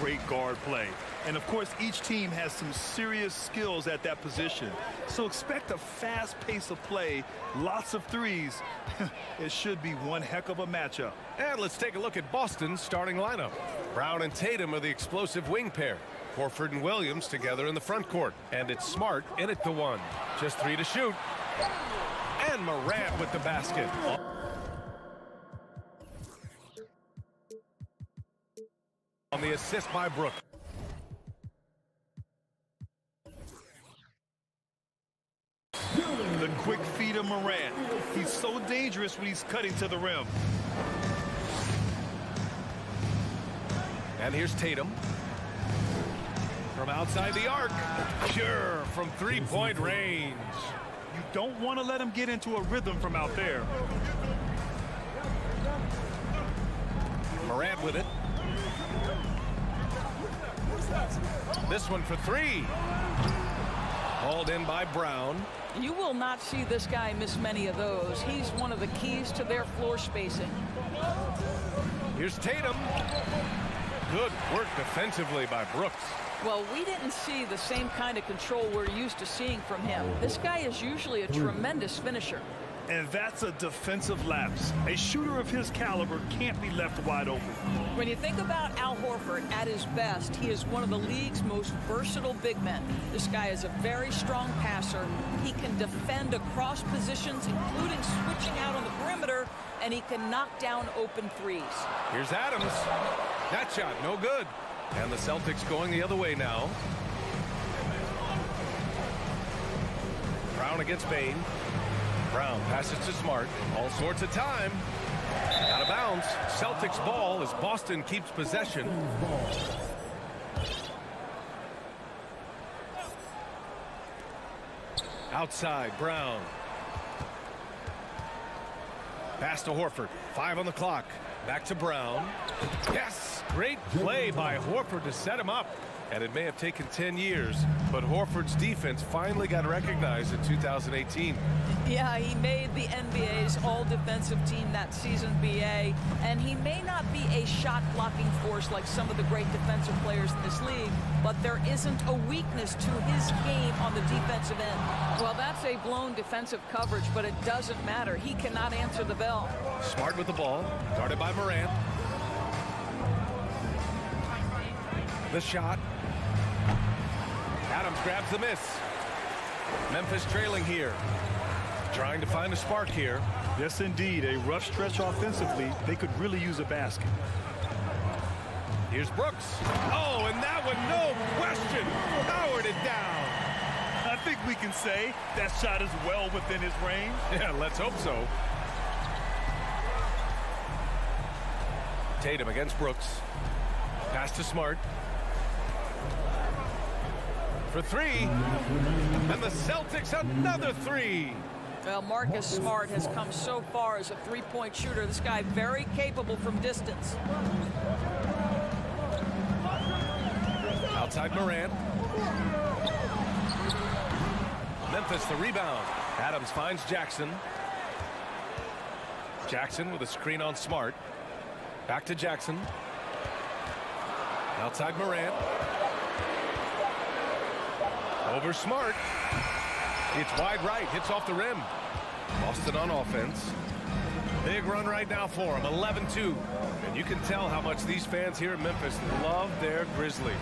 great guard play. And, of course, each team has some serious skills at that position. So expect a fast pace of play, lots of threes. It should be one heck of a matchup. And let's take a look at Boston's starting lineup. Brown and Tatum are the explosive wing pair. Horford and Williams together in the front court. And it's Smart in at the one. Just 3 to shoot. And Morant with the basket. On the assist by Brook. The quick feed of Morant. He's so dangerous when he's cutting to the rim. And here's Tatum. From outside the arc. Pure from three-point range. You don't want to let him get into a rhythm from out there. Morant with it. This one for three. Hauled in by Brown. You will not see this guy miss many of those. He's one of the keys to their floor spacing. Here's Tatum. Good work defensively by Brooks. Well, we didn't see the same kind of control we're used to seeing from him. This guy is usually a tremendous finisher. And that's a defensive lapse. A shooter of his caliber can't be left wide open. When you think about Al Horford at his best, he is one of the league's most versatile big men. This guy is a very strong passer. He can defend across positions, including switching out on the perimeter, and he can knock down open threes. Here's Adams. That shot, no good. And the Celtics going the other way now. Brown against Bane. Brown passes to Smart. All sorts of time. Out of bounds. Celtics ball as Boston keeps possession. Outside, Brown. Pass to Horford. 5 on the clock. Back to Brown. Yes! Great play by Horford to set him up. And it may have taken 10 years, but Horford's defense finally got recognized in 2018. Yeah, he made the NBA's all-defensive team that season, BA, and he may not be a shot-blocking force like some of the great defensive players in this league, but there isn't a weakness to his game on the defensive end. Well, that's a blown defensive coverage, but it doesn't matter. He cannot answer the bell. Smart with the ball, guarded by Morant. The shot. Adams grabs the miss. Memphis trailing here. Trying to find a spark here. Yes, indeed. A rough stretch offensively. They could really use a basket. Here's Brooks. Oh, and that one, no question, powered it down. I think we can say that shot is well within his range. Yeah, let's hope so. Tatum against Brooks. Pass to Smart. For three. And the Celtics another three. Well, Marcus Smart has come so far as a three-point shooter. This guy very capable from distance. Outside Morant. Memphis the rebound. Adams finds Jackson. Jackson with a screen on Smart. Back to Jackson. Outside Morant. Over Smart. It's wide right. Hits off the rim. Boston on offense. Big run right now for him. 11-2. And you can tell how much these fans here in Memphis love their Grizzlies.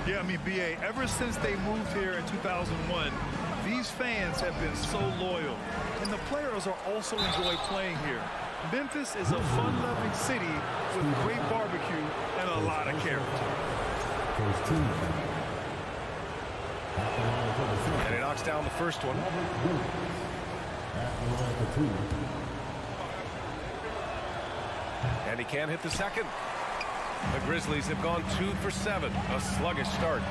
Yeah, I mean, BA, ever since they moved here in 2001, these fans have been so loyal. And the players are also enjoy playing here. Memphis is a fun-loving city with great barbecue and a lot of character. And he knocks down the first one. And he can't hit the second. The Grizzlies have gone 2 for 7. A sluggish start.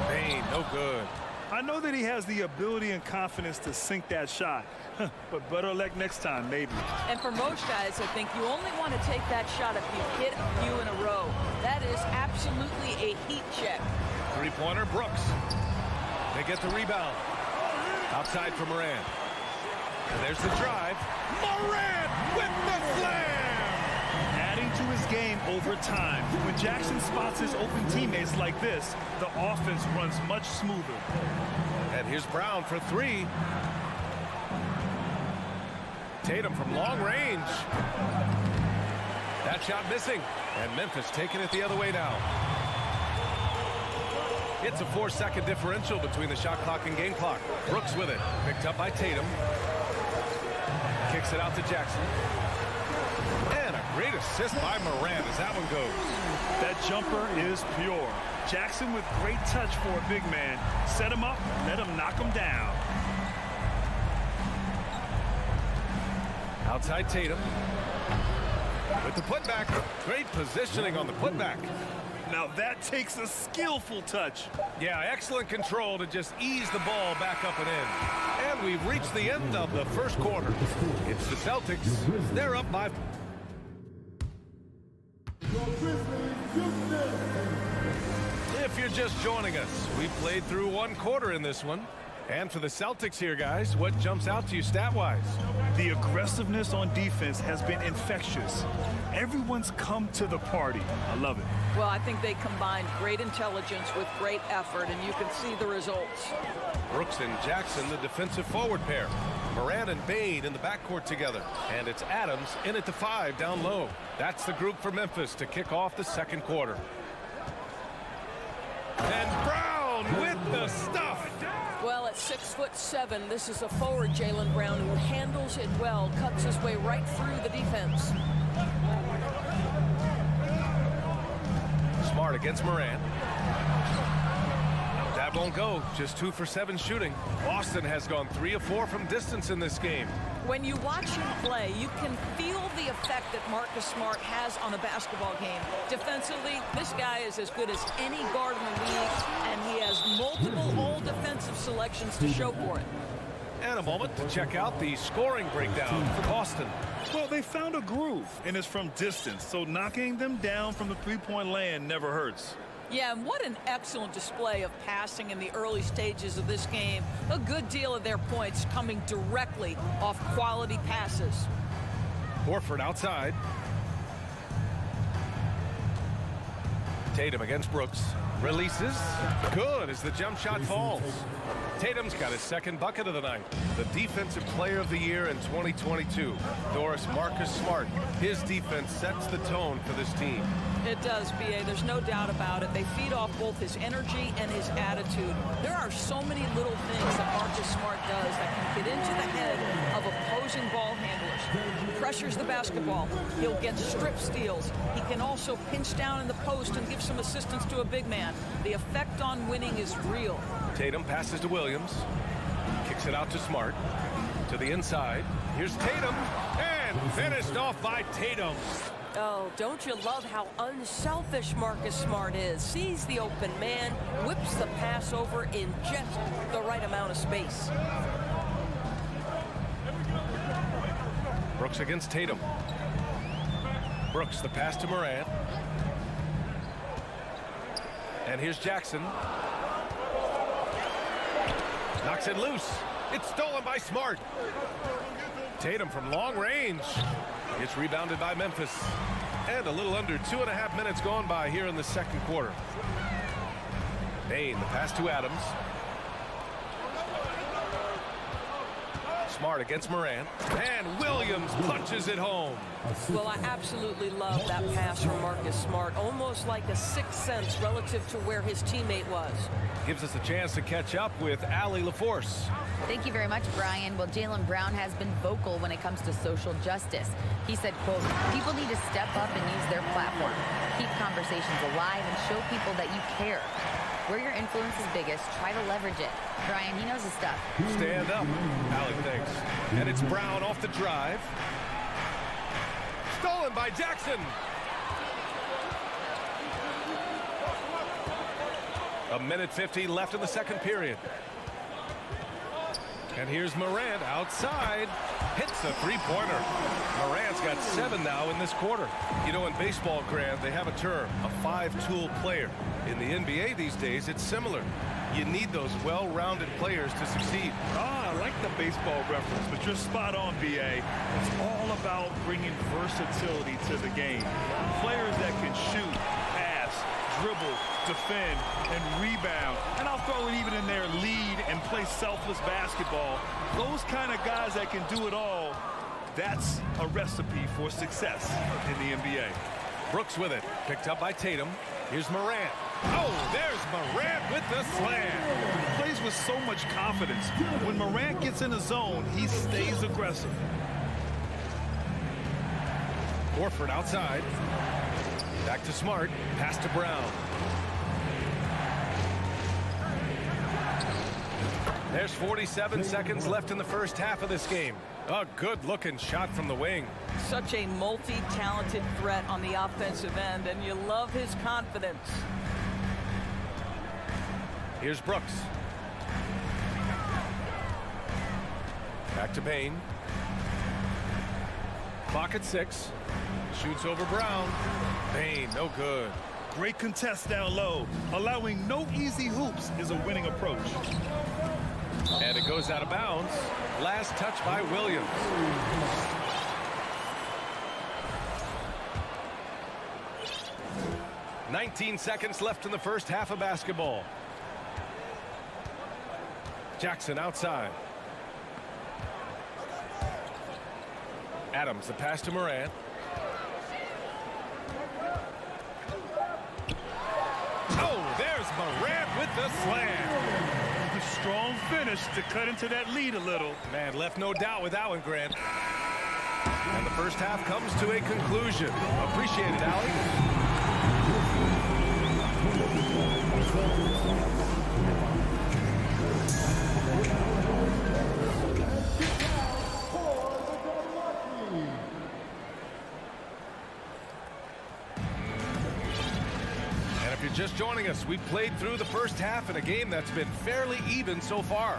Bane, no good. I know that he has the ability and confidence to sink that shot, but better luck next time, maybe. And for most guys, I think you only want to take that shot if you hit a few in a row. That is absolutely a heat check. Three-pointer, Brooks. They get the rebound. Outside for Morant. And there's the drive. Morant with the slam! adding to his game over time. When Jackson spots his open teammates like this, the offense runs much smoother. And here's Brown for three. Tatum from long range. That shot missing. And Memphis taking it the other way now. It's a 4-second differential between the shot clock and game clock. Brooks with it. Picked up by Tatum. Kicks it out to Jackson. And a great assist by Morant as that one goes. That jumper is pure. Jackson with great touch for a big man. Set him up, let him knock him down. Outside Tatum. With the putback. Great positioning on the putback. Now that takes a skillful touch. Yeah, excellent control to just ease the ball back up and in. And we've reached the end of the first quarter. It's the Celtics. They're up by... If you're just joining us, we played through one quarter in this one. And for the Celtics here, guys, what jumps out to you stat-wise? The aggressiveness on defense has been infectious. Everyone's come to the party. I love it. Well, I think they combined great intelligence with great effort, and you can see the results. Brooks and Jackson, the defensive forward pair. Morant and Bane in the backcourt together. And it's Adams in at the 5 down low. That's the group for Memphis to kick off the second quarter. And Brown with the stuff. Well, at 6'7", this is a forward, Jaylen Brown, who handles it well, cuts his way right through the defense. Smart against Morant. That won't go. Just 2 for 7 shooting. Boston has gone 3 of 4 from distance in this game. When you watch him play, you can feel the effect that Marcus Smart has on a basketball game. Defensively, this guy is as good as any guard in the league, and he has multiple all-defensive selections to show for it. And a moment to check out the scoring breakdown for Boston. Well, they found a groove, and it's from distance, so knocking them down from the three-point land never hurts. Yeah, and what an excellent display of passing in the early stages of this game. A good deal of their points coming directly off quality passes. Horford outside. Tatum against Brooks. Releases. Good as the jump shot falls. Tatum's got his second bucket of the night. The Defensive Player of the Year in 2022. Doris Marcus Smart. His defense sets the tone for this team. It does, B.A. There's no doubt about it. They feed off both his energy and his attitude. There are so many little things that Marcus Smart does that can get into the head of opposing ball handlers. He pressures the basketball. He'll get strip steals. He can also pinch down in the post and give some assistance to a big man. The effect on winning is real. Tatum passes to Williams. Kicks it out to Smart. To the inside. Here's Tatum. And finished off by Tatum. Oh, don't you love how unselfish Marcus Smart is? Sees the open man, whips the pass over in just the right amount of space. Brooks against Tatum. Brooks, the pass to Morant. And here's Jackson. Knocks it loose. It's stolen by Smart. Tatum from long range. It's rebounded by Memphis. And a little under 2.5 minutes gone by here in the second quarter. Bane, the pass to Adams. Smart against Morant. And Williams punches it home. Well, I absolutely love that pass from Marcus Smart. Almost like a sixth sense relative to where his teammate was. Gives us a chance to catch up with Allie LaForce. Thank you very much, Brian. Well, Jaylen Brown has been vocal when it comes to social justice. He said, quote, people need to step up and use their platform. Keep conversations alive and show people that you care. Where your influence is biggest, try to leverage it. Brian, he knows his stuff. Stand up, Allie thinks. And it's Brown off the drive. Stolen by Jackson. A minute 50 left in the second period. And here's Morant outside. Hits a three-pointer. Morant's got 7 now in this quarter. You know, in baseball, Grant, they have a term, a 5-tool player. In the NBA these days, it's similar. You need those well-rounded players to succeed. I like the baseball reference, but you're spot on, BA. It's all about bringing versatility to the game. Players that can shoot, pass, dribble, defend, and rebound. And I'll throw it even in there, lead and play selfless basketball. Those kind of guys that can do it all, that's a recipe for success in the NBA. Brooks with it. Picked up by Tatum. Here's Morant. Oh, there's Morant with the slam. He plays with so much confidence. When Morant gets in the zone, he stays aggressive. Horford outside. Back to Smart. Pass to Brown. There's 47 seconds left in the first half of this game. A good-looking shot from the wing. Such a multi-talented threat on the offensive end, and you love his confidence. Here's Brooks. Back to Payne. Clock at 6. Shoots over Brown. Payne, no good. Great contest down low. Allowing no easy hoops is a winning approach. And it goes out of bounds. Last touch by Williams. "19 seconds left in the first half of basketball. Jackson outside. Adams, the pass to Morant. Oh, there's Morant with the slam. Strong finish to cut into that lead a little. Man, left no doubt with that one, Grant. And the first half comes to a conclusion. Appreciate it, Allie. Just joining us, we played through the first half in a game that's been fairly even so far.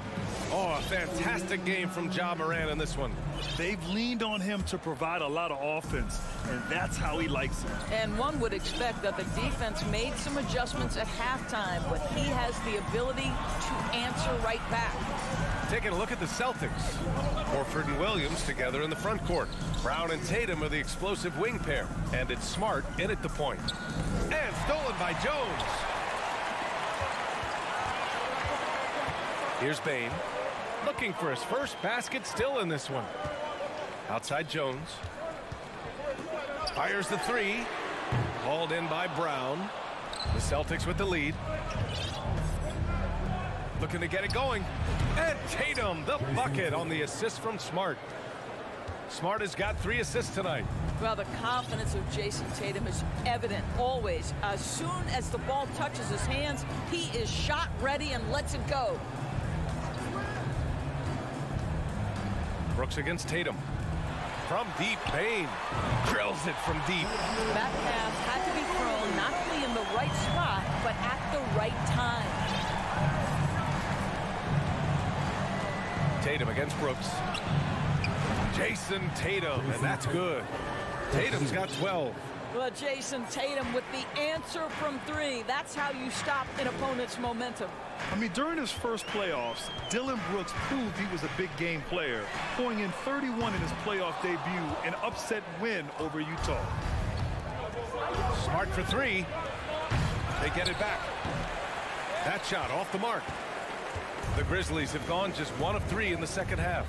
Oh, a fantastic game from Ja Morant in this one. They've leaned on him to provide a lot of offense, and that's how he likes it. And one would expect that the defense made some adjustments at halftime, but he has the ability to answer right back. Taking a look at the Celtics. Horford and Williams together in the front court. Brown and Tatum are the explosive wing pair, and it's Smart in at the point. And stolen by Jones. Here's Bane. Looking for his first basket still in this one. Outside Jones. Fires the three. Hauled in by Brown. The Celtics with the lead. Looking to get it going. And Tatum, the bucket on the assist from Smart. Smart has got 3 assists tonight. Well, the confidence of Jason Tatum is evident always. As soon as the ball touches his hands, he is shot ready and lets it go. Brooks against Tatum. From deep, Payne drills it from deep. That pass had to be thrown not only in the right spot, but at the right time. Tatum against Brooks. Jason Tatum, and that's good. Tatum's got 12. Well, Jason Tatum with the answer from 3. That's how you stop an opponent's momentum. I mean, during his first playoffs, Dillon Brooks proved he was a big game player, pouring in 31 in his playoff debut, an upset win over Utah. Smart for 3. They get it back. That shot off the mark. The Grizzlies have gone just 1 of 3 in the second half.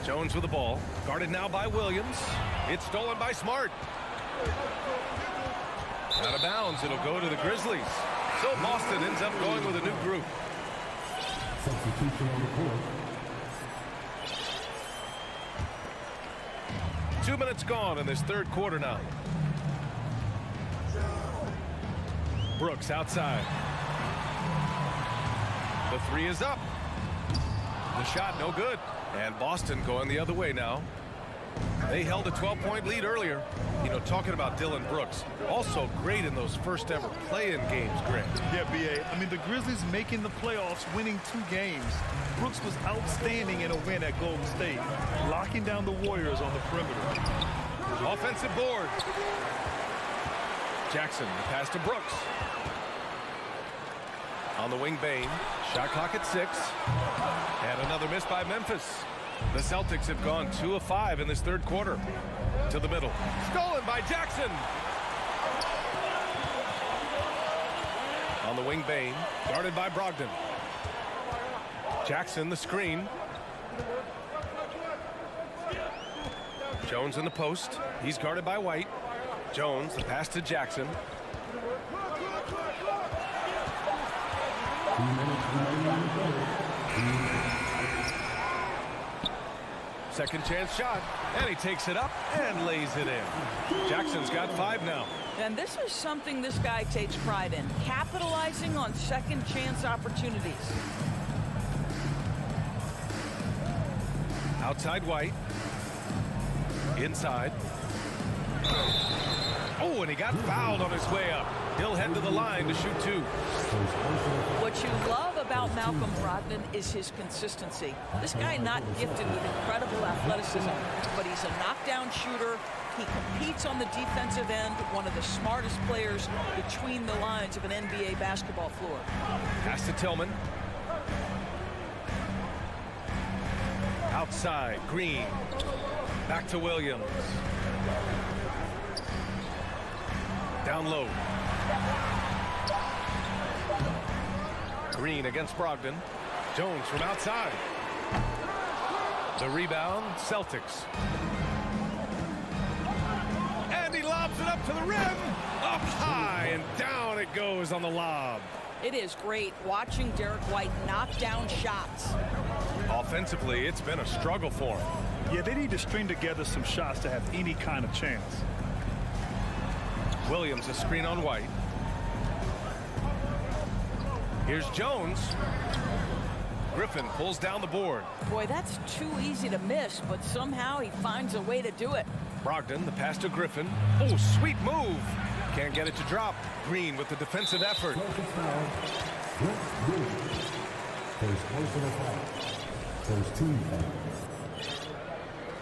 Jones with the ball. Guarded now by Williams. It's stolen by Smart. Out of bounds. It'll go to the Grizzlies. So Boston ends up going with a new group. Substitution on the court. 2 minutes gone in this third quarter now. Brooks outside. The 3 is up. The shot no good. And Boston going the other way now. They held a 12-point lead earlier. You know, talking about Dillon Brooks, also great in those first ever play-in games, Grant. Yeah, BA. I mean, the Grizzlies making the playoffs, winning 2 games. Brooks was outstanding in a win at Golden State, locking down the Warriors on the perimeter. Offensive board. Jackson, the pass to Brooks. On the wing, Bane. Shot clock at 6. And another miss by Memphis. The Celtics have gone 2 of 5 in this third quarter. To the middle. Stolen by Jackson. On the wing, Bane. Guarded by Brogdon. Jackson, the screen. Jones in the post. He's guarded by White. Jones, the pass to Jackson. Second chance shot, and he takes it up and lays it in. Jackson's got 5 now. And this is something this guy takes pride in, capitalizing on second chance opportunities. Outside White. Inside. Oh, and he got fouled on his way up. He'll head to the line to shoot 2. What you love about Malcolm Brogdon is his consistency. This guy not gifted with incredible athleticism, but he's a knockdown shooter. He competes on the defensive end, one of the smartest players between the lines of an NBA basketball floor. Pass to Tillman. Outside, Green. Back to Williams. Down low. Green against Brogdon. Jones from outside. The rebound, Celtics. And he lobs it up to the rim. Up high and down it goes on the lob. It is great watching Derek White knock down shots. Offensively, it's been a struggle for him. Yeah, they need to string together some shots to have any kind of chance. Williams, a screen on White. Here's Jones. Griffin pulls down the board. Boy, that's too easy to miss, but somehow he finds a way to do it. Brogdon, the pass to Griffin. Oh, sweet move. Can't get it to drop. Green with the defensive effort. First team foul.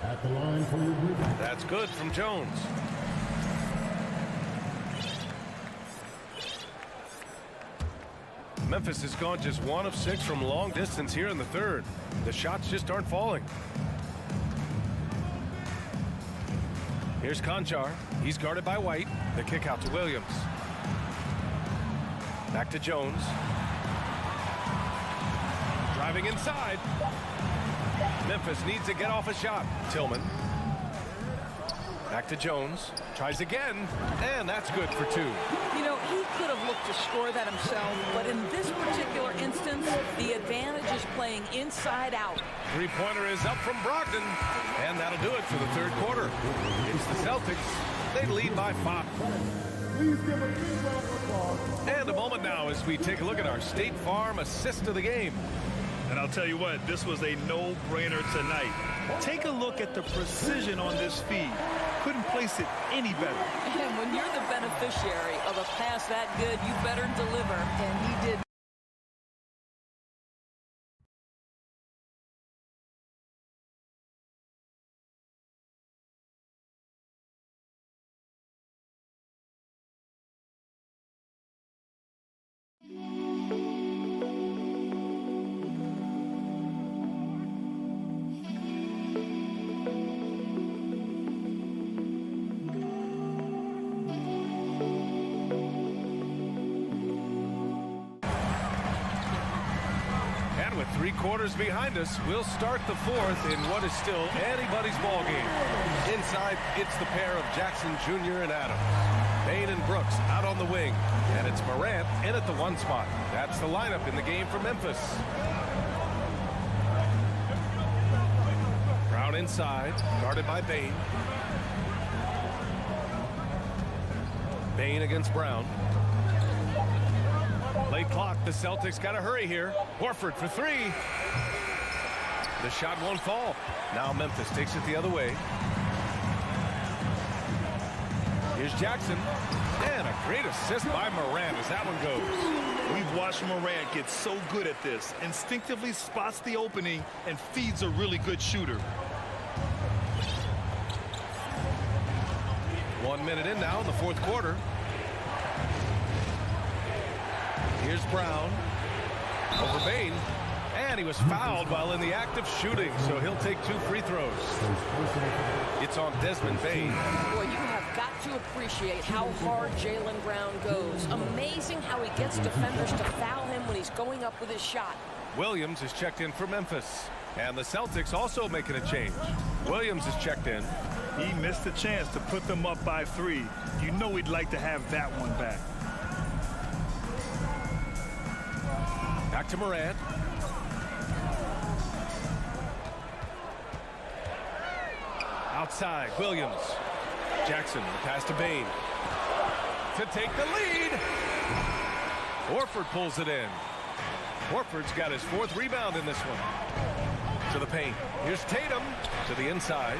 At the line for your group. That's good from Jones. Memphis has gone just 1 of 6 from long distance here in the third. The shots just aren't falling. Here's Conchar. He's guarded by White. The kick out to Williams. Back to Jones. Driving inside. Memphis needs to get off a shot. Tillman. Back to Jones. Tries again. And that's good for 2. You know, he could have looked to score that himself, but in this particular instance, the advantage is playing inside out. Three-pointer is up from Brogdon. And that'll do it for the third quarter. It's the Celtics. They lead by 5. And a moment now as we take a look at our State Farm assist of the game. And I'll tell you what, this was a no-brainer tonight. Take a look at the precision on this feed. Couldn't place it any better. And when you're the beneficiary of a pass that good, you better deliver. And he did. With 3 quarters behind us, we'll start the fourth in what is still anybody's ball game. Inside, it's the pair of Jackson Jr. and Adams. Bane and Brooks out on the wing. And it's Morant in at the 1 spot. That's the lineup in the game for Memphis. Brown inside, guarded by Bane. Bane against Brown. Late clock, the Celtics got to hurry here. Horford for 3. The shot won't fall. Now Memphis takes it the other way. Here's Jackson. And a great assist by Morant as that one goes. We've watched Morant get so good at this. Instinctively spots the opening and feeds a really good shooter. 1 minute in now in the fourth quarter. Here's Brown. Over Bain. And he was fouled while in the act of shooting, so he'll take 2 free throws. It's on Desmond Bain. Boy, you have got to appreciate how hard Jaylen Brown goes. Amazing how he gets defenders to foul him when he's going up with his shot. Williams is checked in for Memphis. And the Celtics also making a change. Williams is checked in. He missed a chance to put them up by 3. You know he'd like to have that one back. Back to Morant. Outside, Williams. Jackson, the pass to Bain. To take the lead. Horford pulls it in. Horford's got his 4th rebound in this one. To the paint. Here's Tatum to the inside.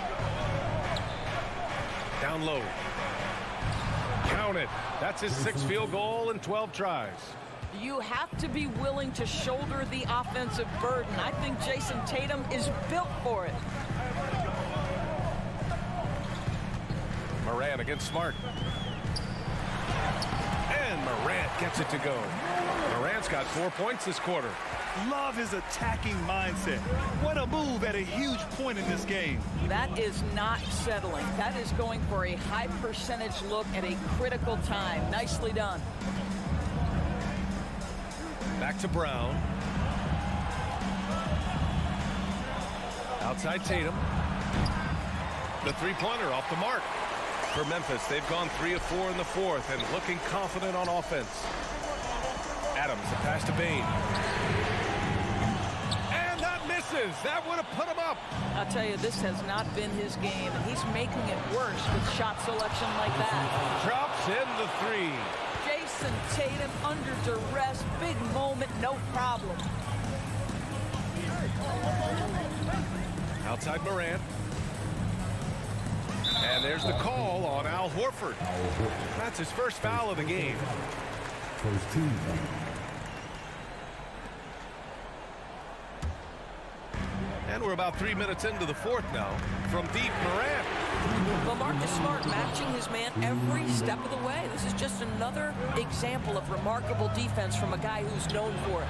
Down low. Count it. That's his 6th field goal in 12 tries. You have to be willing to shoulder the offensive burden. I think Jason Tatum is built for it. Morant against Smart. And Morant gets it to go. Morant's got 4 points this quarter. Love his attacking mindset. What a move at a huge point in this game. That is not settling. That is going for a high percentage look at a critical time. Nicely done. Back to Brown. Outside Tatum. The 3-pointer off the mark. For Memphis, they've gone 3 of 4 in the 4th and looking confident on offense. Adams, the pass to Bain. And that misses. That would have put him up. I'll tell you, this has not been his game, and he's making it worse with shot selection like that. Drops in the 3. Jason Tatum under duress, big moment, no problem. Outside Morant. And there's the call on Al Horford. That's his first foul of the game. First team. And we're about 3 minutes into the 4th now. From deep, Morant. LaMarcus Smart matching his man every step of the way. This is just another example of remarkable defense from a guy who's known for it.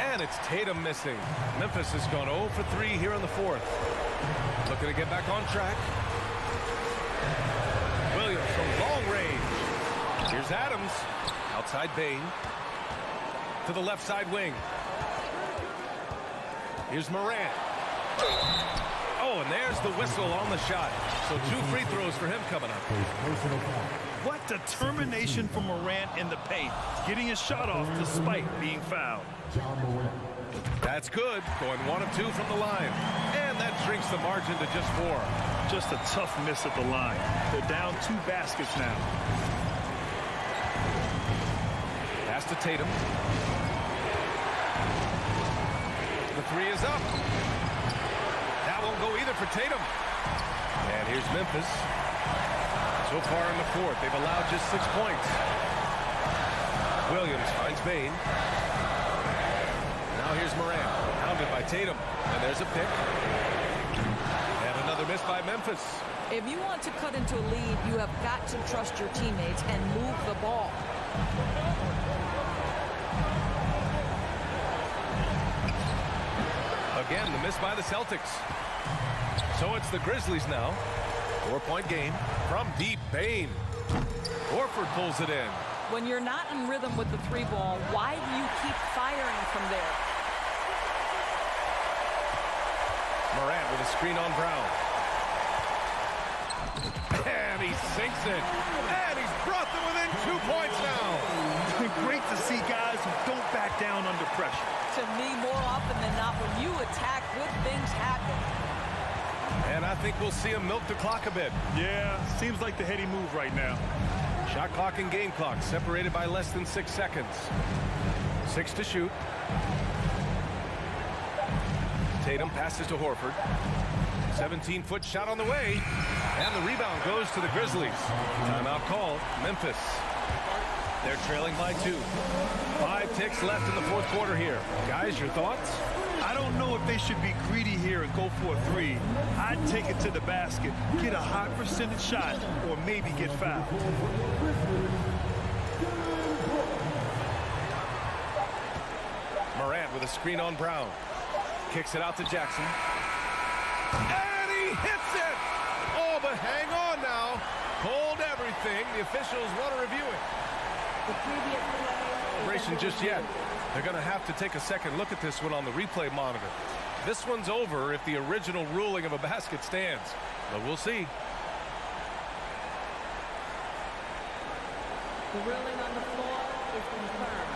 And it's Tatum missing. Memphis has gone 0 for 3 here in the 4th. Looking to get back on track. Williams from long range. Here's Adams. Outside Bain. To the left side wing. Here's Morant. Oh, and there's the whistle on the shot. So 2 free throws for him coming up. What determination from Morant in the paint. Getting his shot off despite being fouled. That's good. Going 1 of 2 from the line. And that shrinks the margin to just 4. Just a tough miss at the line. They're down 2 baskets now. Pass to Tatum. The 3 is up. That won't go either for Tatum. And here's Memphis. So far in the 4th, they've allowed just 6 points. Williams finds Bain. Now here's Morant. Hounded by Tatum. And there's a pick. And another miss by Memphis. If you want to cut into a lead, you have got to trust your teammates and move the ball. Again, the miss by the Celtics. So it's the Grizzlies now. 4-point game from deep. Bain. Horford pulls it in. When you're not in rhythm with the 3-ball, why do you keep firing from there? Morant with a screen on Brown. And he sinks it. And he's brought them within 2 points now. It's been great to see guys who don't back down under pressure. To me, more often than not, when you attack, good things happen. And I think we'll see him milk the clock a bit. Yeah, seems like the heady move right now. Shot clock and game clock separated by less than 6 seconds. 6 to shoot. Tatum passes to Horford. 17-foot shot on the way. And the rebound goes to the Grizzlies. Timeout called. Memphis. They're trailing by 2. 5 ticks left in the 4th quarter here. Guys, your thoughts? I don't know if they should be greedy here and go for a three. I'd take it to the basket, get a high percentage shot, or maybe get fouled. Morant with a screen on Brown. Kicks it out to Jackson. And he hits it! Oh, but hang on now. Hold everything. The officials want to review it. Celebration just yet. They're going to have to take a second look at this one on the replay monitor. This one's over if the original ruling of a basket stands. But we'll see. The ruling on the floor is confirmed.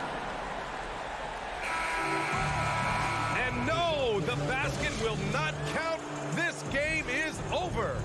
And no, the basket will not count. This game is over.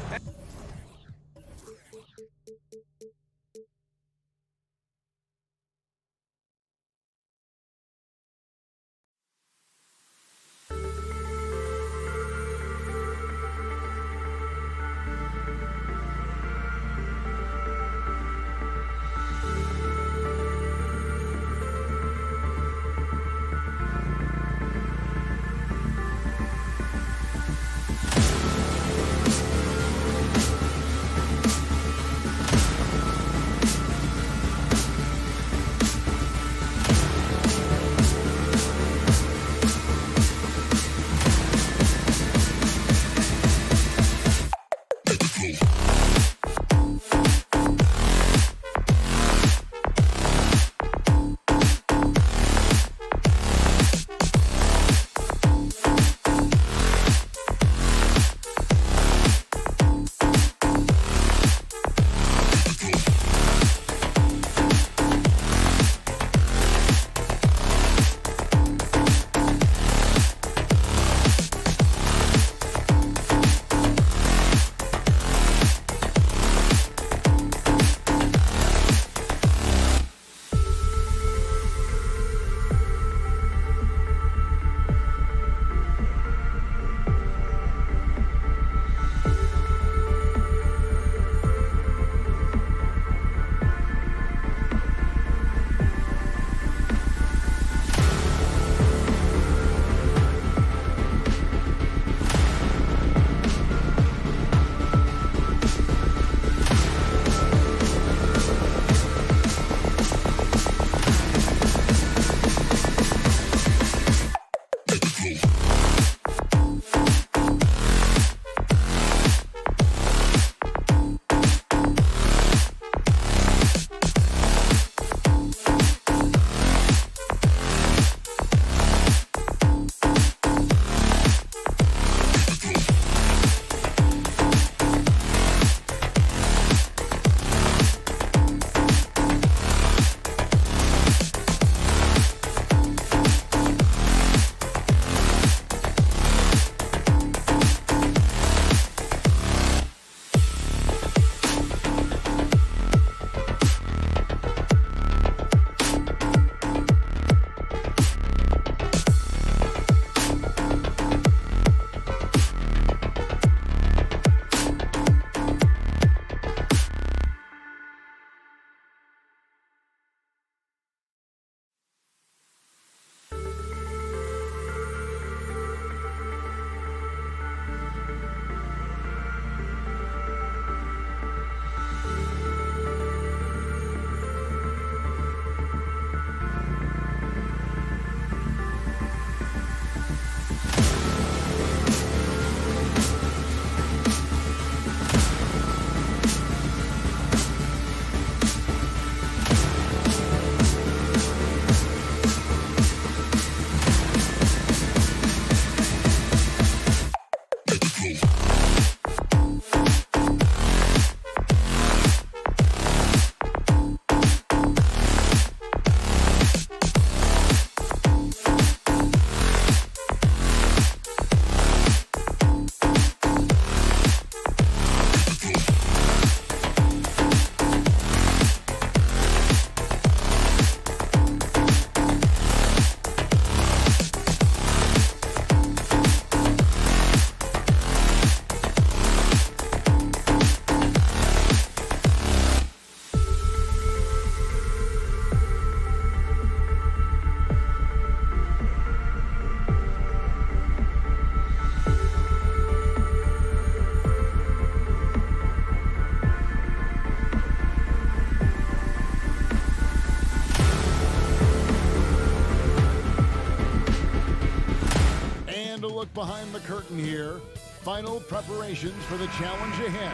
behind the curtain here. Final preparations for the challenge ahead.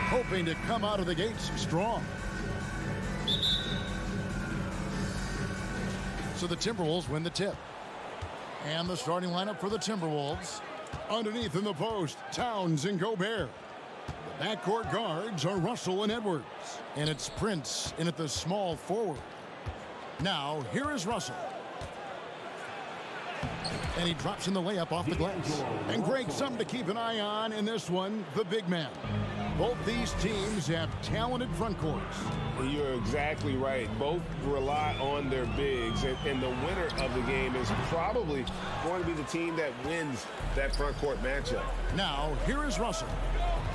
Hoping to come out of the gates strong. So the Timberwolves win the tip. And the starting lineup for the Timberwolves. Underneath in the post, Towns and Gobert. The backcourt guards are Russell and Edwards. And it's Prince in at the small forward. Now, here is Russell. And he drops in the layup off the glass. And Greg, something to keep an eye on in this one, the big man. Both these teams have talented front courts. You're exactly right. Both rely on their bigs, and the winner of the game is probably going to be the team that wins that front court matchup. Now, here is Russell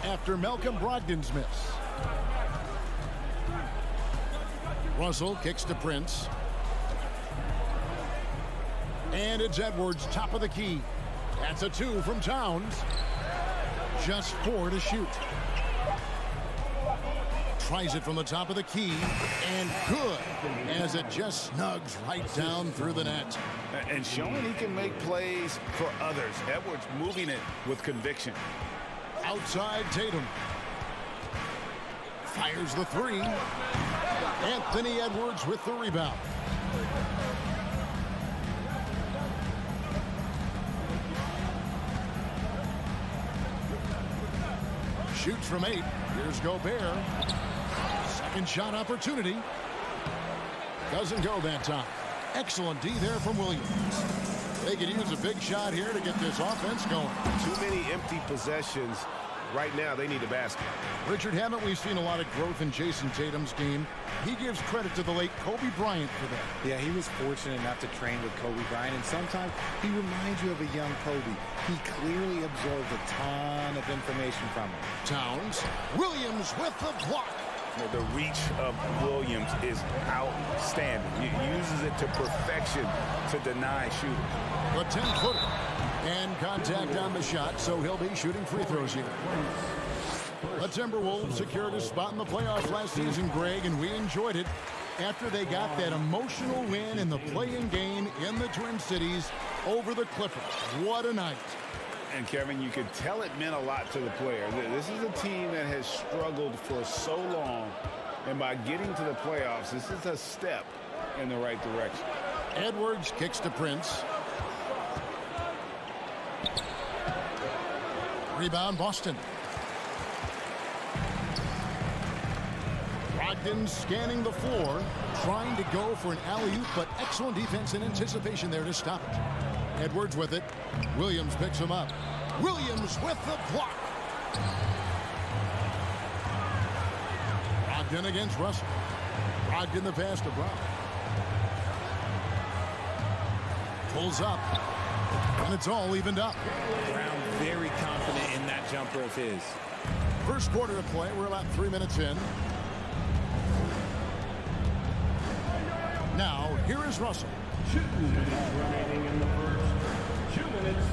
after Malcolm Brogdon's miss. Russell kicks to Prince. And it's Edwards, top of the key. That's a 2 from Towns. Just 4 to shoot. Tries it from the top of the key, and good, as it just snugs right down through the net. And showing he can make plays for others. Edwards moving it with conviction. Outside Tatum. Fires the 3. Anthony Edwards with the rebound. Shoots from 8. Here's Gobert. Second shot opportunity. Doesn't go that time. Excellent D there from Williams. They could use a big shot here to get this offense going. Too many empty possessions. Right now, they need a basket. Richard, haven't we seen a lot of growth in Jason Tatum's game? He gives credit to the late Kobe Bryant for that. Yeah, he was fortunate enough to train with Kobe Bryant, and sometimes he reminds you of a young Kobe. He clearly absorbed a ton of information from him. Towns. Williams with the block. The reach of Williams is outstanding. He uses it to perfection to deny shooters. The 10-footer. And contact on the shot, so he'll be shooting free throws here. The Timberwolves secured a spot in the playoffs last season, Greg, and we enjoyed it after they got that emotional win in the play-in game in the Twin Cities over the Clippers. What a night. And Kevin, you could tell it meant a lot to the player. This is a team that has struggled for so long, and by getting to the playoffs, this is a step in the right direction. Edwards kicks to Prince. Rebound, Boston. Brogdon scanning the floor, trying to go for an alley-oop, but excellent defense and anticipation there to stop it. Edwards with it. Williams picks him up. Williams with the block. Brogdon against Russell. Brogdon the pass to Brown. Pulls up. And it's all evened up. Brown very confident in that jumper of his. First quarter of play. We're about 3 minutes in. Now, here is Russell. 2 minutes remaining in the first. 2 minutes.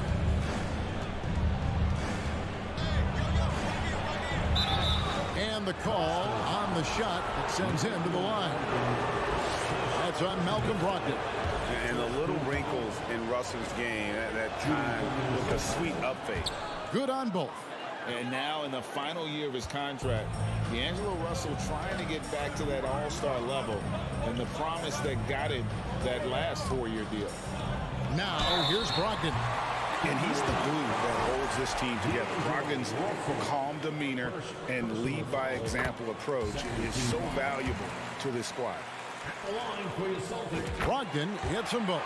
And the call on the shot that sends him to the line. That's on Malcolm Brogdon. And the little wrinkles in Russell's game at that time with a sweet up fake. Good on both. And now in the final year of his contract, D'Angelo Russell trying to get back to that all-star level and the promise that got him that last 4-year deal. Now, here's Brogdon. And he's the glue that holds this team together. Brogdon's calm demeanor and lead by example approach is so valuable to this squad. Brogdon hits them both.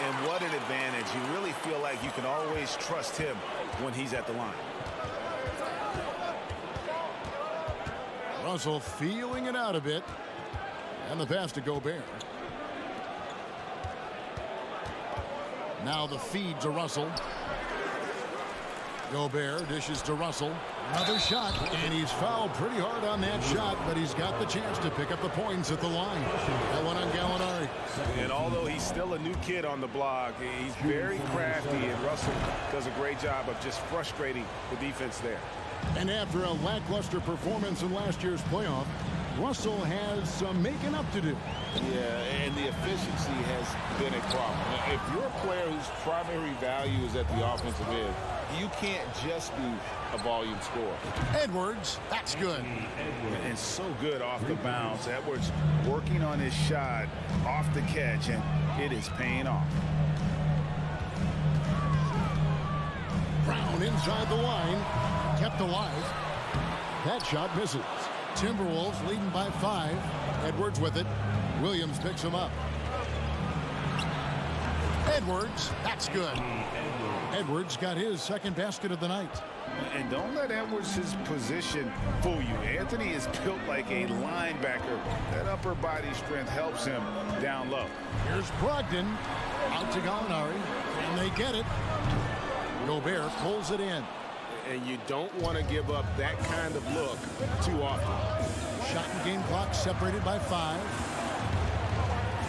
And what an advantage. You really feel like you can always trust him when he's at the line. Russell feeling it out a bit. And the pass to Gobert. Now the feed to Russell. Gobert dishes to Russell. Another shot, and he's fouled pretty hard on that shot, but he's got the chance to pick up the points at the line. That one on Gallinari. And although he's still a new kid on the block, he's very crafty, and Russell does a great job of just frustrating the defense there. And after a lackluster performance in last year's playoff, Russell has some making up to do. Yeah, and the efficiency has been a problem. Now, if you're a player whose primary value is at the offensive end, you can't just be a volume scorer. Edwards, that's good. And so good off the bounce. Edwards working on his shot off the catch, and it is paying off. Brown inside the line, kept alive. That shot misses. Timberwolves leading by 5. Edwards with it. Williams picks him up. Edwards, that's good. Edwards got his second basket of the night. And don't let Edwards' position fool you. Anthony is built like a linebacker. That upper body strength helps him down low. Here's Brogdon out to Gallinari, and they get it. Gobert pulls it in. And you don't want to give up that kind of look too often. Shot and game clock separated by 5.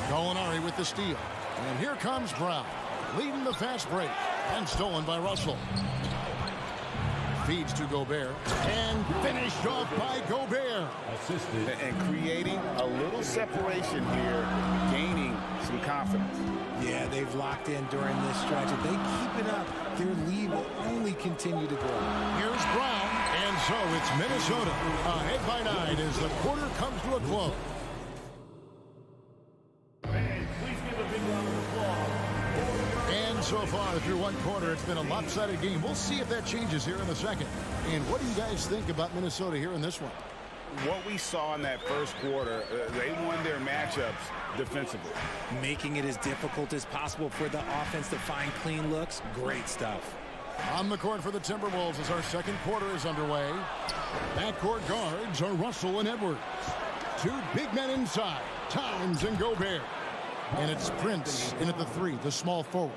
Gallinari with the steal. And here comes Brown, leading the fast break, and stolen by Russell. Feeds to Gobert, and finished off by Gobert. Assisted. And creating a little separation here, gaining some confidence. Yeah, they've locked in during this stretch. If they keep it up, their lead will only continue to grow. Here's Brown, and so it's Minnesota ahead by 9 as the quarter comes to a close. And so far through one quarter, it's been a lopsided game. We'll see if that changes here in the second. And what do you guys think about Minnesota here in this one? What we saw in that first quarter, they won their matchups defensively. Making it as difficult as possible for the offense to find clean looks. Great stuff. On the court for the Timberwolves as our second quarter is underway. Backcourt guards are Russell and Edwards. 2 big men inside, Towns and Gobert. And it's Prince in at the 3, the small forward.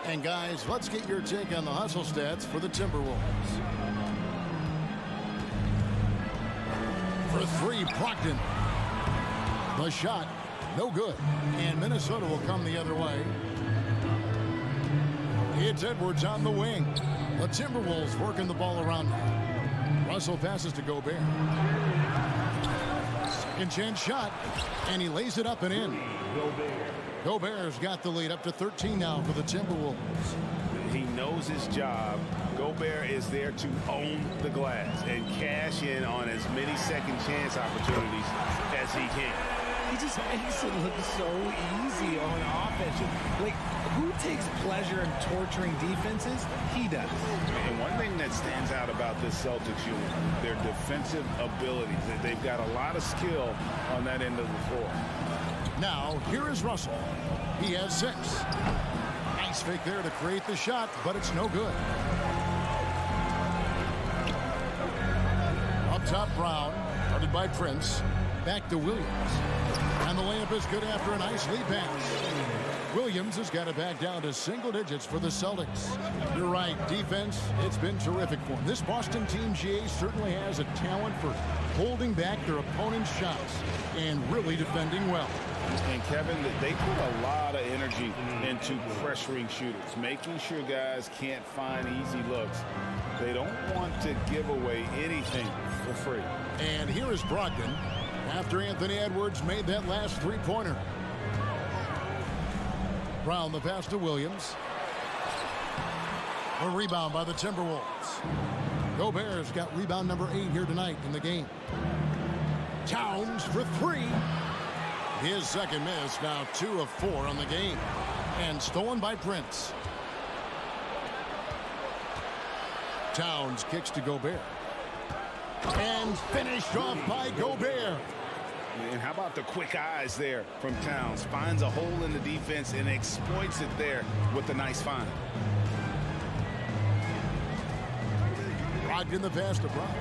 And guys, let's get your take on the hustle stats for the Timberwolves. For 3, Brogdon. The shot, no good. And Minnesota will come the other way. It's Edwards on the wing. The Timberwolves working the ball around him. Russell passes to Gobert. Second chance shot, and he lays it up and in. Gobert's got the lead up to 13 now for the Timberwolves. He knows his job. Gobert is there to own the glass and cash in on as many second chance opportunities as he can. He just makes it look so easy on offense. Like, who takes pleasure in torturing defenses? He does. And one thing that stands out about this Celtics unit, their defensive abilities. They've got a lot of skill on that end of the floor. Now, here is Russell. He has 6. Nice fake there to create the shot, but it's no good. Up top, Brown, guarded by Prince. Back to Williams. And the layup is good after a nice lead pass. Williams has got it back down to single digits for the Celtics. You're right, defense, it's been terrific for them. This Boston team, GA, certainly has a talent for holding back their opponent's shots and really defending well. And Kevin, they put a lot of energy into pressuring shooters, making sure guys can't find easy looks. They don't want to give away anything for free. And here is Brogdon after Anthony Edwards made that last 3-pointer. Brown the pass to Williams. A rebound by the Timberwolves. Gobert's got rebound number 8 here tonight in the game. Towns for 3. His second miss, now 2 of 4 on the game. And stolen by Prince. Towns kicks to Gobert. And finished off by Gobert. And how about the quick eyes there from Towns? Finds a hole in the defense and exploits it there with a nice find. Brogdon the pass to Brown.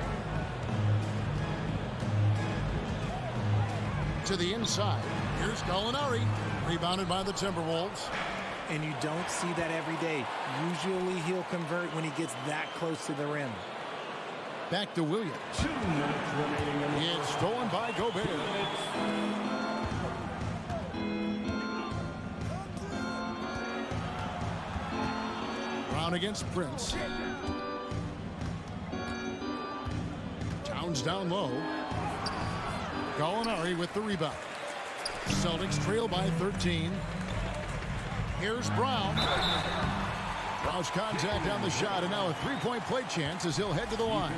To the inside. Here's Gallinari. Rebounded by the Timberwolves. And you don't see that every day. Usually he'll convert when he gets that close to the rim. Back to Williams. 2 minutes remaining in the It's stolen by Gobert. Brown against Prince. Towns down low. Gallinari with the rebound. Celtics trail by 13. Here's Brown. Brown's contact on the shot, and now a three-point play chance as he'll head to the line.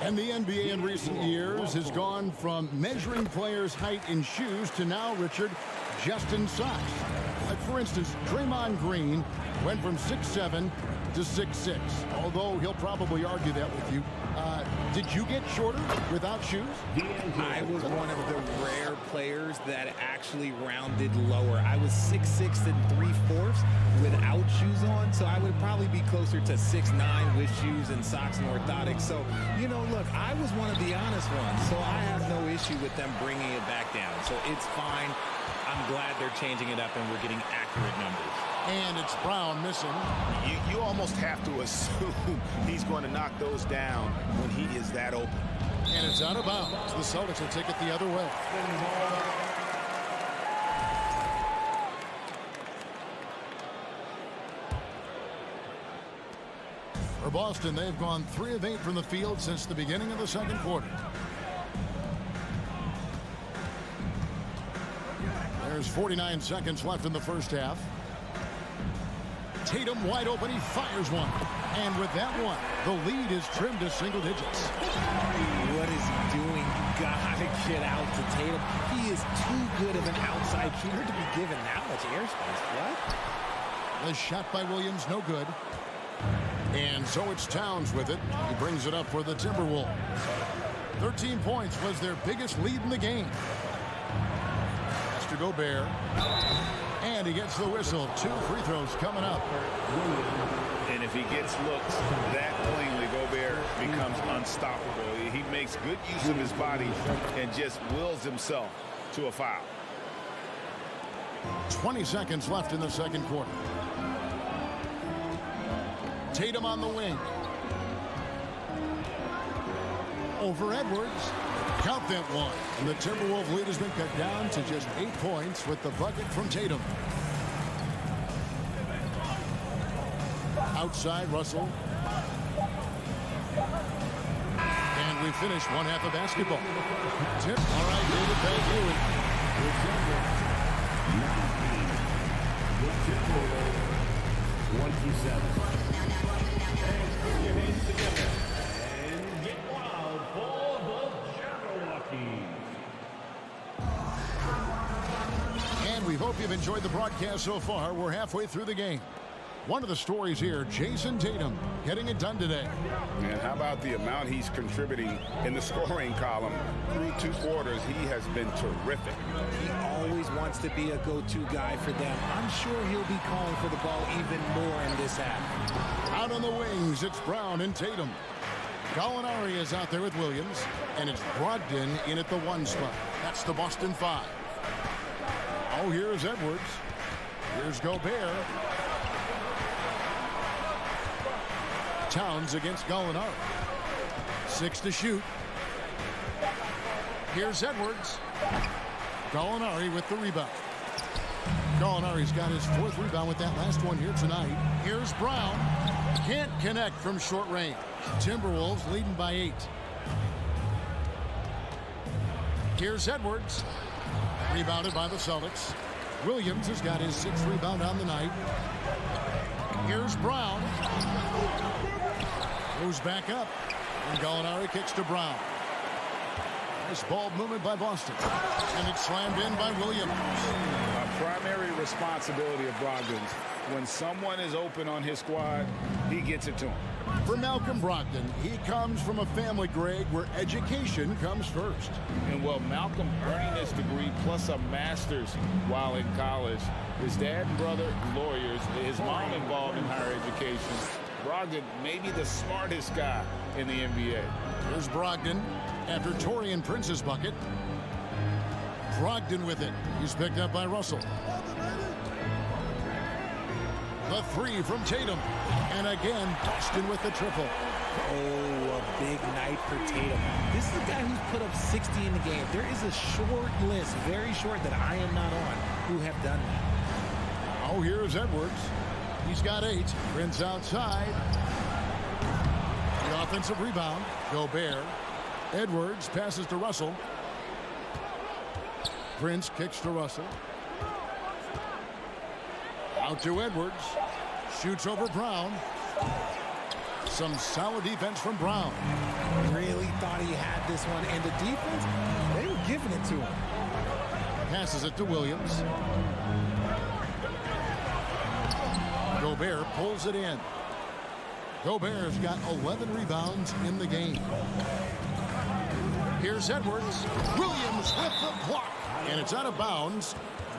And the NBA in recent years has gone from measuring players' height in shoes to now, Richard, just in size. Like, for instance, Draymond Green went from 6'7" to 6'6", although he'll probably argue that with you. Did you get shorter without shoes? I was one of the rare players that actually rounded lower. I was 6'6" and 3/4 without shoes on, so I would probably be closer to 6'9" with shoes and socks and orthotics. So, you know, look, I was one of the honest ones, so I have no issue with them bringing it back down. So it's fine. I'm glad they're changing it up and we're getting accurate numbers. And it's Brown missing. You almost have to assume he's going to knock those down when he is that open. And it's out of bounds. The Celtics will take it the other way. For Boston, they've gone 3 of 8 from the field since the beginning of the second quarter. There's 49 seconds left in the first half. Tatum wide open, he fires one. And with that one, the lead is trimmed to single digits. What is he doing? Gotta get out to Tatum. He is too good of an outside shooter to be given that much airspace. What? The shot by Williams, no good. And so it's Towns with it. He brings it up for the Timberwolves. 13 points was their biggest lead in the game. Has to Gobert. And he gets the whistle. 2 free throws coming up. And if he gets looks that cleanly, Gobert becomes unstoppable. He makes good use of his body and just wills himself to a foul. 20 seconds left in the second quarter. Tatum on the wing. Over Edwards. Count that one. And the Timberwolves lead has been cut down to just 8 points with the bucket from Tatum. Outside, Russell. And we finish one half of basketball. Tip. All right, David, thank you. 27. And we hope you've enjoyed the broadcast so far. We're halfway through the game. One of the stories here, Jason Tatum getting it done today. And how about the amount he's contributing in the scoring column? Through 2 quarters, he has been terrific. He always wants to be a go-to guy for them. I'm sure he'll be calling for the ball even more in this half. Out on the wings, it's Brown and Tatum. Gallinari is out there with Williams, and it's Brogdon in at the 1 spot. That's the Boston 5. Oh, here's Edwards. Here's Gobert. Towns against Gallinari. 6 to shoot. Here's Edwards. Gallinari with the rebound. Gallinari's got his 4th rebound with that last one here tonight. Here's Brown. Can't connect from short range. Timberwolves leading by 8. Here's Edwards. Rebounded by the Celtics. Williams has got his 6th rebound on the night. Here's Brown. Moves back up. And Gallinari kicks to Brown. Nice ball movement by Boston. And it's slammed in by Williams. A primary responsibility of Brogdon's. When someone is open on his squad, he gets it to him. For Malcolm Brogdon, he comes from a family, Greg, where education comes first. And well, Malcolm earning his degree plus a master's while in college. His dad and brother, lawyers. His mom involved in higher education. Brogdon may be the smartest guy in the NBA. Here's Brogdon after Taurean Prince's bucket. Brogdon with it. He's picked up by Russell. The 3 from Tatum. And again, Boston with the triple. Oh, a big night for Tatum. This is a guy who's put up 60 in the game. There is a short list, very short, that I am not on, who have done that. Oh, here's Edwards. He's got 8. Prince outside. The offensive rebound. Gobert. Edwards passes to Russell. Prince kicks to Russell. Out to Edwards. Shoots over Brown. Some solid defense from Brown. Really thought he had this one, and the defense, they were giving it to him. Passes it to Williams. Gobert pulls it in. Gobert's got 11 rebounds in the game. Here's Edwards. Williams with the block. And it's out of bounds.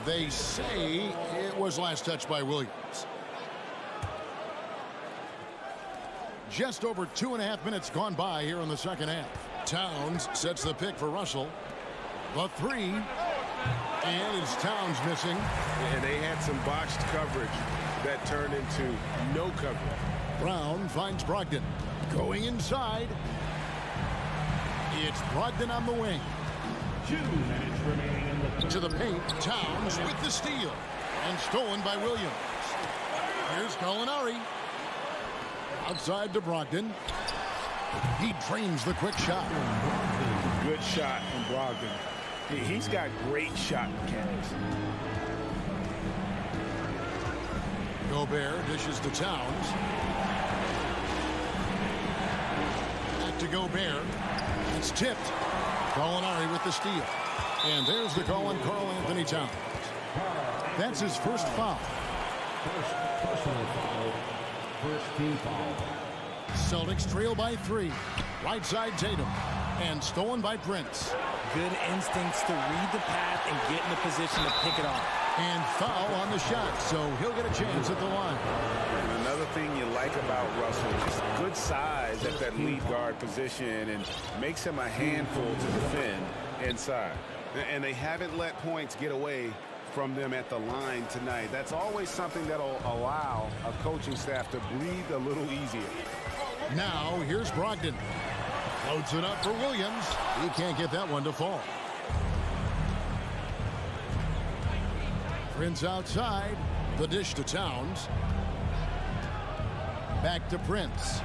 They say it was last touched by Williams. Just over 2.5 minutes gone by here in the second half. Towns sets the pick for Russell. The three. And it's Towns missing. And they had some botched coverage that turned into no coverage. Brown finds Brogdon. Going inside. It's Brogdon on the wing. 2 minutes remaining in the To the paint. Towns with the steal. And stolen by Williams. Here's Gallinari. Outside to Brogdon. He drains the quick shot. Good shot from Brogdon. He's got great shot mechanics. Gobert dishes to Towns. Back to Gobert. It's tipped. Gallinari with the steal. And there's the call on Karl Anthony Towns. That's his first foul. personal foul. First team foul. Celtics trail by 3. Right side Tatum. And stolen by Prince. Good instincts to read the path and get in the position to pick it off. And foul on the shot, so he'll get a chance at the line. And another thing you like about Russell, just good size at that lead guard position and makes him a handful to defend inside. And they haven't let points get away from them at the line tonight. That's always something that'll allow a coaching staff to breathe a little easier. Now, here's Brogdon. Floats it up for Williams. He can't get that one to fall. Prince outside. The dish to Towns. Back to Prince.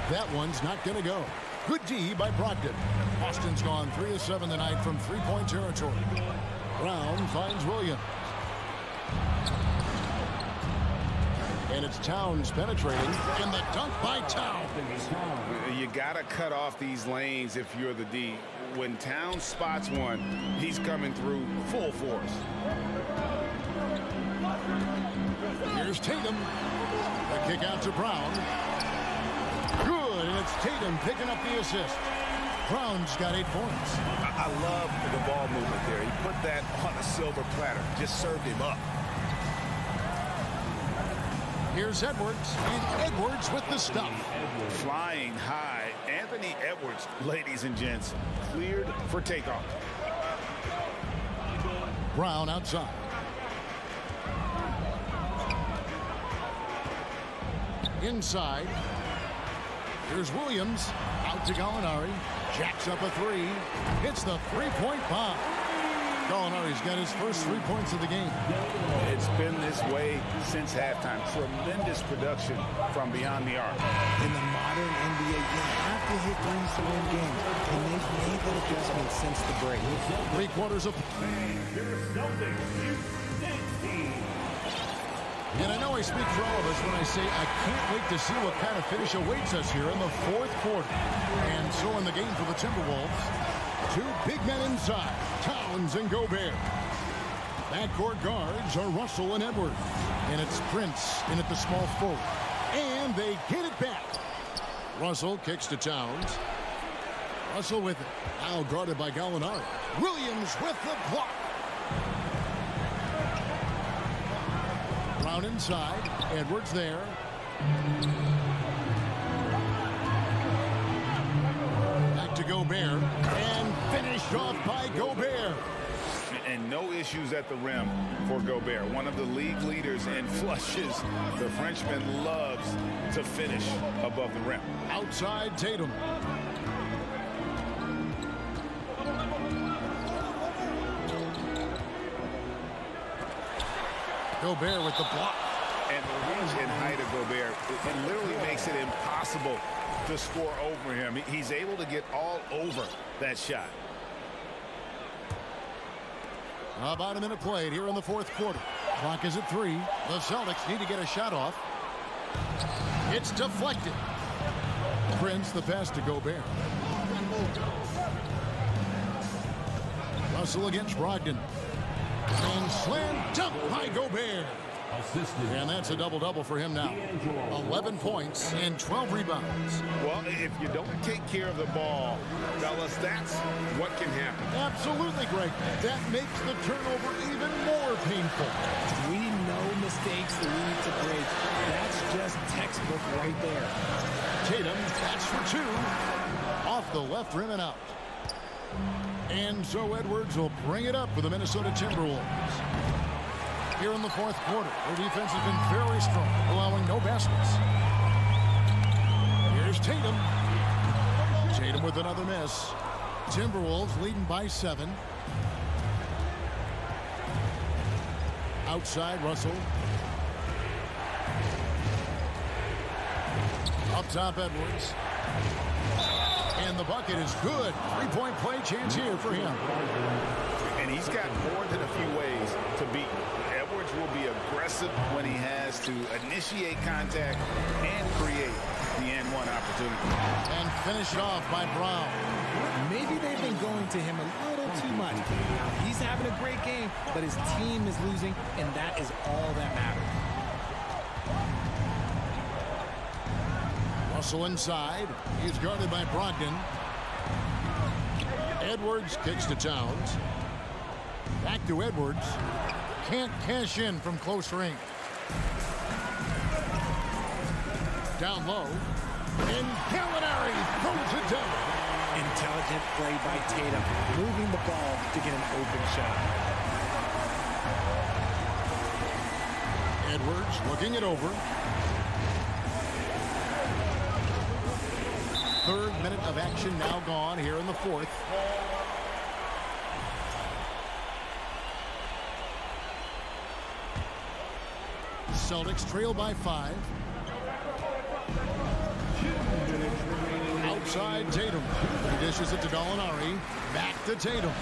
That one's not going to go. Good D by Brogdon. Austin's gone 3 of 7 tonight from three-point territory. Brown finds Williams. And it's Towns penetrating. And the dunk by Towns. You got to cut off these lanes if you're the D. When Towns spots one, he's coming through full force. Here's Tatum. The kick out to Brown. Good, and it's Tatum picking up the assist. Brown's got 8 points. I love the ball movement there. He put that on a silver platter. Just served him up. Here's Edwards, and Edwards with the stop. Flying high, Anthony Edwards, ladies and gents, cleared for takeoff. Brown outside. Inside. Here's Williams. Out to Gallinari. Jacks up a 3. Hits the three-point bomb. Gallinari's got his first 3 points of the game. It's been this way since halftime. Tremendous production from beyond the arc. In the modern NBA, you have to hit threes to win games, and they've made that adjustment since the break. 3 quarters of... And I know I speak for all of us when I say I can't wait to see what kind of finish awaits us here in the 4th quarter. And so in the game for the Timberwolves, 2 big men inside, Towns and Gobert. Backcourt guards are Russell and Edwards. And it's Prince in at the small forward. And they get it back. Russell kicks to Towns. Russell with it. Now guarded by Gallinari. Williams with the block. Brown inside. Edwards there. Back to Gobert. And finished off by Gobert. And no issues at the rim for Gobert. One of the league leaders in flushes. The Frenchman loves to finish above the rim. Outside Tatum. Gobert with the block. And the reach and height of Gobert, it literally makes it impossible to score over him. He's able to get all over that shot. About a minute played here in the fourth quarter. Clock is at 3. The Celtics need to get a shot off. It's deflected. Prince, the pass to Gobert. Russell against Brogdon. And slam dunk by Gobert. And that's a double-double for him now. 11 points and 12 rebounds. Well, if you don't take care of the ball, fellas, that's what can happen. Absolutely, Greg. That makes the turnover even more painful. We know mistakes lead to breaks. That's just textbook right there. Tatum, that's for 2. Off the left rim and out. And so Edwards will bring it up for the Minnesota Timberwolves. Here in the fourth quarter, their defense has been very strong, allowing no baskets. Here's Tatum. Tatum with another miss. Timberwolves leading by 7. Outside, Russell. Up top, Edwards. And the bucket is good. 3-point play chance here for him. And he's got more than a few ways to beat you. Edwards will be aggressive when he has to initiate contact and create the N1 opportunity. And finish it off by Brown. Maybe they've been going to him a little too much. He's having a great game, but his team is losing, and that is all that matters. Russell inside. He's guarded by Brogdon. Edwards kicks to Towns. Back to Edwards. Can't cash in from close range. Down low. And Gallinari throws it down. Intelligent play by Tatum, moving the ball to get an open shot. Edwards looking it over. Third minute of action now gone here in the fourth. Celtics trail by 5. Outside Tatum. He dishes it to Gallinari. Back to Tatum.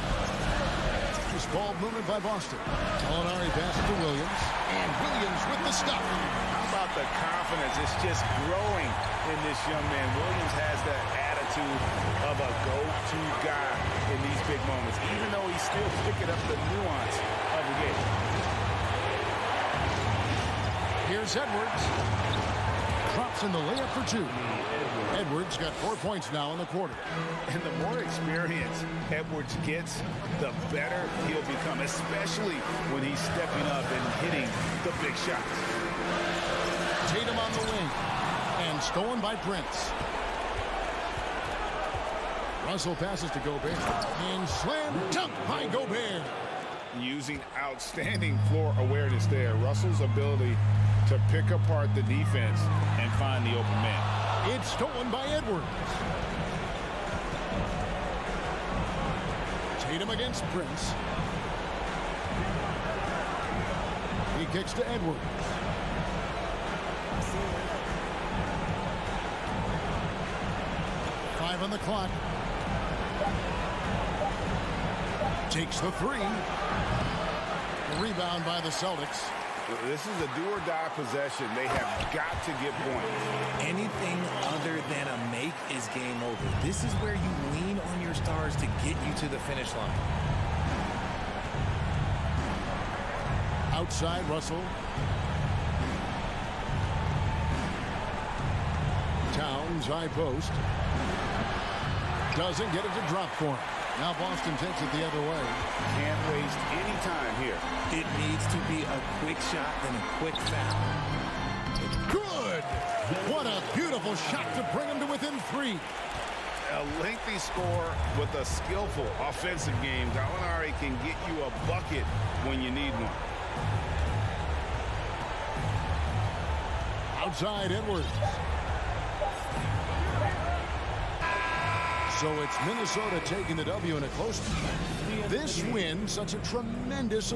Just ball movement by Boston. Gallinari passes to Williams. And Williams with the stop. How about the confidence? It's just growing in this young man. Williams has that attitude of a go-to guy in these big moments, even though he's still picking up the nuance of the game. Here's Edwards. Drops in the layup for 2. Edwards got 4 points now in the quarter. And the more experience Edwards gets, the better he'll become, especially when he's stepping up and hitting the big shots. Tatum on the wing. And stolen by Prince. Russell passes to Gobert. And slam dunk by Gobert. Using outstanding floor awareness there. Russell's ability to pick apart the defense and find the open man. It's stolen by Edwards. Tatum against Prince. He kicks to Edwards. Five on the clock. Takes the 3. Rebound by the Celtics. This is a do-or-die possession. They have got to get points. Anything other than a make is game over. This is where you lean on your stars to get you to the finish line. Outside, Russell. Towns, high post. Doesn't get it to drop for him. Now Boston takes it the other way. Can't waste any time here. It needs to be a quick shot and a quick foul. Good! What a beautiful shot to bring him to within 3. A lengthy score with a skillful offensive game. Gallinari can get you a bucket when you need one. Outside, Edwards. So it's Minnesota taking the W in a close one. This win, such a tremendous...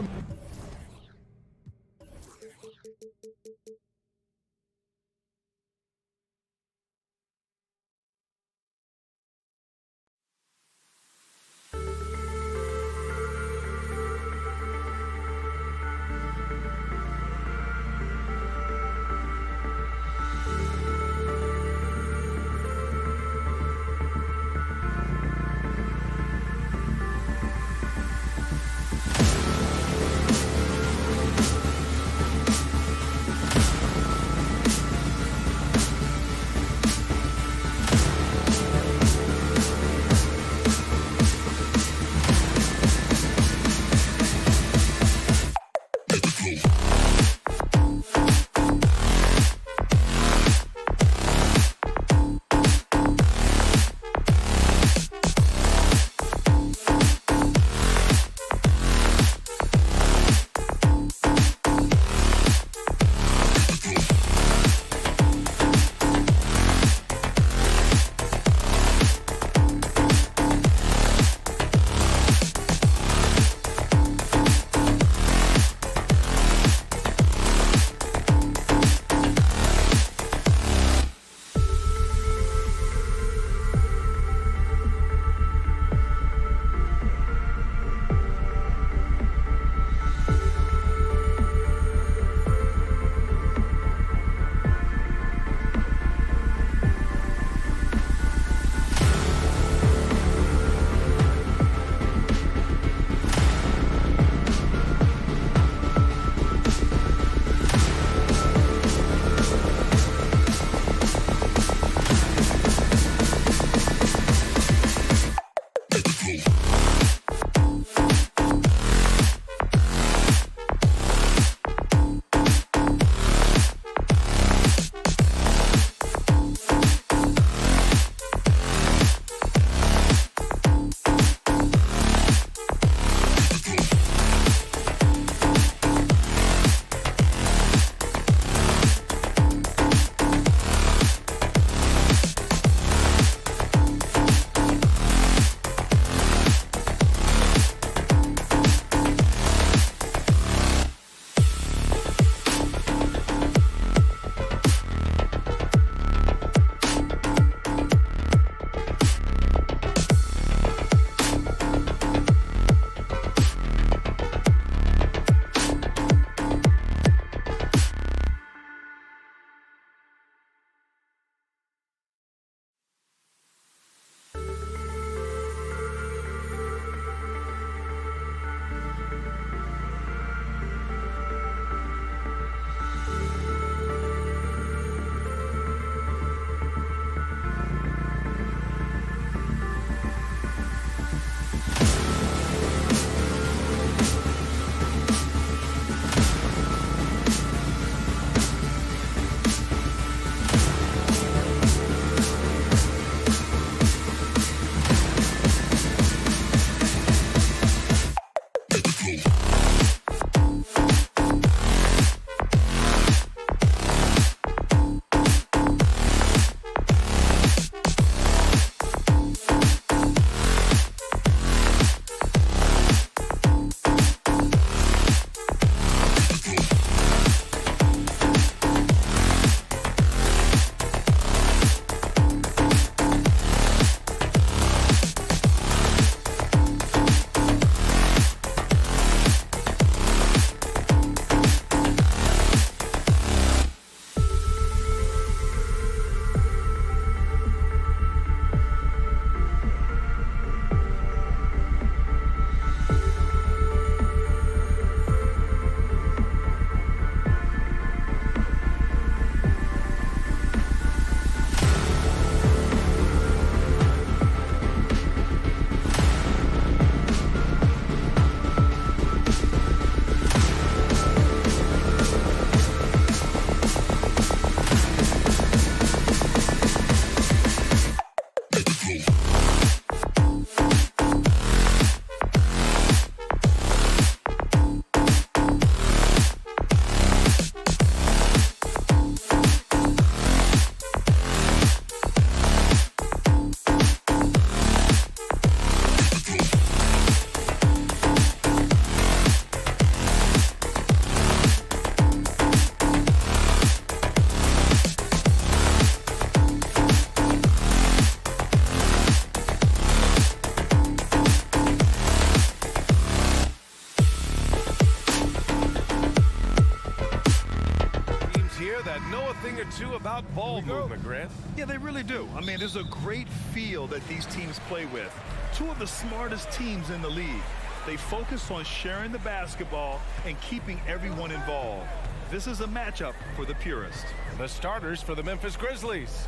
Two about ball movement, Grant. Yeah, they really do. I mean, there's a great feel that these teams play with. Two of the smartest teams in the league. They focus on sharing the basketball and keeping everyone involved. This is a matchup for the purist. The starters for the Memphis Grizzlies.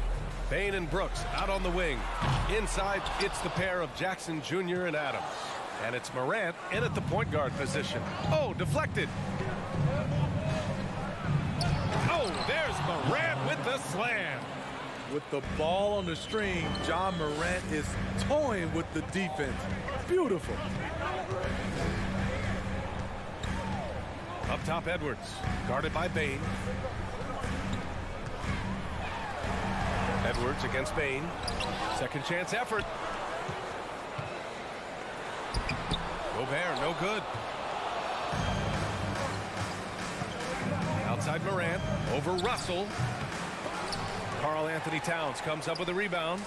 Bane and Brooks out on the wing. Inside, it's the pair of Jackson Jr. and Adams. And it's Morant in at the point guard position. Oh, deflected. Oh, there's Morant with the slam. With the ball on the string, John Morant is toying with the defense. Beautiful. Up top, Edwards, guarded by Bane. Edwards against Bane. Second chance effort. Gobert, no good. Outside Morant, over Russell. Karl Anthony Towns comes up with a rebound.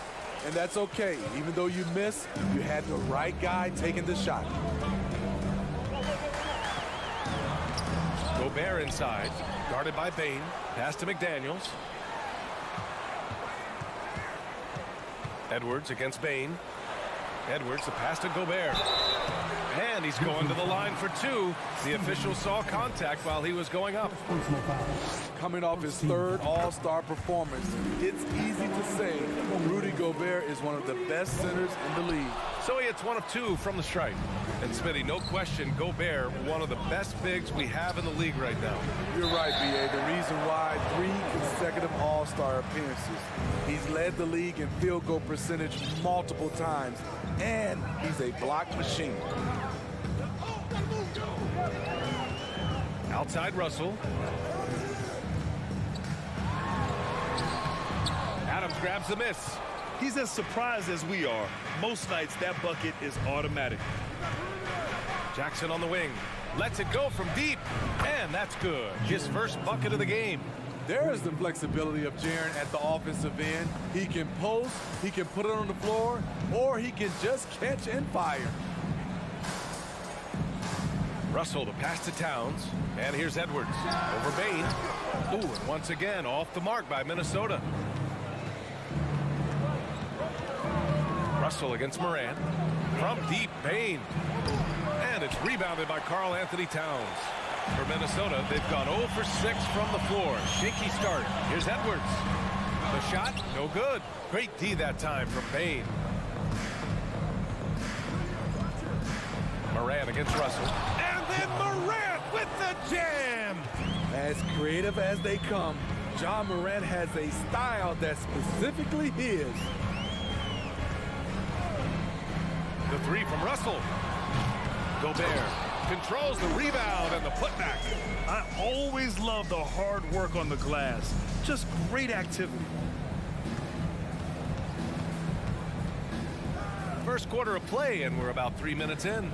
And that's okay. Even though you missed, you had the right guy taking the shot. Gobert inside, guarded by Bane. Pass to McDaniels. Edwards against Bane. Edwards, the pass to Gobert. And he's going to the line for two. The official saw contact while he was going up. Coming off his third All-Star performance, it's easy to say Rudy Gobert is one of the best centers in the league. So he hits one of two from the stripe. And Smitty, no question, Gobert, one of the best bigs we have in the league right now. You're right, B.A. The reason why 3 consecutive All-Star appearances. He's led the league in field goal percentage multiple times, and he's a block machine. Outside Russell. Adams grabs the miss. He's as surprised as we are. Most nights, that bucket is automatic. Jackson on the wing. Lets it go from deep. And that's good. His first bucket of the game. There is the flexibility of Jaren at the offensive end. He can post, he can put it on the floor, or he can just catch and fire. Russell to pass to Towns. And here's Edwards. Over Bain. Ooh, and once again, off the mark by Minnesota. Russell against Morant. From deep, Bain. And it's rebounded by Karl Anthony Towns. For Minnesota, they've gone 0 for 6 from the floor. Shaky start. Here's Edwards. The shot, no good. Great D that time from Bain. Morant against Russell. And then Morant with the jam. As creative as they come, John Morant has a style that's specifically his. The 3 from Russell. Gobert controls the rebound and the putback. I always love the hard work on the glass. Just great activity. First quarter of play, and we're about 3 minutes in.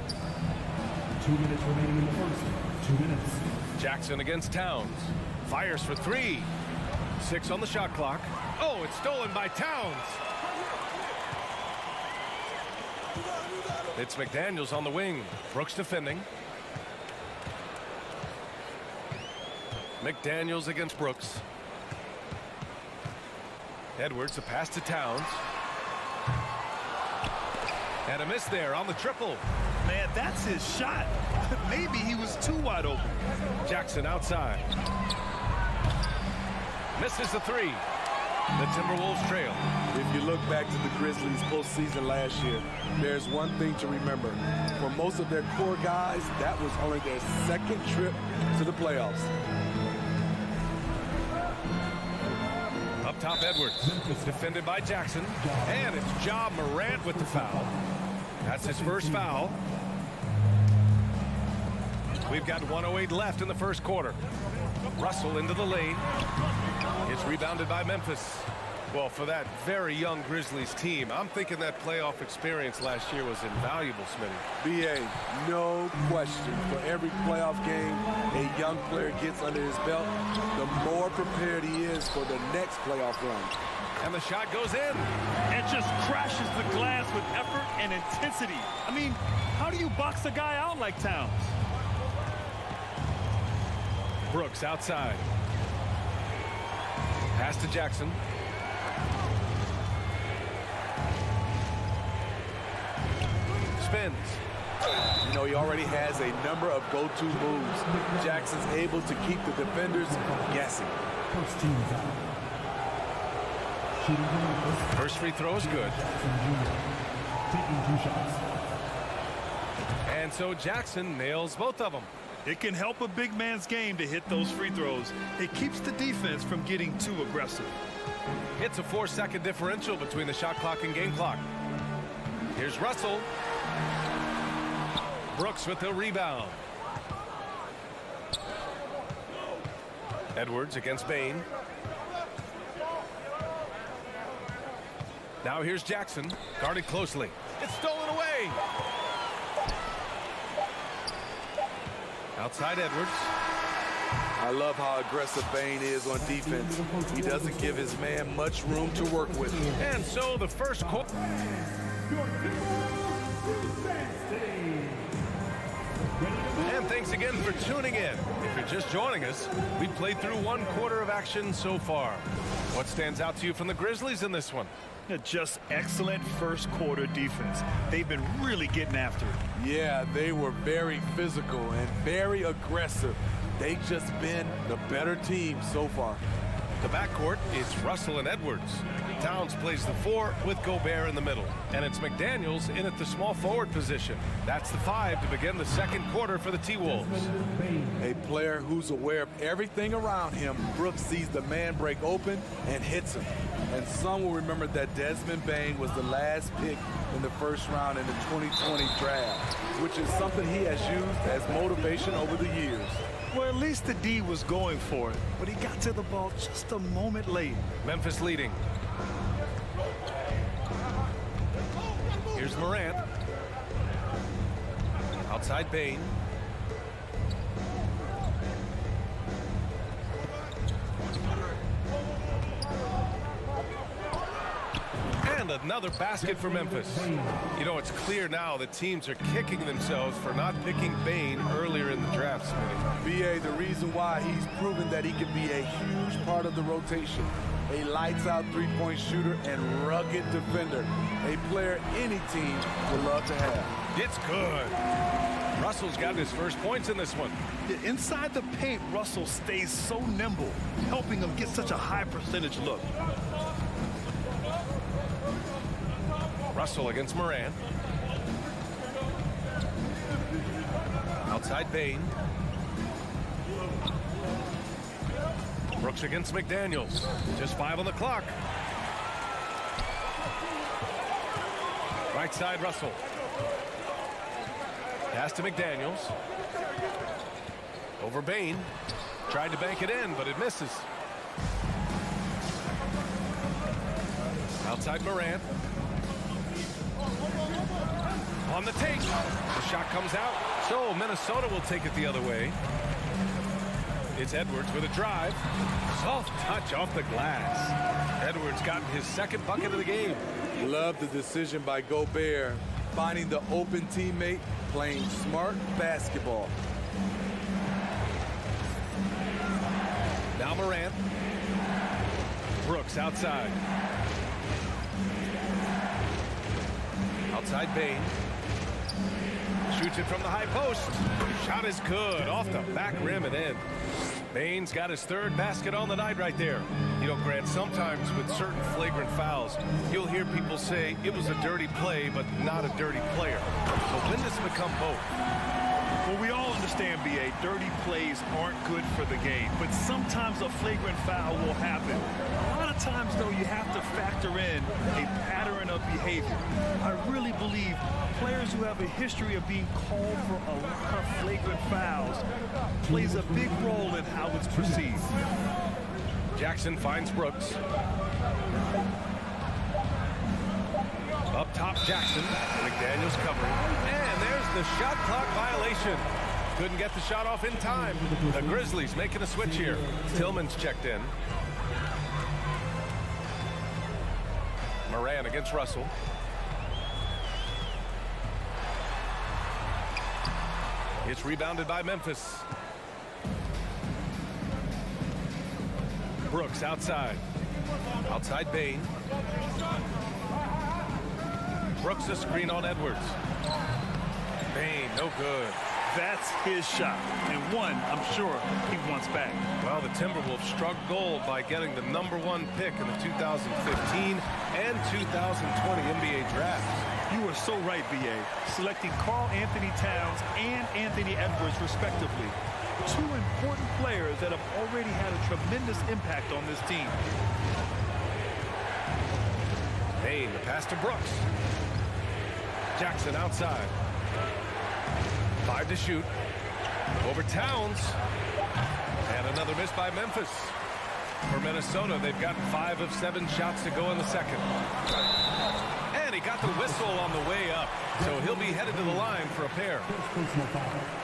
2 minutes remaining in the first. 2 minutes. Jackson against Towns. Fires for 3. 6 on the shot clock. Oh, it's stolen by Towns. It's McDaniels on the wing. Brooks defending. McDaniels against Brooks. Edwards, a pass to Towns. And a miss there on the triple. Man, that's his shot. Maybe he was too wide open. Jackson outside. Misses the 3. The Timberwolves trail. If you look back to the Grizzlies postseason last year, there's one thing to remember. For most of their core guys, that was only their second trip to the playoffs. Up top, Edwards. Defended by Jackson. And it's Ja Morant with the foul. That's his first foul. We've got 1:08 left in the first quarter. Russell into the lane. It's rebounded by Memphis. Well, for that very young Grizzlies team, I'm thinking that playoff experience last year was invaluable, Smitty. B.A., no question. For every playoff game a young player gets under his belt, the more prepared he is for the next playoff run. And the shot goes in. And just crashes the glass with effort and intensity. I mean, how do you box a guy out like Towns? Brooks outside. Pass to Jackson. Spins. You know, he already has a number of go-to moves. Jackson's able to keep the defenders guessing. First team foul. Shooting from Memphis. First free throw is good. Jackson Jr. taking 2 shots. And so Jackson nails both of them. It can help a big man's game to hit those free throws. It keeps the defense from getting too aggressive. It's a 4-second differential between the shot clock and game clock. Here's Russell. Brooks with the rebound. Edwards against Bain. Now here's Jackson, guarded closely. It's stolen away. Outside Edwards. I love how aggressive Bain is on defense. He doesn't give his man much room to work with. And so the first quarter. And thanks again for tuning in. If you're just joining us, we've played through 1 quarter of action so far. What stands out to you from the Grizzlies in this one? Just excellent first quarter defense. They've been really getting after it. Yeah, they were very physical and very aggressive. They've just been the better team so far. The backcourt, it's Russell and Edwards. Towns plays the 4 with Gobert in the middle. And it's McDaniels in at the small forward position. That's the 5 to begin the second quarter for the T-Wolves. A player who's aware of everything around him. Brooks sees the man break open and hits him. And some will remember that Desmond Bane was the last pick in the first round in the 2020 draft, which is something he has used as motivation over the years. Well, at least the D was going for it, but he got to the ball just a moment late. Memphis leading. Here's Morant. Outside Bane. And another basket for Memphis. You know, it's clear now that teams are kicking themselves for not picking Bane earlier in the draft, Smitty. BA, the reason why he's proven that he can be a huge part of the rotation. A lights-out three-point shooter and rugged defender. A player any team would love to have. It's good. Russell's got his first points in this one. Inside the paint, Russell stays so nimble, helping him get such a high percentage look. Russell against Morant. Outside Bane. Brooks against McDaniels. Just 5 on the clock. Right side, Russell. Pass to McDaniels. Over Bane. Tried to bank it in, but it misses. Outside Morant. On the take. The shot comes out. So Minnesota will take it the other way. It's Edwards with a drive. Soft touch off the glass. Edwards got his second bucket of the game. Love the decision by Gobert, finding the open teammate, playing smart basketball. Now Morant. Brooks outside. Outside Bane. Shoots it from the high post. Shot is good. Off the back rim and in. Bane's got his third basket on the night right there. You know, Grant, sometimes with certain flagrant fouls, you'll hear people say it was a dirty play, but not a dirty player. So when does it become both? Well, we all understand, BA, dirty plays aren't good for the game, but sometimes a flagrant foul will happen. A lot of times, though, you have to factor in a pattern of behavior. I really believe players who have a history of being called for a lot of flagrant fouls plays a big role in how it's perceived. Jackson finds Brooks. Up top, Jackson. McDaniels covering. And there's the shot clock violation. Couldn't get the shot off in time. The Grizzlies making a switch here. Tillman's checked in. Morant against Russell. It's rebounded by Memphis. Brooks outside. Outside Bane. Brooks a screen on Edwards. Bane, no good. That's his shot, and one I'm sure he wants back. Well, the Timberwolves struck gold by getting the #1 pick in the 2015 and 2020 NBA drafts. You are so right, BA. Selecting Karl Anthony Towns and Anthony Edwards, respectively. Two important players that have already had a tremendous impact on this team. Bane, the pass to Brooks. Jackson outside. 5 to shoot. Over Towns. And another miss by Memphis. For Minnesota, they've got 5 of 7 shots to go in the second. And he got the whistle on the way up. So he'll be headed to the line for a pair.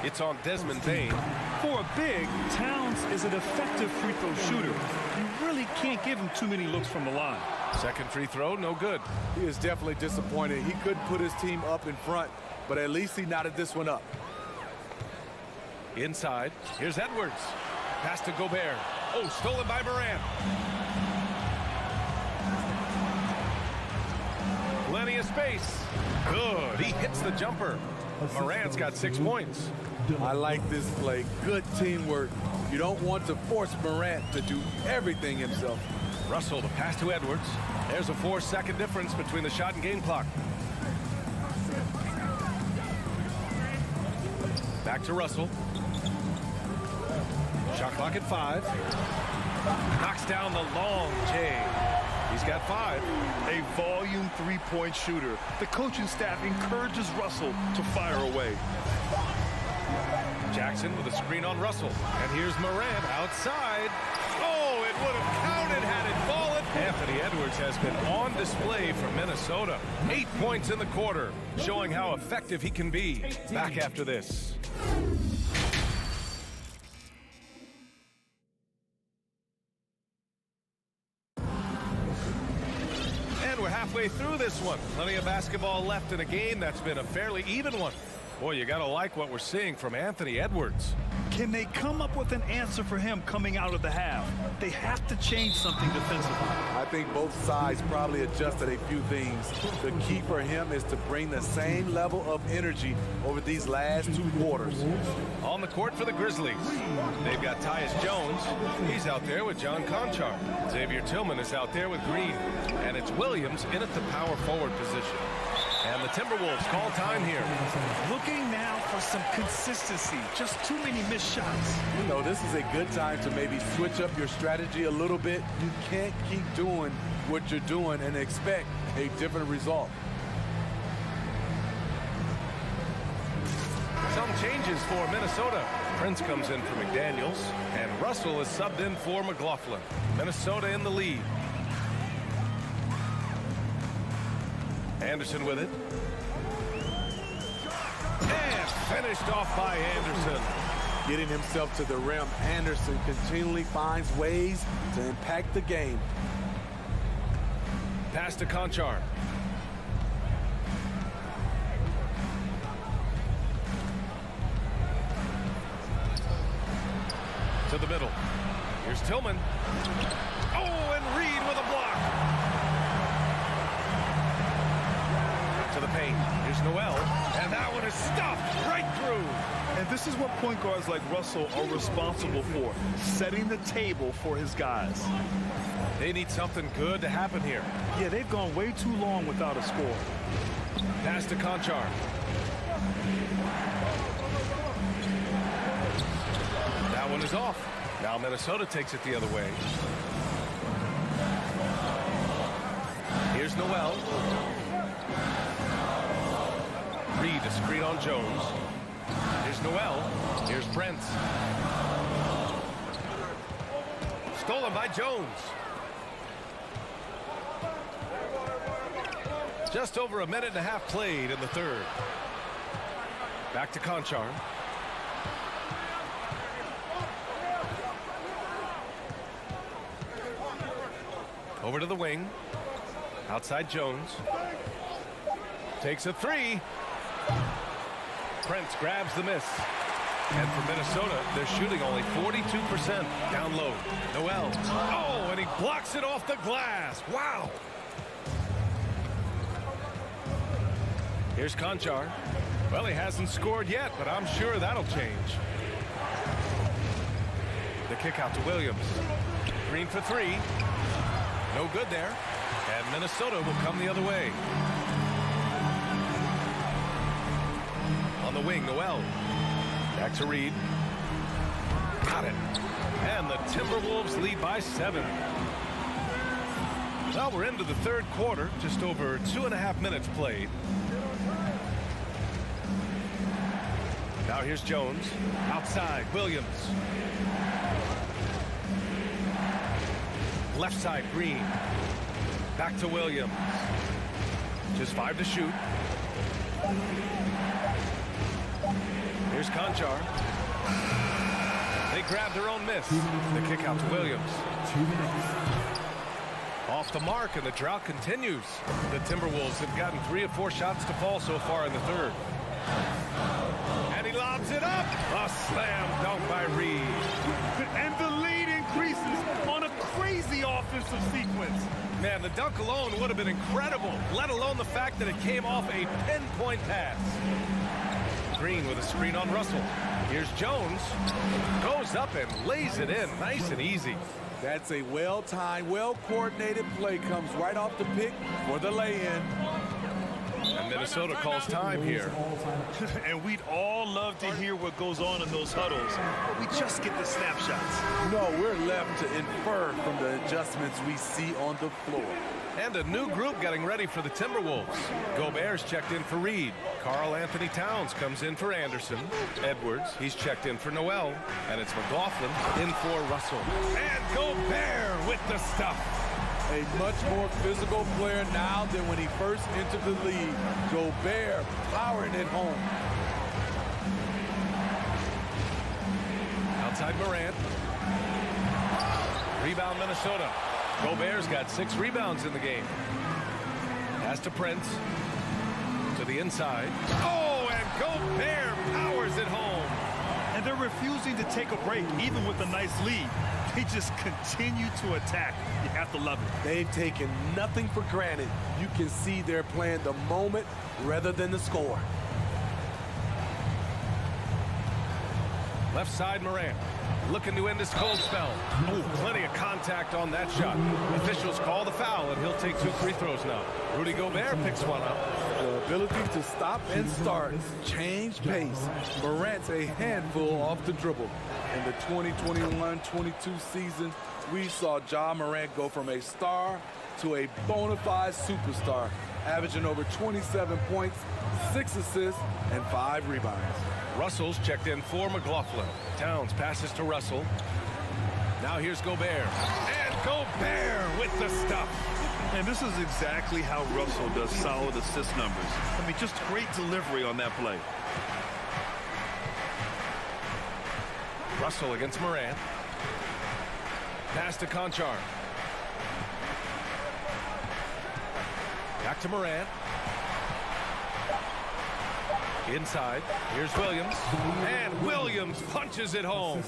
It's on Desmond Bane. For a big, Towns is an effective free throw shooter. You really can't give him too many looks from the line. Second free throw, no good. He is definitely disappointed. He couldn't put his team up in front, but at least he knotted this one up. Inside, here's Edwards. Pass to Gobert. Oh, stolen by Morant. Plenty of space. Good, he hits the jumper. Morant's got 6 points. I like this play. Good teamwork. You don't want to force Morant to do everything himself. Russell, the pass to Edwards. There's a 4-second difference between the shot and game clock. Back to Russell. Shot clock at 5. Knocks down the long J. He's got 5. A volume three-point shooter. The coaching staff encourages Russell to fire away. Jackson with a screen on Russell. And here's Morant outside. Oh, it would have counted had it fallen. Anthony Edwards has been on display for Minnesota. 8 points in the quarter, showing how effective he can be. Back after this. And we're halfway through this one. Plenty of basketball left in a game that's been a fairly even one. Boy, you got to like what we're seeing from Anthony Edwards. Can they come up with an answer for him coming out of the half? They have to change something defensively. I think both sides probably adjusted a few things. The key for him is to bring the same level of energy over these last 2 quarters. On the court for the Grizzlies, they've got Tyus Jones. He's out there with John Conchar. Xavier Tillman is out there with Green. And it's Williams in at the power forward position. And the Timberwolves call time here. Looking now for some consistency. Just too many missed shots. You know, this is a good time to maybe switch up your strategy a little bit. You can't keep doing what you're doing and expect a different result. Some changes for Minnesota. Prince comes in for McDaniels, and Russell is subbed in for McLaughlin. Minnesota in the lead. Anderson with it. And finished off by Anderson. Getting himself to the rim, Anderson continually finds ways to impact the game. Pass to Conchar. To the middle. Here's Tillman. Oh, and Reed with a block. To the paint. Here's Noel. And that one is stuffed right through. And this is what point guards like Russell are responsible for, setting the table for his guys. They need something good to happen here. Yeah, they've gone way too long without a score. Pass to Conchar. That one is off. Now Minnesota takes it the other way. Here's Noel. Reed, a screen on Jones. Here's Noel. Here's Prince. Stolen by Jones. Just over a minute and a half played in the third. Back to Conchar. Over to the wing. Outside Jones. Takes a 3. Prince grabs the miss. And for Minnesota, they're shooting only 42% down low. Noel. Oh, and he blocks it off the glass. Wow. Here's Conchar. Well, he hasn't scored yet, but I'm sure that'll change. The kick out to Williams. Green for 3. No good there. And Minnesota will come the other way. On the wing, Noel. Back to Reed. Got it. And the Timberwolves lead by 7. Well, we're into the third quarter. Just over 2.5 minutes played. Now here's Jones. Outside, Williams. Left side, Green. Back to Williams. Just 5 to shoot. Here's Conchar. They grab their own miss. The kick out to Williams. Off the mark, and the drought continues. The Timberwolves have gotten 3 of 4 shots to fall so far in the third. And he lobs it up. A slam dunk by Reed. And the lead increases on a crazy offensive sequence. Man, the dunk alone would have been incredible, let alone the fact that it came off a pinpoint pass. Green with a screen on Russell. Here's Jones. Goes up and lays it in. Nice and easy. That's a well-timed, well-coordinated play. Comes right off the pick for the lay-in. And Minnesota calls time here. And we'd all love to hear what goes on in those huddles, but we just get the snapshots. No, we're left to infer from the adjustments we see on the floor. And a new group getting ready for the Timberwolves. Gobert's checked in for Reed. Karl Anthony Towns comes in for Anderson. Edwards, he's checked in for Noel. And it's McLaughlin in for Russell. And Gobert with the stuff. A much more physical player now than when he first entered the league. Gobert powering it home. Outside Morant. Rebound Minnesota. Gobert's got 6 rebounds in the game. Pass to Prince. To the inside. Oh, and Gobert powers it home. And they're refusing to take a break, even with a nice lead. They just continue to attack. You have to love it. They've taken nothing for granted. You can see they're playing the moment rather than the score. Left side Morant. Looking to end this cold spell. Oh, plenty of contact on that shot. Officials call the foul, and he'll take 2 free throws now. Rudy Gobert picks one up. The ability to stop and start, change pace. Morant's a handful off the dribble. In the 2021-22 season, we saw Ja Morant go from a star to a bona fide superstar, averaging over 27 points, 6 assists, and 5 rebounds. Russell's checked in for McLaughlin. Towns passes to Russell. Now here's Gobert. And Gobert with the stuff. And this is exactly how Russell does solid assist numbers. I mean, just great delivery on that play. Russell against Morant. Pass to Conchar. Back to Morant. Inside, here's Williams, and Williams punches it home.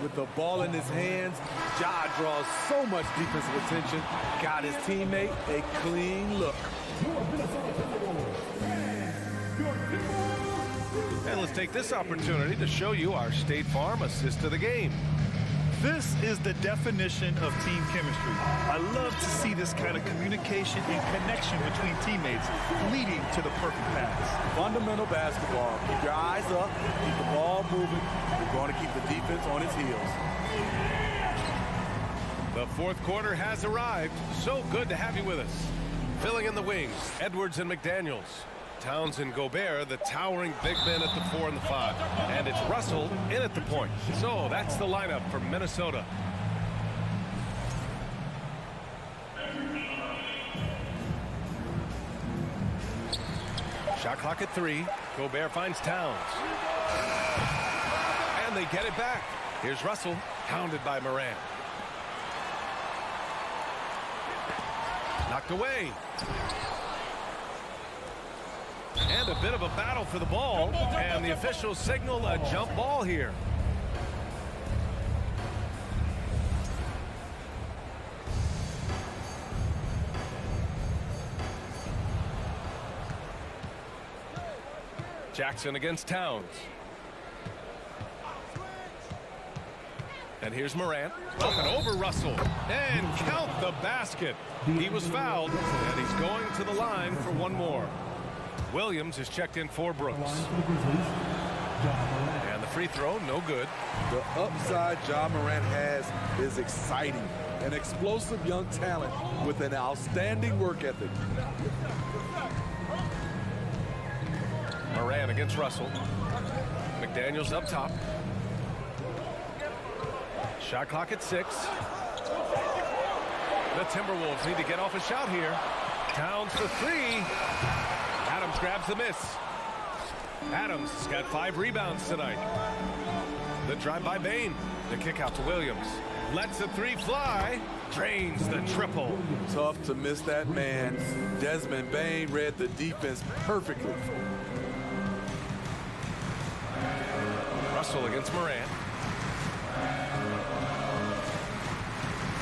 With the ball in his hands, Ja draws so much defensive attention, got his teammate a clean look. And let's take this opportunity to show you our State Farm assist of the game. This is the definition of team chemistry. I love to see this kind of communication and connection between teammates leading to the perfect pass. Fundamental basketball. Keep your eyes up, keep the ball moving. You're going to keep the defense on its heels. The fourth quarter has arrived. So good to have you with us. Filling in the wings, Edwards and McDaniels. Towns and Gobert, the towering big men at the 4 and the 5. And it's Russell in at the point. So that's the lineup for Minnesota. Shot clock at 3. Gobert finds Towns. And they get it back. Here's Russell, hounded by Morant. Knocked away. And a bit of a battle for the ball. And the officials signal a jump ball here. Jackson against Towns. And here's Morant. Up and over Russell. And count the basket. He was fouled, and he's going to the line for one more. Williams is checked in for Brooks. And the free throw, no good. The upside Ja Morant has is exciting. An explosive young talent with an outstanding work ethic. Morant against Russell. McDaniels up top. Shot clock at 6. The Timberwolves need to get off a shot here. Towns for 3. Adams grabs the miss. Adams has got 5 rebounds tonight. The drive by Bane. The kick out to Williams. Lets the 3 fly. Drains the triple. Tough to miss that man. Desmond Bane read the defense perfectly. Russell against Morant.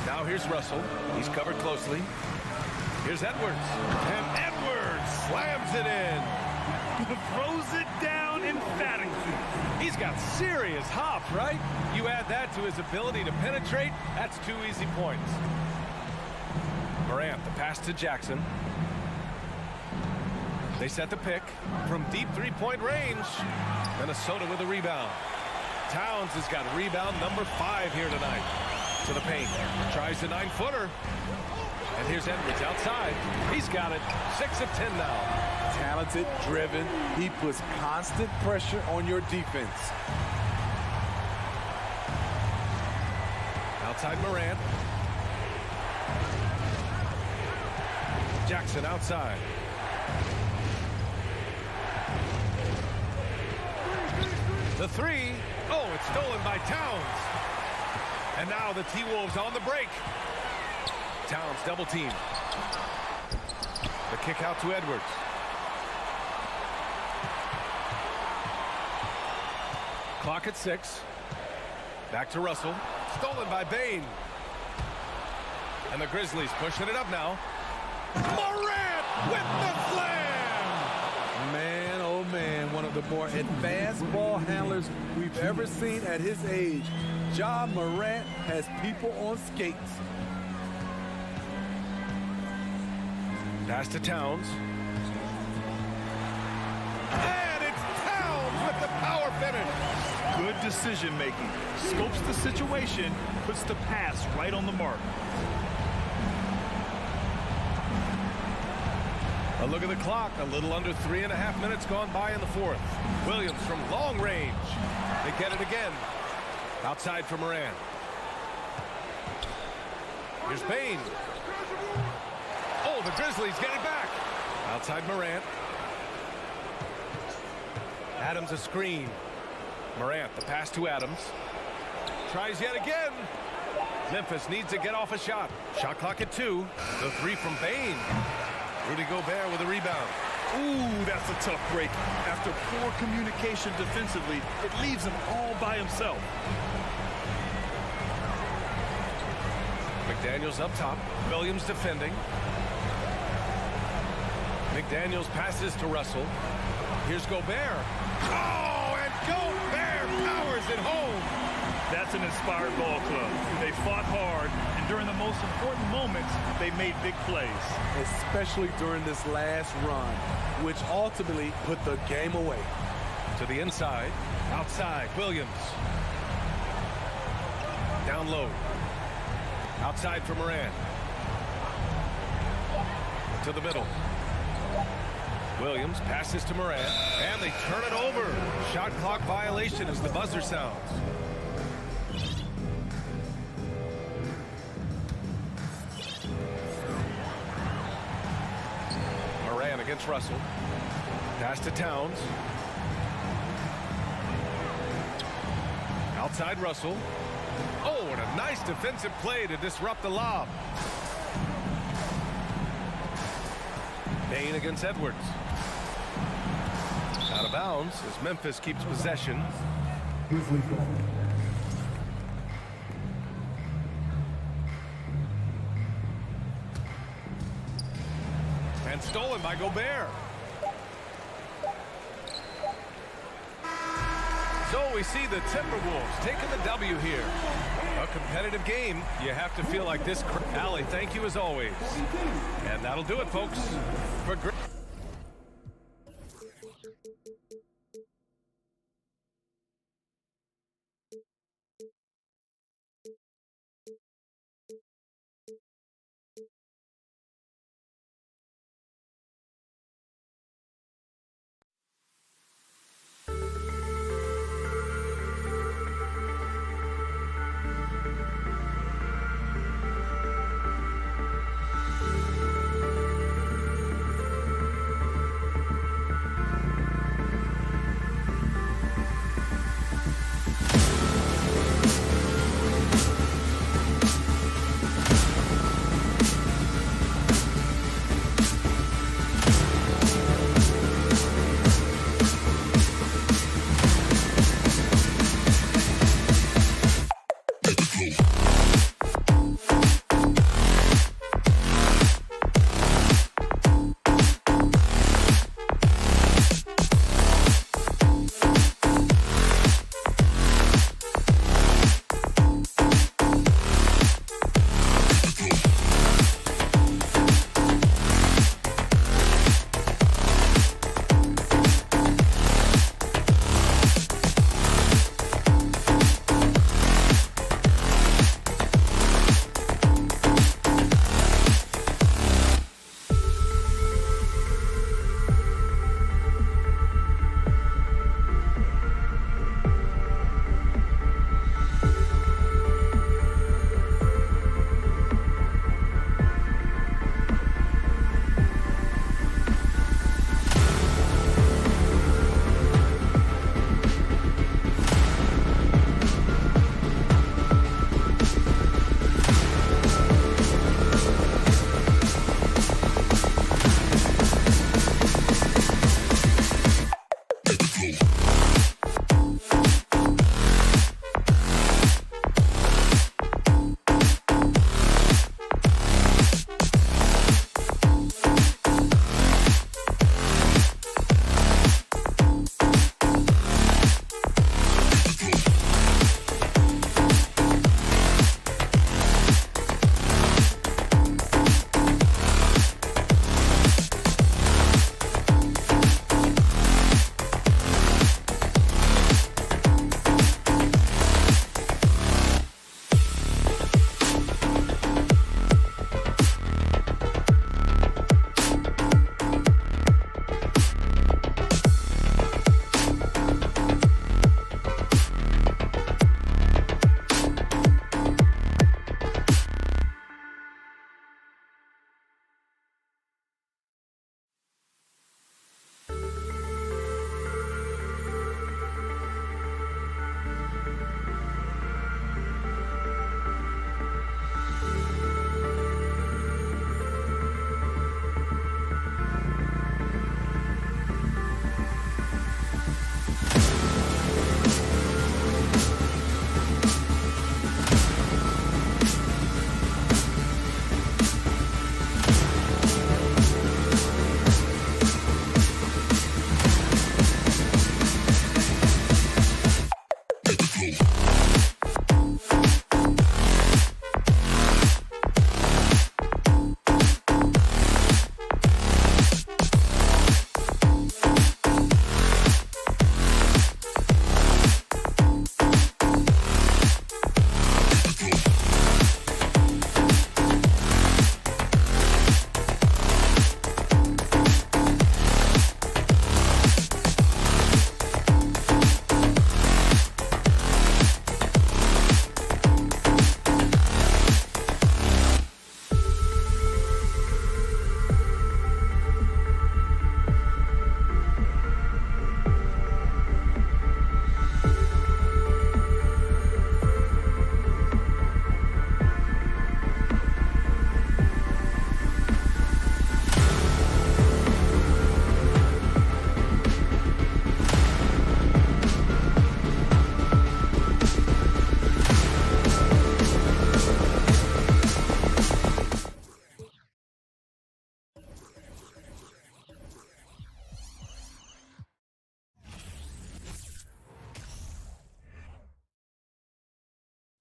Now here's Russell. He's covered closely. Here's Edwards. And Edwards slams it in. Throws it down emphatically. He's got serious hop, right? You add that to his ability to penetrate, that's 2 easy points. Morant, the pass to Jackson. They set the pick from deep three-point range. Minnesota with a rebound. Towns has got rebound number 5 here tonight. To the paint. Tries the 9-footer. And here's Edwards outside. He's got it. 6 of 10 now. Talented, driven. He puts constant pressure on your defense. Outside Morant. Jackson outside. The 3. Oh, it's stolen by Towns. And now the T-Wolves on the break. Towns double team. The kick out to Edwards. Clock at 6. Back to Russell. Stolen by Bane. And the Grizzlies pushing it up now. Morant with the slam! Man, oh man, one of the more advanced ball handlers we've ever seen at his age. Ja Morant has people on skates. Pass to Towns. And it's Towns with the power finish. Good decision making. Scopes the situation, puts the pass right on the mark. A look at the clock. A little under 3.5 minutes gone by in the 4th. Williams from long range. They get it again. Outside for Morant. Here's Bane. Oh, the Grizzlies get it back. Outside Morant. Adams a screen. Morant, the pass to Adams. Tries yet again. Memphis needs to get off a shot. Shot clock at 2. The 3 from Bane. Rudy Gobert with a rebound. Ooh, that's a tough break. After poor communication defensively, it leaves him all by himself. McDaniels up top. Williams defending. McDaniels passes to Russell. Here's Gobert. Oh, and Gobert powers it home. That's an inspired ball club. They fought hard, and during the most important moments, they made big plays. Especially during this last run, which ultimately put the game away. To the inside. Outside, Williams. Down low. Outside for Morant. To the middle. Williams passes to Morant, and they turn it over. Shot clock violation as the buzzer sounds. Morant against Russell. Pass to Towns. Outside Russell. Oh, and a nice defensive play to disrupt the lob. Bane against Edwards. Out of bounds as Memphis keeps possession. And stolen by Gobert. So we see the Timberwolves taking the W here. A competitive game. You have to feel like this. Allie, thank you as always. And that'll do it, folks. For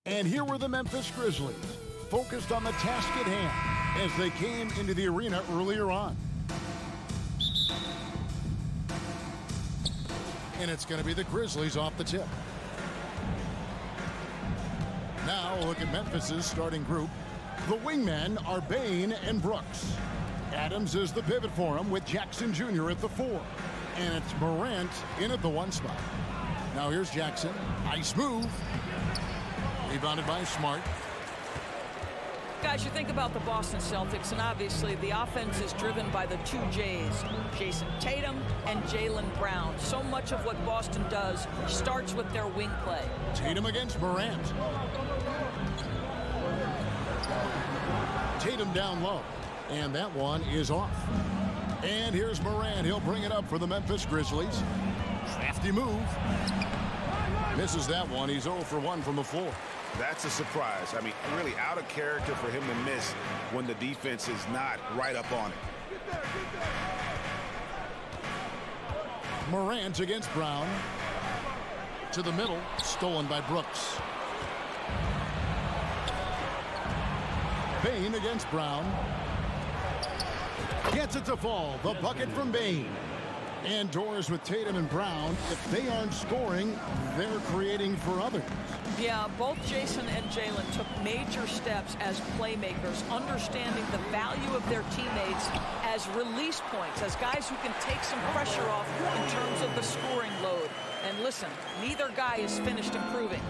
And here were the Memphis Grizzlies, focused on the task at hand as they came into the arena earlier on. And it's going to be the Grizzlies off the tip. Now look at Memphis's starting group. The wingmen are Bain and Brooks. Adams is the pivot for him with Jackson Jr. at the 4. And it's Morant in at the 1 spot. Now here's Jackson. Nice move. Rebounded by Smart. Guys, you think about the Boston Celtics, and obviously the offense is driven by the 2 J's, Jason Tatum and Jaylen Brown. So much of what Boston does starts with their wing play. Tatum against Morant. Tatum down low, and that one is off. And here's Morant. He'll bring it up for the Memphis Grizzlies. Crafty move. Misses that one. He's 0 for 1 from the floor. That's a surprise. I mean, really out of character for him to miss when the defense is not right up on it. Morant against Brown. To the middle, stolen by Brooks. Bain against Brown. Gets it to fall. The bucket from Bain. And doors with Tatum and Brown. If they aren't scoring, they're creating for others. Yeah, both Jason and Jaylen took major steps as playmakers, understanding the value of their teammates as release points, as guys who can take some pressure off in terms of the scoring load. And listen, neither guy is finished improving.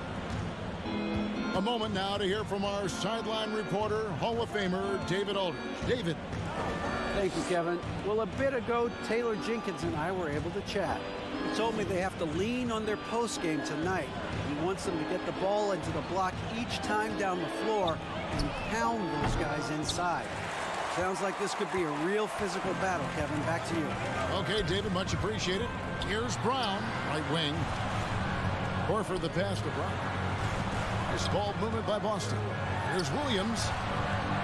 A moment now to hear from our sideline reporter, Hall of Famer David Aldridge. David. Thank you, Kevin. Well, a bit ago, Taylor Jenkins and I were able to chat. He told me they have to lean on their post game tonight. He wants them to get the ball into the block each time down the floor and pound those guys inside. Sounds like this could be a real physical battle, Kevin. Back to you. Okay, David, much appreciated. Here's Brown, right wing. Horford the pass to Brown. Nice ball movement by Boston. Here's Williams.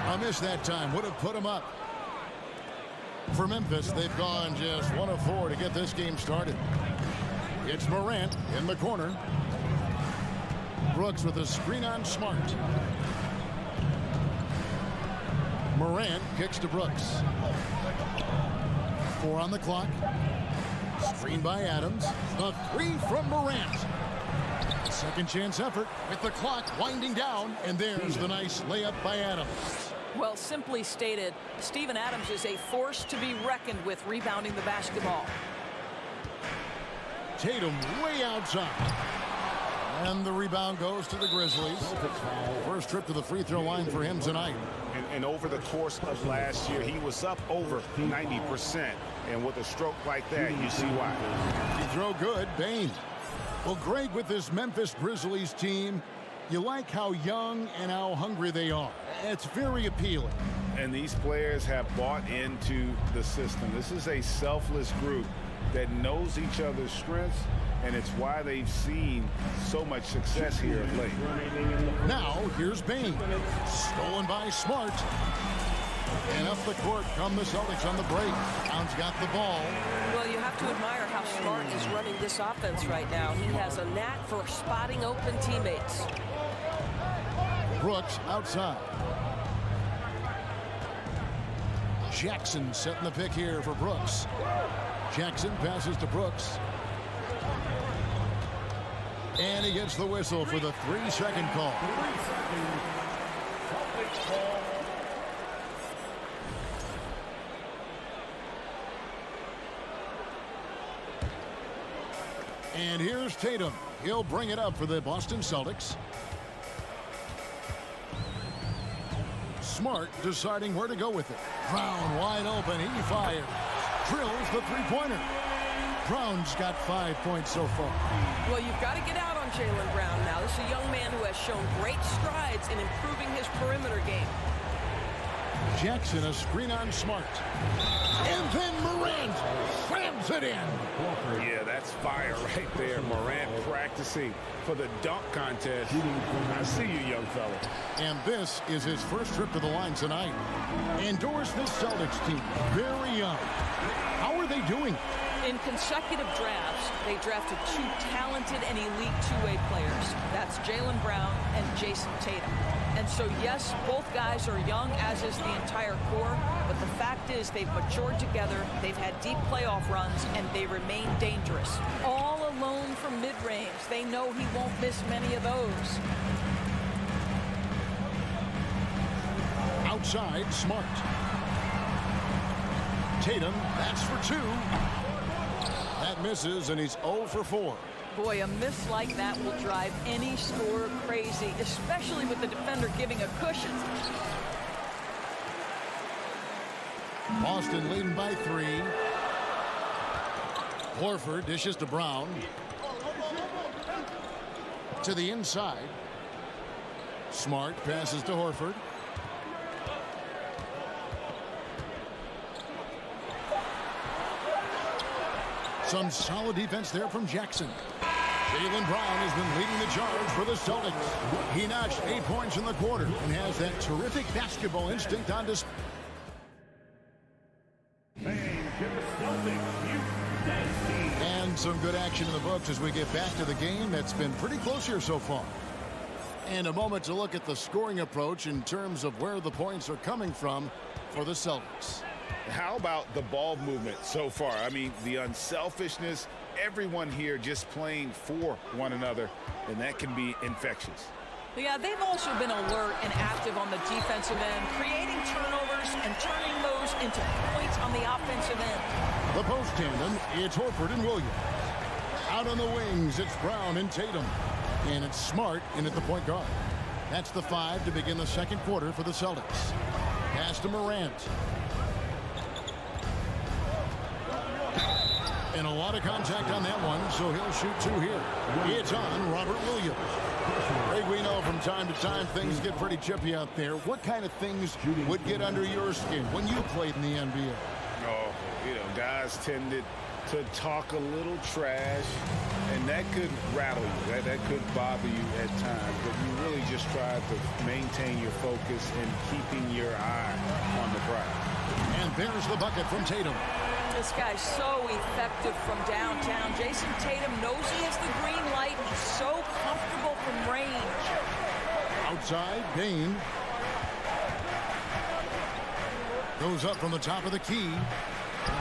A miss that time. Would have put him up. For Memphis, they've gone just 1 of 4 to get this game started. It's Morant in the corner. Brooks with a screen on Smart. Morant kicks to Brooks. 4 on the clock. Screen by Adams. The 3 from Morant. Second chance effort with the clock winding down. And there's the nice layup by Adams. Well, simply stated, Steven Adams is a force to be reckoned with rebounding the basketball. Tatum way outside. And the rebound goes to the Grizzlies. First trip to the free throw line for him tonight. And over the course of last year, he was up over 90%. And with a stroke like that, you see why. You throw good, Bain. Well, Greg, with this Memphis Grizzlies team, you like how young and how hungry they are. It's very appealing. And these players have bought into the system. This is a selfless group that knows each other's strengths, and it's why they've seen so much success here of late. Now, here's Bain. Stolen by Smart. And up the court come the Celtics on the break. Brown's got the ball. Well, you have to admire how Smart is running this offense right now. He has a knack for spotting open teammates. Brooks outside. Jackson setting the pick here for Brooks. Jackson passes to Brooks. And he gets the whistle for the 3-second call. And here's Tatum. He'll bring it up for the Boston Celtics. Smart deciding where to go with it. Brown wide open. He fires. Drills the three-pointer. Brown's got 5 points so far. Well, you've got to get out on Jaylen Brown now. This is a young man who has shown great strides in improving his perimeter game. Jackson, a screen on Smart. And then Morant slams it in. Yeah, that's fire right there. Morant practicing for the dunk contest. I see you, young fella. And this is his first trip to the line tonight. Endorse this Celtics team. Very young. How are they doing? In consecutive drafts, they drafted 2 talented and elite two-way players. That's Jaylen Brown and Jason Tatum. And so, yes, both guys are young, as is the entire core, but the fact is they've matured together, they've had deep playoff runs, and they remain dangerous. All alone from mid-range. They know he won't miss many of those. Outside, Smart. Tatum, that's for 2. That misses, and he's 0 for 4. Boy, a miss like that will drive any scorer crazy, especially with the defender giving a cushion. Boston leading by 3. Horford dishes to Brown. To the inside. Smart passes to Horford. Some solid defense there from Jackson. Jaylen Brown has been leading the charge for the Celtics. He notched 8 points in the quarter and has that terrific basketball instinct on display. And some good action in the books as we get back to the game that's been pretty close here so far. And a moment to look at the scoring approach in terms of where the points are coming from for the Celtics. How about the ball movement so far? I mean, the unselfishness, everyone here just playing for one another, and that can be infectious. Yeah, they've also been alert and active on the defensive end, creating turnovers and turning those into points on the offensive end. The post tandem, it's Horford and Williams. Out on the wings, it's Brown and Tatum. And it's Smart in at the point guard. That's the 5 to begin the second quarter for the Celtics. Pass to Morant. And a lot of contact on that one, so he'll shoot 2 here. It's on Robert Williams. Greg, we know from time to time things get pretty chippy out there. What kind of things would get under your skin when you played in the NBA? Oh, you know, guys tended to talk a little trash, and that could rattle you. That could bother you at times, but you really just try to maintain your focus and keeping your eye on the prize. And there's the bucket from Tatum. This guy's so effective from downtown. Jason Tatum knows he has the green light. He's so comfortable from range. Outside, Bain. Goes up from the top of the key.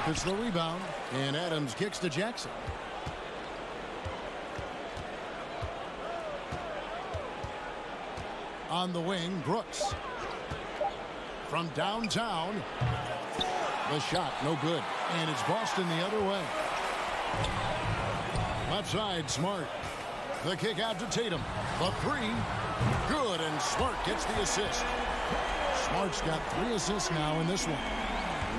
It's the rebound, and Adams kicks to Jackson. On the wing, Brooks. From downtown. The shot, no good. And it's Boston the other way. Left side, Smart. The kick out to Tatum. The 3. Good, and Smart gets the assist. Smart's got 3 assists now in this one.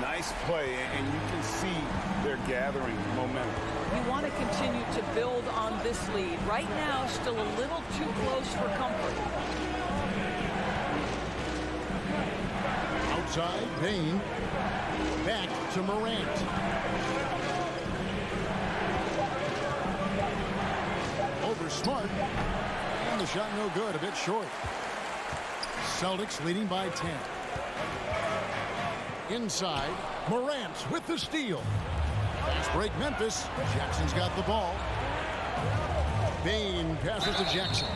Nice play, and you can see they're gathering momentum. You want to continue to build on this lead. Right now, still a little too close for comfort. Outside, Bain. Back to Morant. Over Smart. And the shot no good, a bit short. Celtics leading by 10. Inside, Morant with the steal. Fast break Memphis. Jackson's got the ball. Bain passes to Jackson.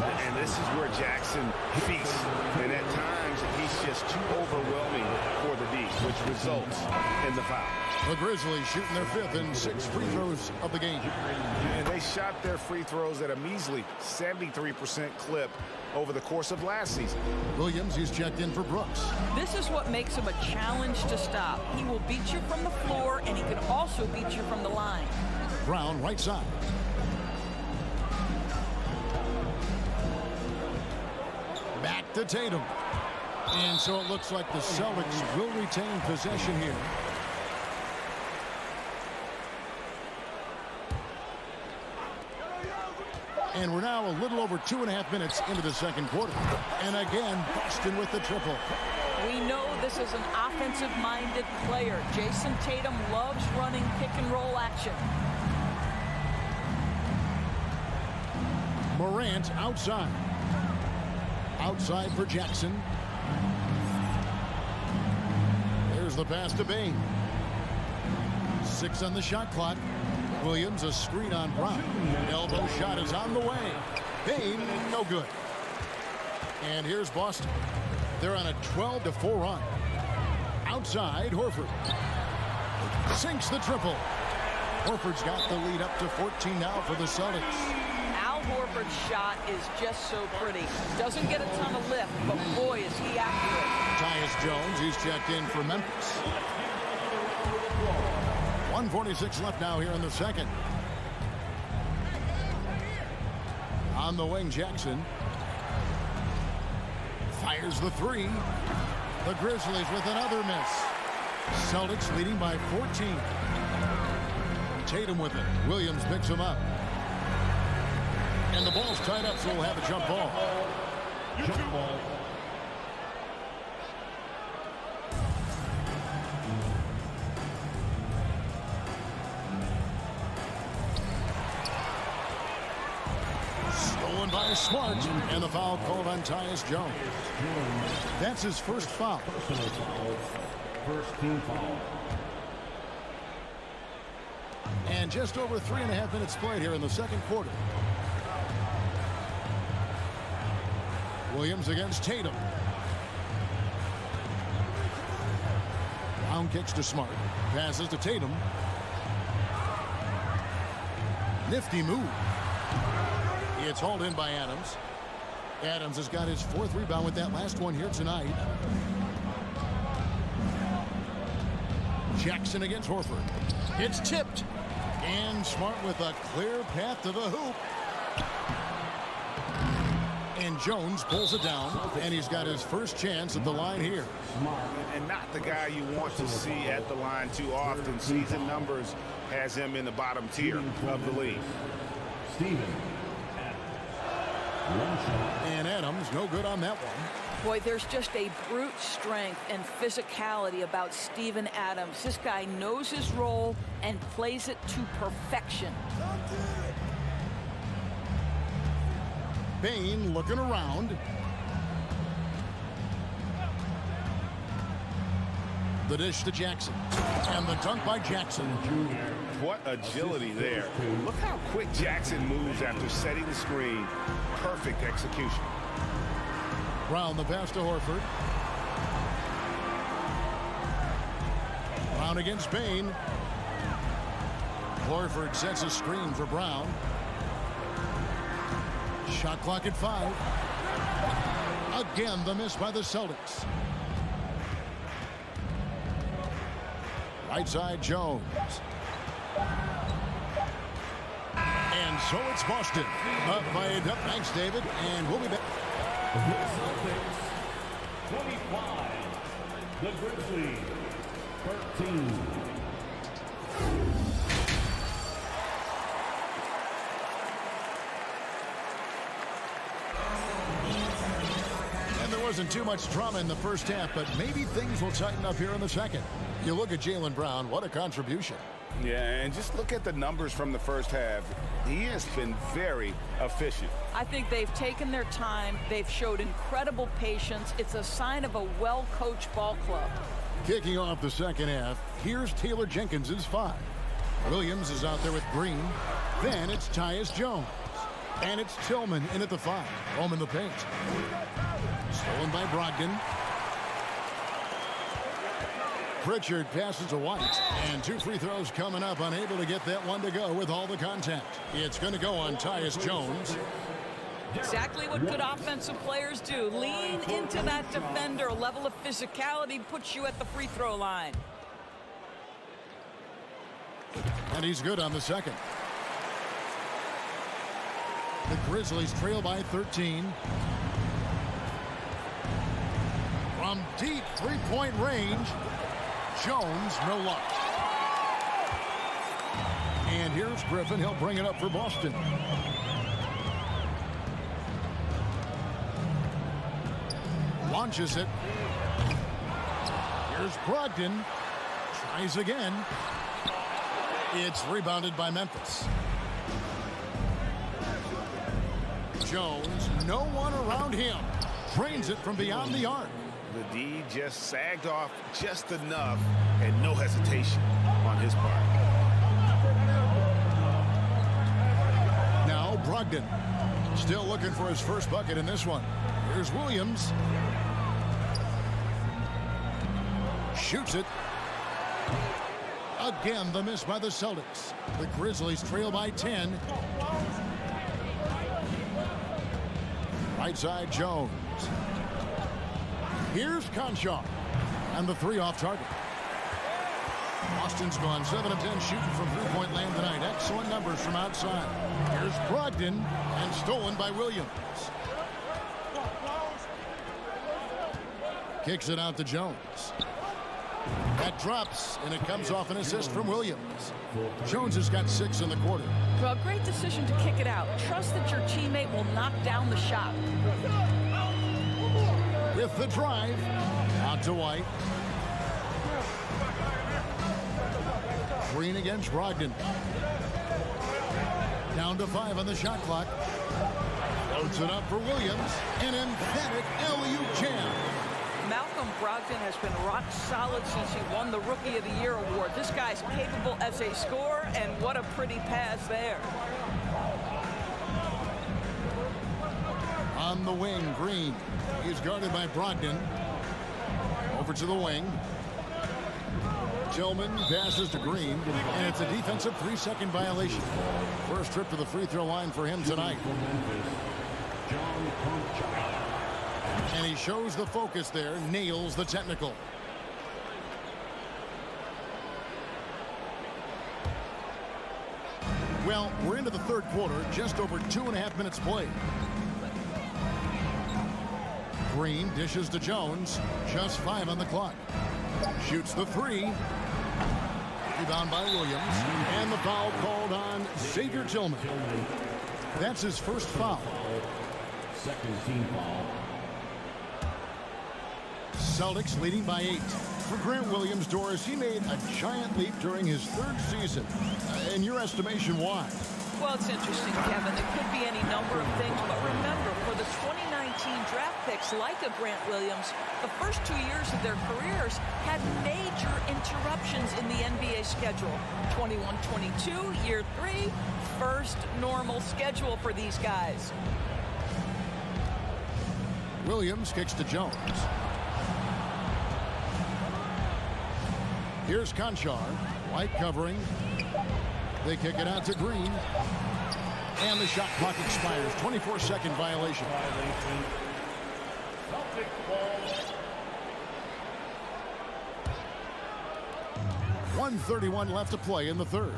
And this is where Jackson feasts. And at times, he's just too overwhelming for the D, which results in the foul. The Grizzlies shooting their 5th and 6th free throws of the game. And they shot their free throws at a measly 73% clip over the course of last season. Williams, he's checked in for Brooks. This is what makes him a challenge to stop. He will beat you from the floor, and he can also beat you from the line. Brown, right side. Back to Tatum. And so it looks like the Celtics will retain possession here. And we're now a little over 2.5 minutes into the second quarter. And again, Boston with the triple. We know this is an offensive-minded player. Jason Tatum loves running pick-and-roll action. Morant outside. Outside for Jackson. There's the pass to Bain. 6 on the shot clock. Williams, a screen on Brown. Elbow shot is on the way. Bain, no good. And here's Boston. They're on a 12-4 run. Outside, Horford. Sinks the triple. Horford's got the lead up to 14 now for the Celtics. Al Horford's shot is just so pretty. Doesn't get a ton of lift, but boy, is he accurate. Tyus Jones, he's checked in for Memphis. 1:46 left now here in the second. On the wing, Jackson. Fires the three. The Grizzlies with another miss. Celtics leading by 14. Tatum with it. Williams picks him up. And the ball's tied up, so we'll have a jump ball. Jump ball. Stolen by Smart, and the foul called on Tyus Jones. That's his first foul. Personal foul. First team foul. And just over 3.5 minutes played here in the second quarter. Williams against Tatum. Brown kicks to Smart. Passes to Tatum. Nifty move. It's hauled in by Adams. Adams has got his 4th rebound with that last one here tonight. Jackson against Horford. It's tipped. And Smart with a clear path to the hoop. And Jones pulls it down, and he's got his first chance at the line here. And not the guy you want to see at the line too often. Season numbers has him in the bottom tier of the league. And Adams, no good on that one. Boy, there's just a brute strength and physicality about Steven Adams. This guy knows his role and plays it to perfection. Bain looking around. The dish to Jackson. And the dunk by Jackson. What agility there. Look how quick Jackson moves after setting the screen. Perfect execution. Brown the pass to Horford. Brown against Bain. Horford sets a screen for Brown. Shot clock at 5. Again, the miss by the Celtics. Right side, Jones. And so it's Boston. Up by a duck. Thanks, David. And we'll be back. The Celtics, 25. The Grizzlies, 13. Wasn't too much drama in the first half, but maybe things will tighten up here in the second. You look at Jaylen Brown, what a contribution. Yeah, and just look at the numbers from the first half. He has been very efficient. I think they've taken their time. They've showed incredible patience. It's a sign of a well-coached ball club. Kicking off the second half, here's Taylor Jenkins' 5. Williams is out there with Green. Then it's Tyus Jones. And it's Tillman in at the 5. Home in the paint. Stolen by Brogdon. Pritchard passes to White. And 2 free throws coming up. Unable to get that one to go with all the contact. It's going to go on Tyus Jones. Exactly what good offensive players do. Lean into that defender. A level of physicality puts you at the free throw line. And he's good on the second. The Grizzlies trail by 13. From deep three-point range, Jones, no luck. And here's Griffin. He'll bring it up for Boston. Launches it. Here's Brogdon. Tries again. It's rebounded by Memphis. Jones, no one around him. Drains it from beyond the arc. The D just sagged off just enough and no hesitation on his part. Now Brogdon still looking for his first bucket in this one. Here's Williams. Shoots it. Again, the miss by the Celtics. The Grizzlies trail by 10. Right side, Jones. Here's Conchar. And the three off target. Austin's gone 7 of 10 shooting from three-point land tonight. Excellent numbers from outside. Here's Brogdon, and stolen by Williams. Kicks it out to Jones. That drops, and it comes off an assist from Williams. Jones has got 6 in the quarter. Well, great decision to kick it out. Trust that your teammate will knock down the shot. With the drive, out to White. Green against Brogdon. Down to 5 on the shot clock. Loads it up for Williams. An emphatic alley-oop jam. Malcolm Brogdon has been rock solid since he won the Rookie of the Year award. This guy's capable as a scorer, and what a pretty pass there. On the wing, Green. He's guarded by Brogdon. Over to the wing. Tillman passes to Green, and it's a defensive 3-second violation. First trip to the free throw line for him tonight. And he shows the focus there, nails the technical. Well, we're into the third quarter, just over 2.5 minutes played. Green dishes to Jones, just 5 on the clock. Shoots the 3. Rebound by Williams, and the foul called on Xavier Tillman. That's his first foul. Second team foul. Celtics leading by 8. For Grant Williams, Doris, he made a giant leap during his third season. In your estimation, why? Well, it's interesting, Kevin. It could be any number of things, but remember, for the 2019 draft picks like a Grant Williams, the first 2 years of their careers had major interruptions in the NBA schedule. 21-22, year 3, first normal schedule for these guys. Williams kicks to Jones. Here's Conchar. White covering. They kick it out to Green. And the shot clock expires. 24-second violation. 1:31 left to play in the third.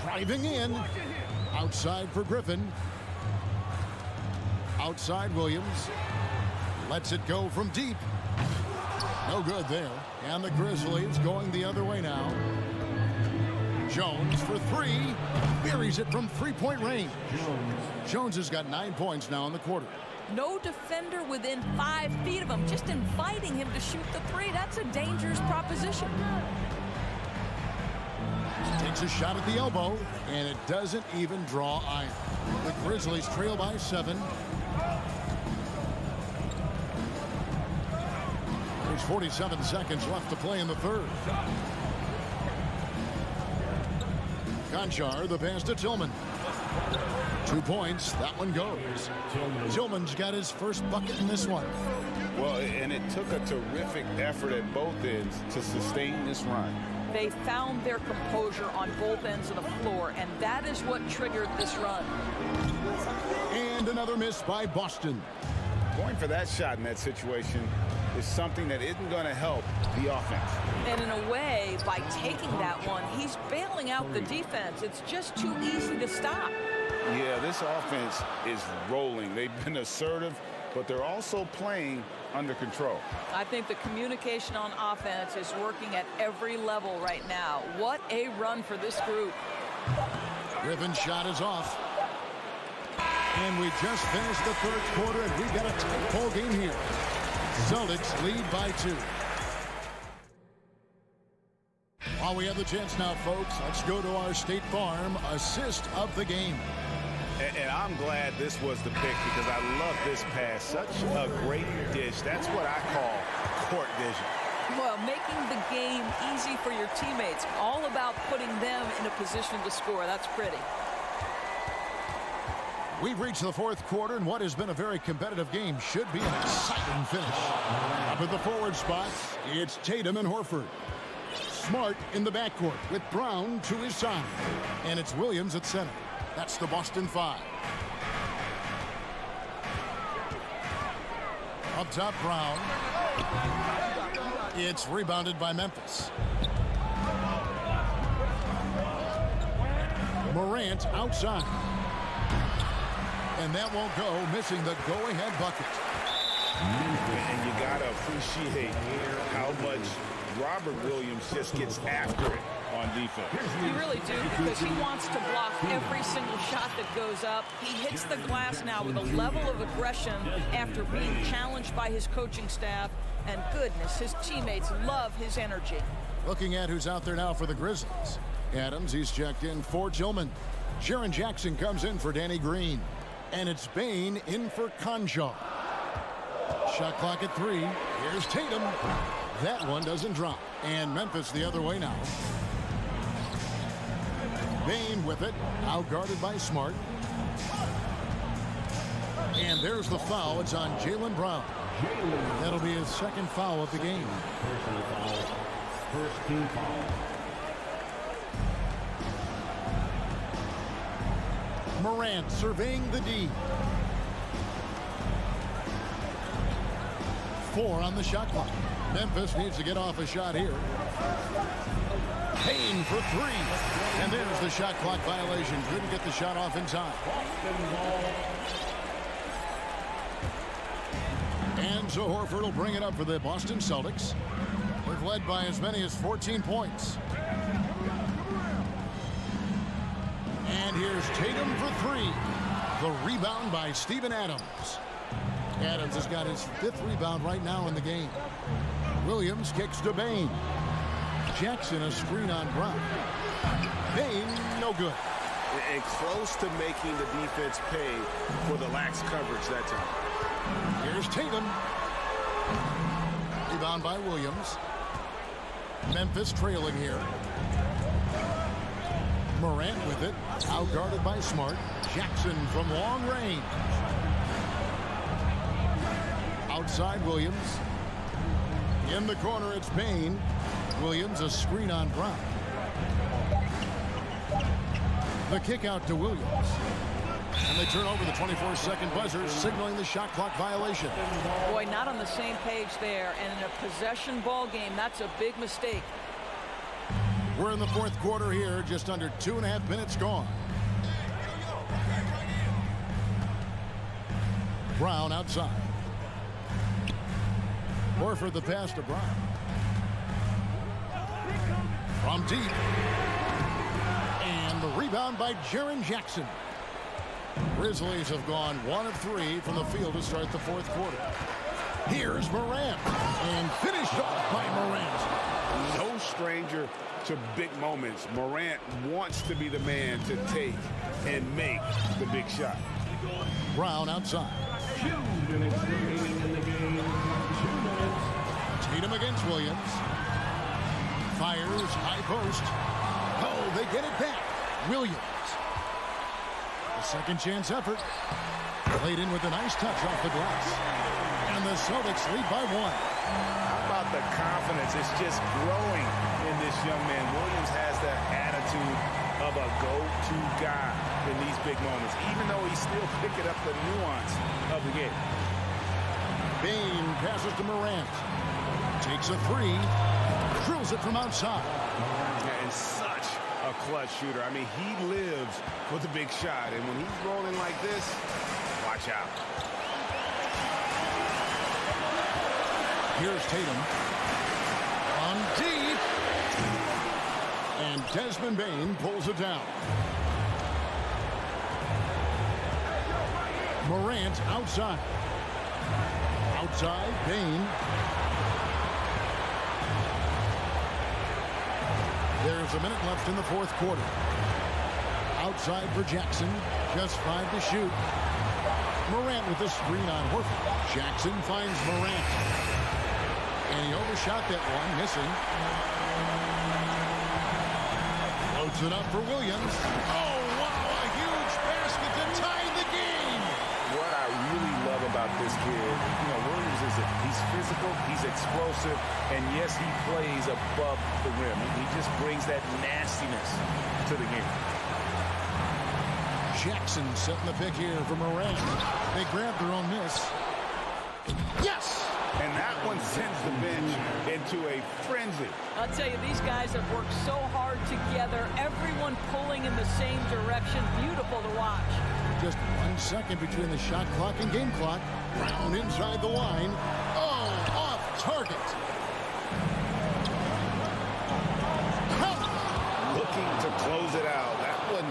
Driving in. Outside for Griffin. Outside Williams. Lets it go from deep. No good there. And the Grizzlies going the other way now. Jones for 3. Buries it from three-point range. Jones has got 9 points now in the quarter. No defender within 5 feet of him, just inviting him to shoot the 3. That's a dangerous proposition. Takes a shot at the elbow, and it doesn't even draw iron. The Grizzlies trail by 7. There's 47 seconds left to play in the third. Conchar, the pass to Tillman. 2 points. That one goes. Tillman's got his first bucket in this one. Well, and it took a terrific effort at both ends to sustain this run. They found their composure on both ends of the floor, and that is what triggered this run. And another miss by Boston. Going for that shot in that situation is something that isn't going to help the offense. And in a way, by taking that one, he's bailing out the defense. It's just too easy to stop. Yeah, this offense is rolling. They've been assertive, but they're also playing under control. I think the communication on offense is working at every level right now. What a run for this group. Griffin's shot is off. And we just finished the third quarter, and we've got a tight ball game here. Celtics lead by 2. While we have the chance now, folks, let's go to our State Farm assist of the game. And I'm glad this was the pick because I love this pass. Such a great dish. That's what I call court vision. Well, making the game easy for your teammates. All about putting them in a position to score. That's pretty. We've reached the fourth quarter, and what has been a very competitive game should be an exciting finish. Up at the forward spots, it's Tatum and Horford. Smart in the backcourt with Brown to his side. And it's Williams at center. That's the Boston Five. Up top, Brown. It's rebounded by Memphis. Morant outside. And that won't go, missing the go-ahead bucket. And you got to appreciate how much Robert Williams just gets after it on defense. You really do, because he wants to block every single shot that goes up. He hits the glass now with a level of aggression after being challenged by his coaching staff. And goodness, his teammates love his energy. Looking at who's out there now for the Grizzlies. Adams, he's checked in for Tillman. Jaren Jackson comes in for Danny Green. And it's Bain in for Conjar. Shot clock at 3. Here's Tatum. That one doesn't drop. And Memphis the other way now. Bain with it. Out-guarded by Smart. And there's the foul. It's on Jaylen Brown. That'll be his second foul of the game. Personal foul. First team foul. Morant surveying the D. 4 on the shot clock. Memphis needs to get off a shot here. Payne for 3. And there's the shot clock violation. Couldn't get the shot off in time. And so Horford will bring it up for the Boston Celtics. They've led by as many as 14 points. And here's Tatum for 3. The rebound by Steven Adams. Adams has got his 5th rebound right now in the game. Williams kicks to Bain. Jackson a screen on Brown. Bain, no good. And close to making the defense pay for the lax coverage that time. Here's Tatum. Rebound by Williams. Memphis trailing here. Morant with it. Out-guarded by Smart. Jackson from long range. Outside Williams. In the corner, it's Bain. Williams a screen on Brown. The kick out to Williams. And they turn over the 24-second buzzer, signaling the shot clock violation. Boy, not on the same page there. And in a possession ball game, that's a big mistake. We're in the fourth quarter here, just under 2.5 minutes gone. Brown outside. Horford the pass to Brown. From deep. And the rebound by Jaren Jackson. Grizzlies have gone 1 of 3 from the field to start the fourth quarter. Here's Morant. And finished off by Morant. No stranger to big moments. Morant wants to be the man to take and make the big shot. Brown outside. 2 minutes remaining in the game. 2 minutes. Tatum against Williams. Fires, high post. Oh, they get it back. Williams. A second chance effort. Played in with a nice touch off the glass. And the Celtics lead by 1. How about the confidence? It's just growing in this young man. Williams has the attitude of a go-to guy in these big moments, even though he's still picking up the nuance of the game. Bain passes to Morant. Takes a 3. Drills it from outside. And such a clutch shooter. I mean, he lives for the big shot. And when he's rolling like this, watch out. Here's Tatum. On deep. And Desmond Bain pulls it down. Morant outside. Outside, Bain. There's a minute left in the fourth quarter. Outside for Jackson. Just 5 to shoot. Morant with the screen on Horford. Jackson finds Morant. And he overshot that one, missing. Floats it up for Williams. Oh, wow, a huge basket to tie the game. What I really love about this kid, Williams he's physical, he's explosive, and yes, he plays above the rim. He just brings that nastiness to the game. Jackson setting the pick here for Moran. They grab their own miss. Yes! And that one sends the bench into a frenzy. I'll tell you, these guys have worked so hard together. Everyone pulling in the same direction. Beautiful to watch. Just 1 second between the shot clock and game clock. Brown inside the line. Oh, off target. Looking to close it out. That one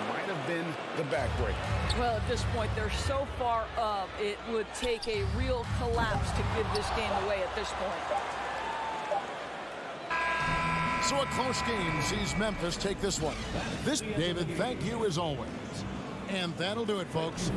might have been the backbreaker. Well, at this point, they're so far up, it would take a real collapse to give this game away at this point. So a close game sees Memphis take this one. David, thank you as always. And that'll do it, folks.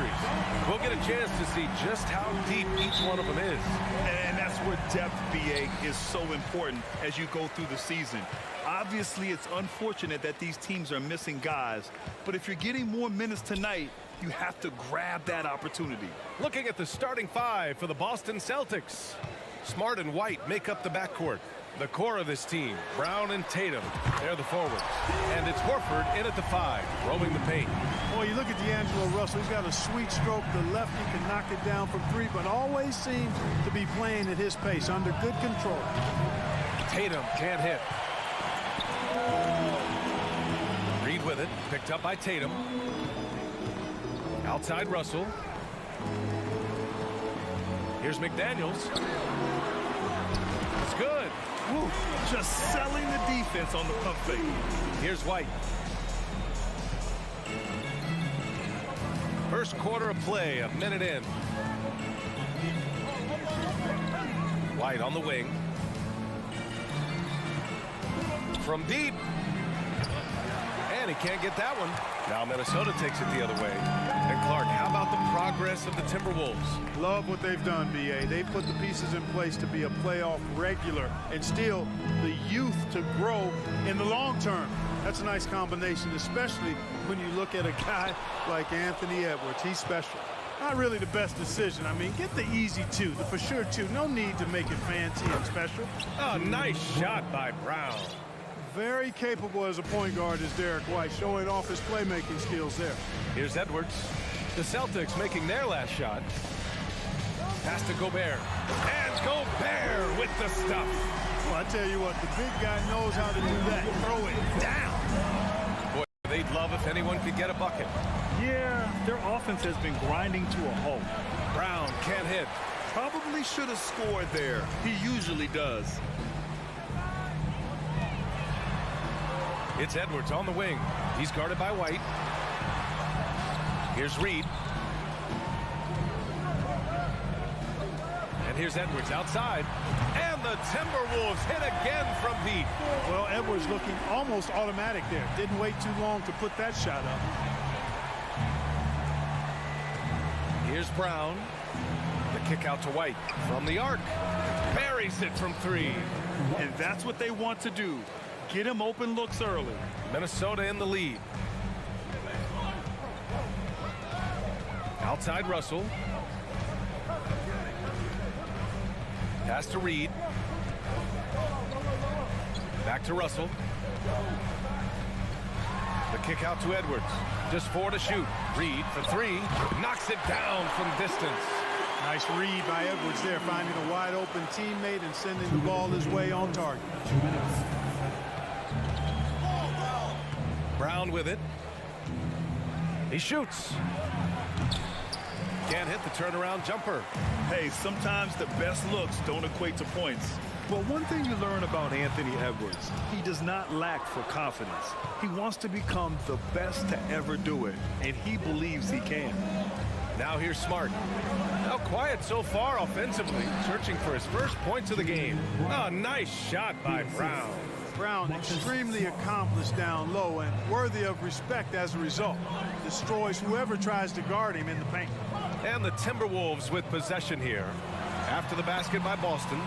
injuries. We'll get a chance to see just how deep each one of them is. And that's where depth, BA, is so important as you go through the season. Obviously, it's unfortunate that these teams are missing guys, but if you're getting more minutes tonight, you have to grab that opportunity. Looking at the starting five for the Boston Celtics. Smart and White make up the backcourt. The core of this team, Brown and Tatum, they're the forwards. And it's Horford in at the 5, roaming the paint. Boy, you look at D'Angelo Russell. He's got a sweet stroke. The lefty can knock it down from 3, but always seems to be playing at his pace, under good control. Tatum can't hit. Reed with it, picked up by Tatum. Outside Russell. Here's McDaniels. It's good. Woo, just selling the defense on the pump fake. Here's White. First quarter of play, a minute in. White on the wing. From deep. And he can't get that one. Now Minnesota takes it the other way. And Clark, how about the progress of the Timberwolves? Love what they've done, B.A. They put the pieces in place to be a playoff regular and still the youth to grow in the long term. That's a nice combination, especially when you look at a guy like Anthony Edwards. He's special. Not really the best decision. I mean, get the easy 2, the for sure 2. No need to make it fancy and special. Oh, nice shot by Brown. Very capable as a point guard is Derek White, showing off his playmaking skills there. Here's Edwards. The Celtics making their last shot. Pass to Gobert. And Gobert with the stuff. Well, I tell you what, the big guy knows how to do that. Throw it down. Boy, they'd love if anyone could get a bucket. Yeah, their offense has been grinding to a halt. Brown can't hit. Probably should have scored there. He usually does. It's Edwards on the wing. He's guarded by White. Here's Reed. And here's Edwards outside. And the Timberwolves hit again from deep. Well, Edwards looking almost automatic there. Didn't wait too long to put that shot up. Here's Brown. The kick out to White from the arc. Buries it from 3. And that's what they want to do. Get him open looks early. Minnesota in the lead. Outside Russell. Pass to Reed. Back to Russell. The kick out to Edwards. Just 4 to shoot. Reed for 3. Knocks it down from distance. Nice read by Edwards there, finding a wide open teammate and sending the ball his way on target. 2 minutes. Brown with it. He shoots. Can't hit the turnaround jumper. Hey, sometimes the best looks don't equate to points. But one thing you learn about Anthony Edwards, he does not lack for confidence. He wants to become the best to ever do it, and he believes he can. Now here's Smart. Now quiet so far offensively, searching for his first points of the game. Oh, nice shot by Brown. Brown extremely accomplished down low and worthy of respect as a result. Destroys whoever tries to guard him in the paint. And the Timberwolves with possession here. After the basket by Boston.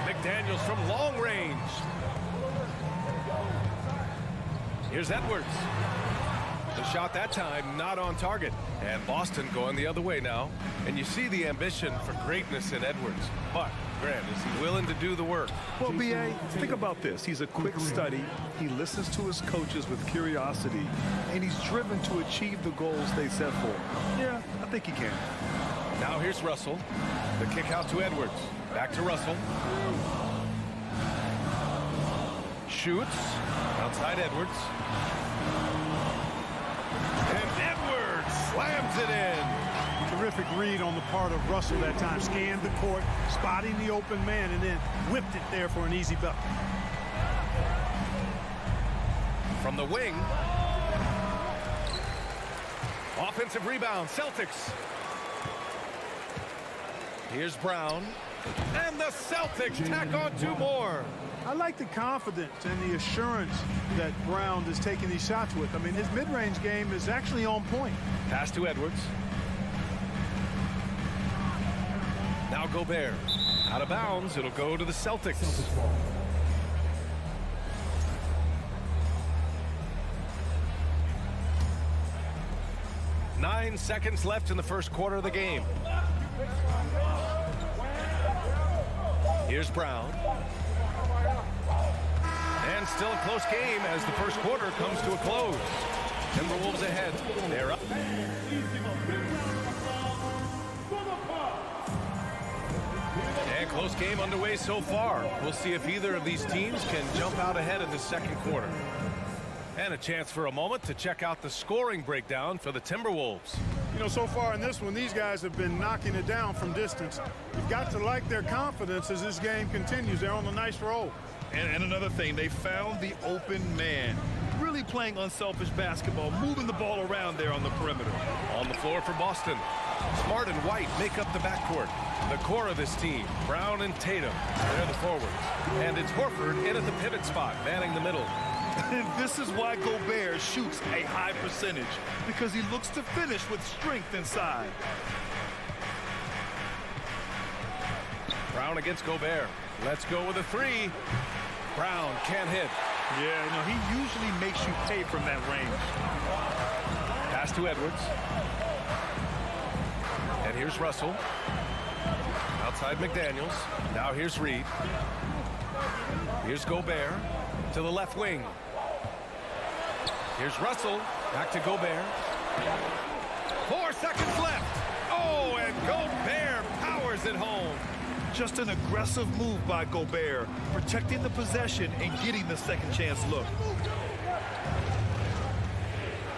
McDaniels from long range. Here's Edwards. The shot that time not on target. And Boston going the other way now. And you see the ambition for greatness in Edwards. But, Grant, is he willing to do the work? Well, B.A., think about this. He's a quick study. He listens to his coaches with curiosity. And he's driven to achieve the goals they set for him. Yeah, I think he can. Now here's Russell. The kick out to Edwards. Back to Russell. Shoots. Outside Edwards. And Edwards slams it in. Terrific read on the part of Russell that time. Scanned the court, spotting the open man, and then whipped it there for an easy bucket. From the wing. Offensive rebound, Celtics. Here's Brown. And the Celtics tack on 2 more. I like the confidence and the assurance that Brown is taking these shots with. I mean, his mid-range game is actually on point. Pass to Edwards. Now Gobert. Out of bounds. It'll go to the Celtics. 9 seconds left in the first quarter of the game. Here's Brown. And still a close game as the first quarter comes to a close. Timberwolves ahead. They're up. And close game underway so far. We'll see if either of these teams can jump out ahead in the second quarter. And a chance for a moment to check out the scoring breakdown for the Timberwolves. You know, so far in this one, these guys have been knocking it down from distance. You've got to like their confidence as this game continues. They're on a nice roll. And another thing, they found the open man. Really playing unselfish basketball, moving the ball around there on the perimeter. On the floor for Boston. Smart and White make up the backcourt. The core of this team, Brown and Tatum, they're the forwards. And it's Horford in at the pivot spot, manning the middle. And this is why Gobert shoots a high percentage, because he looks to finish with strength inside. Brown against Gobert. Let's go with a three. Brown can't hit. Yeah, you know, he usually makes you pay from that range. Pass to Edwards. And here's Russell. Outside McDaniels. Now here's Reed. Here's Gobert to the left wing. Here's Russell. Back to Gobert. 4 seconds left. Oh, and Gobert powers it home. Just an aggressive move by Gobert, protecting the possession and getting the second chance look.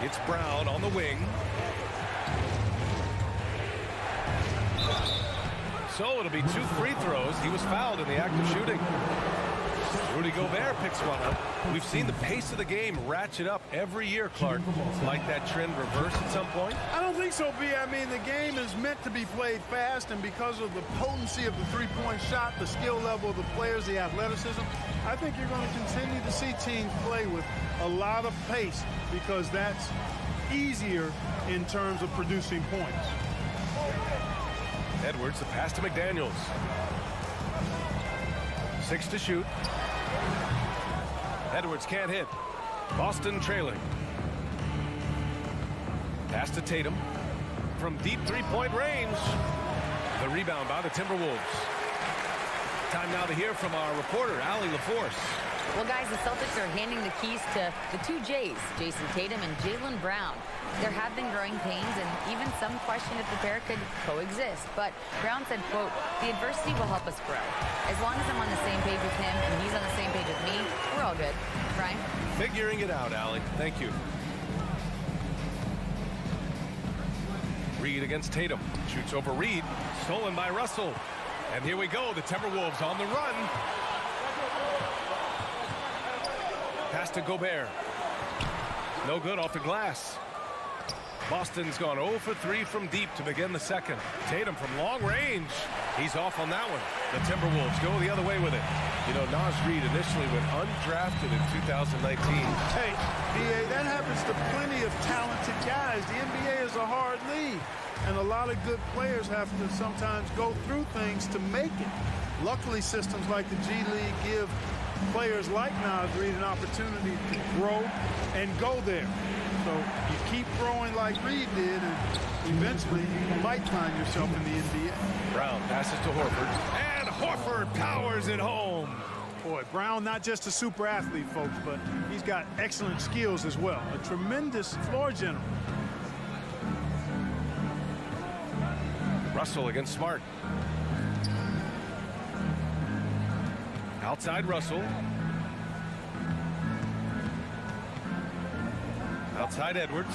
It's Brown on the wing. So it'll be 2 free throws. He was fouled in the act of shooting. Rudy Gobert picks one up. We've seen the pace of the game ratchet up every year, Clark. Like that trend reverse at some point? I don't think so, B. I mean, the game is meant to be played fast, and because of the potency of the three-point shot, the skill level of the players, the athleticism, I think you're going to continue to see teams play with a lot of pace, because that's easier in terms of producing points. Edwards, the pass to McDaniels. 6 to shoot. Edwards can't hit. Boston trailing. Pass to Tatum. From deep three-point range. The rebound by the Timberwolves. Time now to hear from our reporter, Allie LaForce. Well, guys, the Celtics are handing the keys to the 2 J's, Jason Tatum and Jaylen Brown. There have been growing pains, and even some question if the pair could coexist. But Brown said, quote, "The adversity will help us grow. As long as I'm on the same page with him and he's on the same page with me, we're all good." Brian? Figuring it out, Allie. Thank you. Reed against Tatum. Shoots over Reed. Stolen by Russell. And here we go. The Timberwolves on the run. Pass to Gobert. No good off the glass. Boston's gone 0 for 3 from deep to begin the second. Tatum from long range. He's off on that one. The Timberwolves go the other way with it. You know, Naz Reid initially went undrafted in 2019. Hey, B.A., that happens to plenty of talented guys. The NBA is a hard league, and a lot of good players have to sometimes go through things to make it. Luckily, systems like the G League give players like Naz Reid an opportunity to grow and go there. So you keep growing like Reed did, and eventually you might find yourself in the NBA. Brown passes to Horford, and Horford powers it home. Boy, Brown not just a super athlete, folks, but he's got excellent skills as well. A tremendous floor general. Russell against Smart. Outside Russell. Outside Edwards.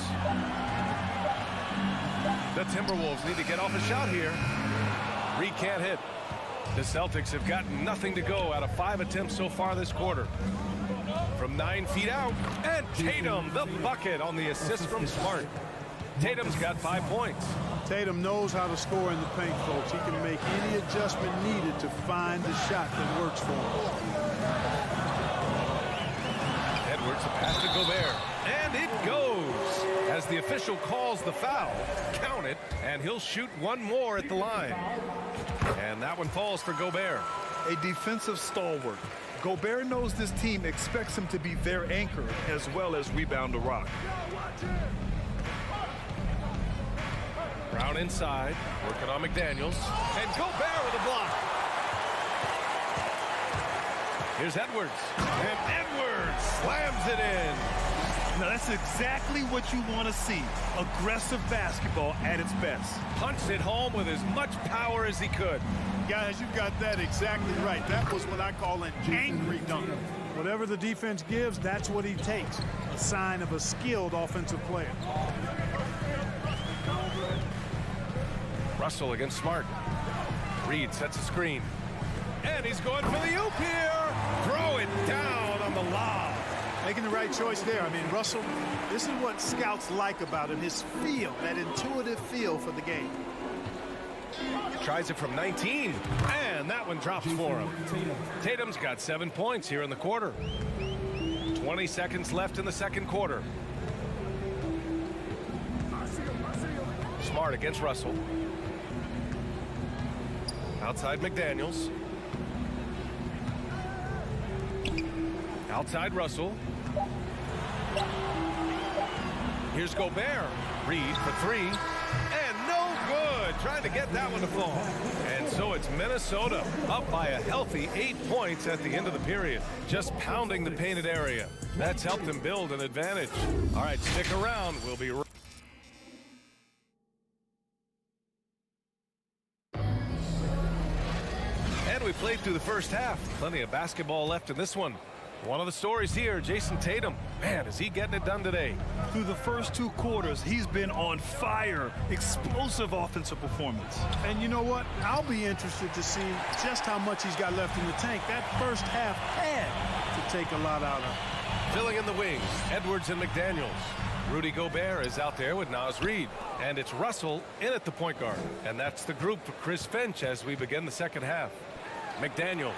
The Timberwolves need to get off a shot here. Reed can't hit. The Celtics have got nothing to go out of 5 attempts so far this quarter. From 9 feet out, and Tatum, the bucket on the assist from Smart. Tatum's got 5 points. Tatum knows how to score in the paint, folks. He can make any adjustment needed to find the shot that works for him. Edwards, a pass to Gobert. And it goes as the official calls the foul. Count it, and he'll shoot one more at the line. And that one falls for Gobert. A defensive stalwart. Gobert knows this team expects him to be their anchor as well as rebound the rock. Brown inside, working on McDaniels. And Gobert with a block. Here's Edwards. And Edwards slams it in. Now that's exactly what you want to see. Aggressive basketball at its best. Punched it home with as much power as he could. Guys, you've got that exactly right. That was what I call an angry dunk. Whatever the defense gives, that's what he takes. A sign of a skilled offensive player. Russell against Smart. Reed sets a screen. And he's going for the oop here. Throw it down on the lob. Making the right choice there. I mean, Russell, this is what scouts like about him, his feel, that intuitive feel for the game. Tries it from 19, and that one drops for him. Tatum's got 7 points here in the quarter. 20 seconds left in the second quarter. Smart against Russell. Outside McDaniels. Outside Russell. Here's Gobert. Reed for three. And no good. Trying to get that one to fall. And so it's Minnesota up by a healthy 8 points at the end of the period. Just pounding the painted area. That's helped them build an advantage. All right, stick around. We'll be right. And we played through the first half. Plenty of basketball left in this one. One of the stories here, Jason Tatum. Man, is he getting it done today. Through the first 2 quarters, he's been on fire. Explosive offensive performance. And you know what? I'll be interested to see just how much he's got left in the tank. That first half had to take a lot out of him. Filling in the wings, Edwards and McDaniels. Rudy Gobert is out there with Naz Reid. And it's Russell in at the point guard. And that's the group for Chris Finch as we begin the second half. McDaniels,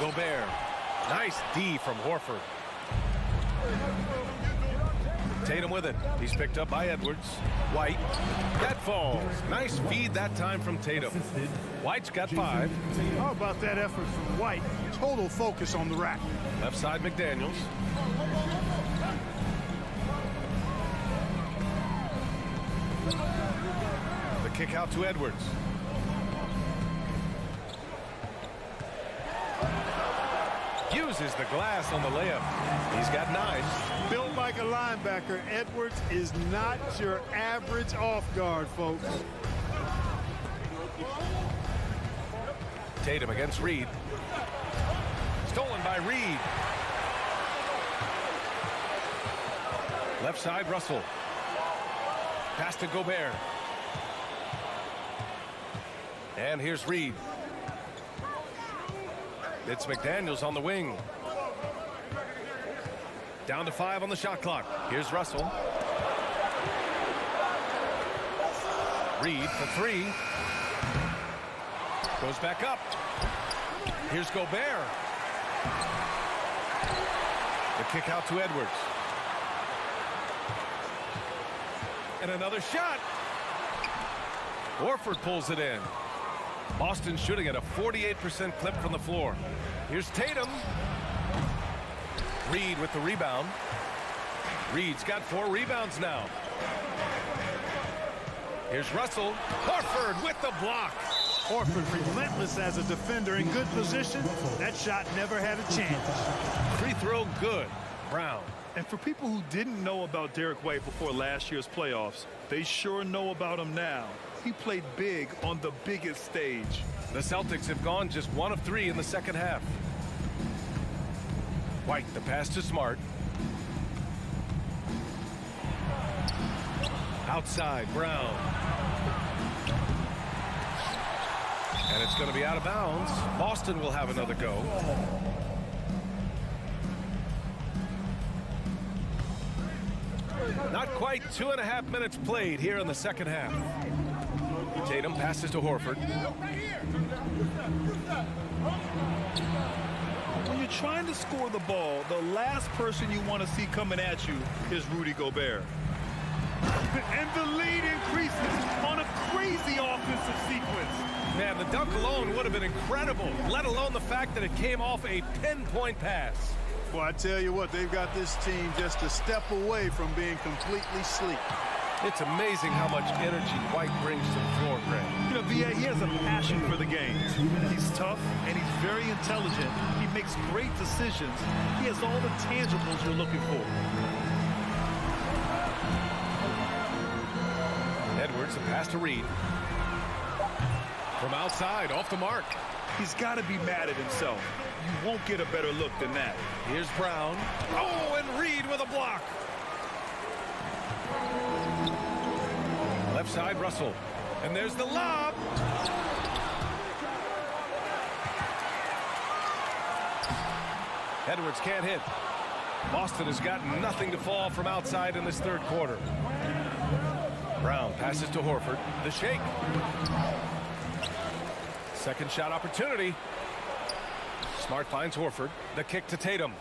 Gobert. Nice D from Horford. Tatum with it. He's picked up by Edwards. White. That falls. Nice feed that time from Tatum. White's got 5. How about that effort from White? Total focus on the rack. Left side McDaniels. The kick out to Edwards. Uses the glass on the layup. He's got 9. Built like a linebacker, Edwards is not your average off guard, folks. Tatum against Reed. Stolen by Reed. Left side, Russell. Pass to Gobert. And here's Reed. It's McDaniels on the wing. Down to 5 on the shot clock. Here's Russell. Reed for 3. Goes back up. Here's Gobert. The kick out to Edwards. And another shot. Horford pulls it in. Boston shooting at a 48% clip from the floor. Here's Tatum. Reed with the rebound. Reed's got 4 rebounds now. Here's Russell. Horford with the block. Horford relentless as a defender in good position. That shot never had a chance. Free throw good. Brown. And for people who didn't know about Derek White before last year's playoffs, they sure know about him now. He played big on the biggest stage. The Celtics have gone just 1 of 3 in the second half. White, the pass to Smart. Outside, Brown. And it's going to be out of bounds. Boston will have another go. Not quite 2.5 minutes played here in the second half. Tatum passes to Horford. When you're trying to score the ball, the last person you want to see coming at you is Rudy Gobert. And the lead increases on a crazy offensive sequence. Man, the dunk alone would have been incredible, let alone the fact that it came off a pinpoint pass. Well, I tell you what, they've got this team just a step away from being completely sleek. It's amazing how much energy White brings to the floor, Greg. You know, V.A., he has a passion for the game. He's tough, and he's very intelligent. He makes great decisions. He has all the tangibles you're looking for. Edwards, a pass to Reed. From outside, off the mark. He's got to be mad at himself. You won't get a better look than that. Here's Brown. Oh, and Reed with a block. Left side, Russell. And there's the lob. Edwards can't hit. Boston has got nothing to fall from outside in this third quarter. Brown passes to Horford. The shake. Second shot opportunity. Smart finds Horford. The kick to Tatum.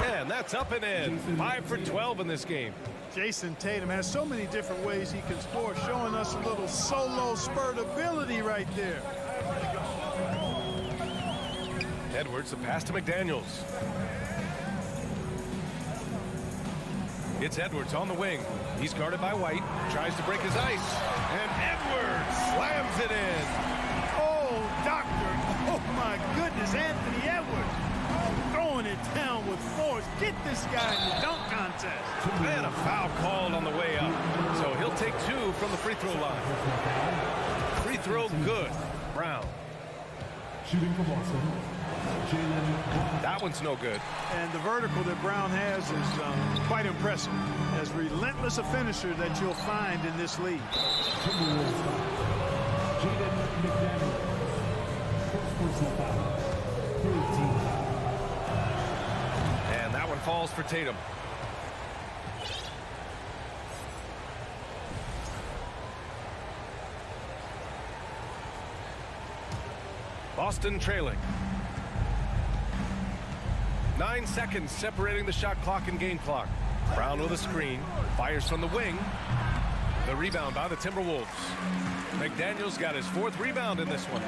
And that's up and in. 5 for 12 in this game. Jason Tatum has so many different ways he can score, showing us a little solo spurt ability right there. Edwards, a pass to McDaniels. It's Edwards on the wing. He's guarded by White. Tries to break his ice. And Edwards slams it in. Oh, doctor. Oh, my goodness, Anthony Edwards. Throwing it down with force. Get this guy in the dunk contest. And a foul called on the way up. So he'll take 2 from the free throw line. Free throw good. Brown. Shooting for Boston. That one's no good. And the vertical that Brown has is quite impressive. As relentless a finisher that you'll find in this league. And that one falls for Tatum. Boston trailing. 9 seconds separating the shot clock and game clock. Brown with a screen. Fires from the wing. The rebound by the Timberwolves. McDaniels got his 4th rebound in this one.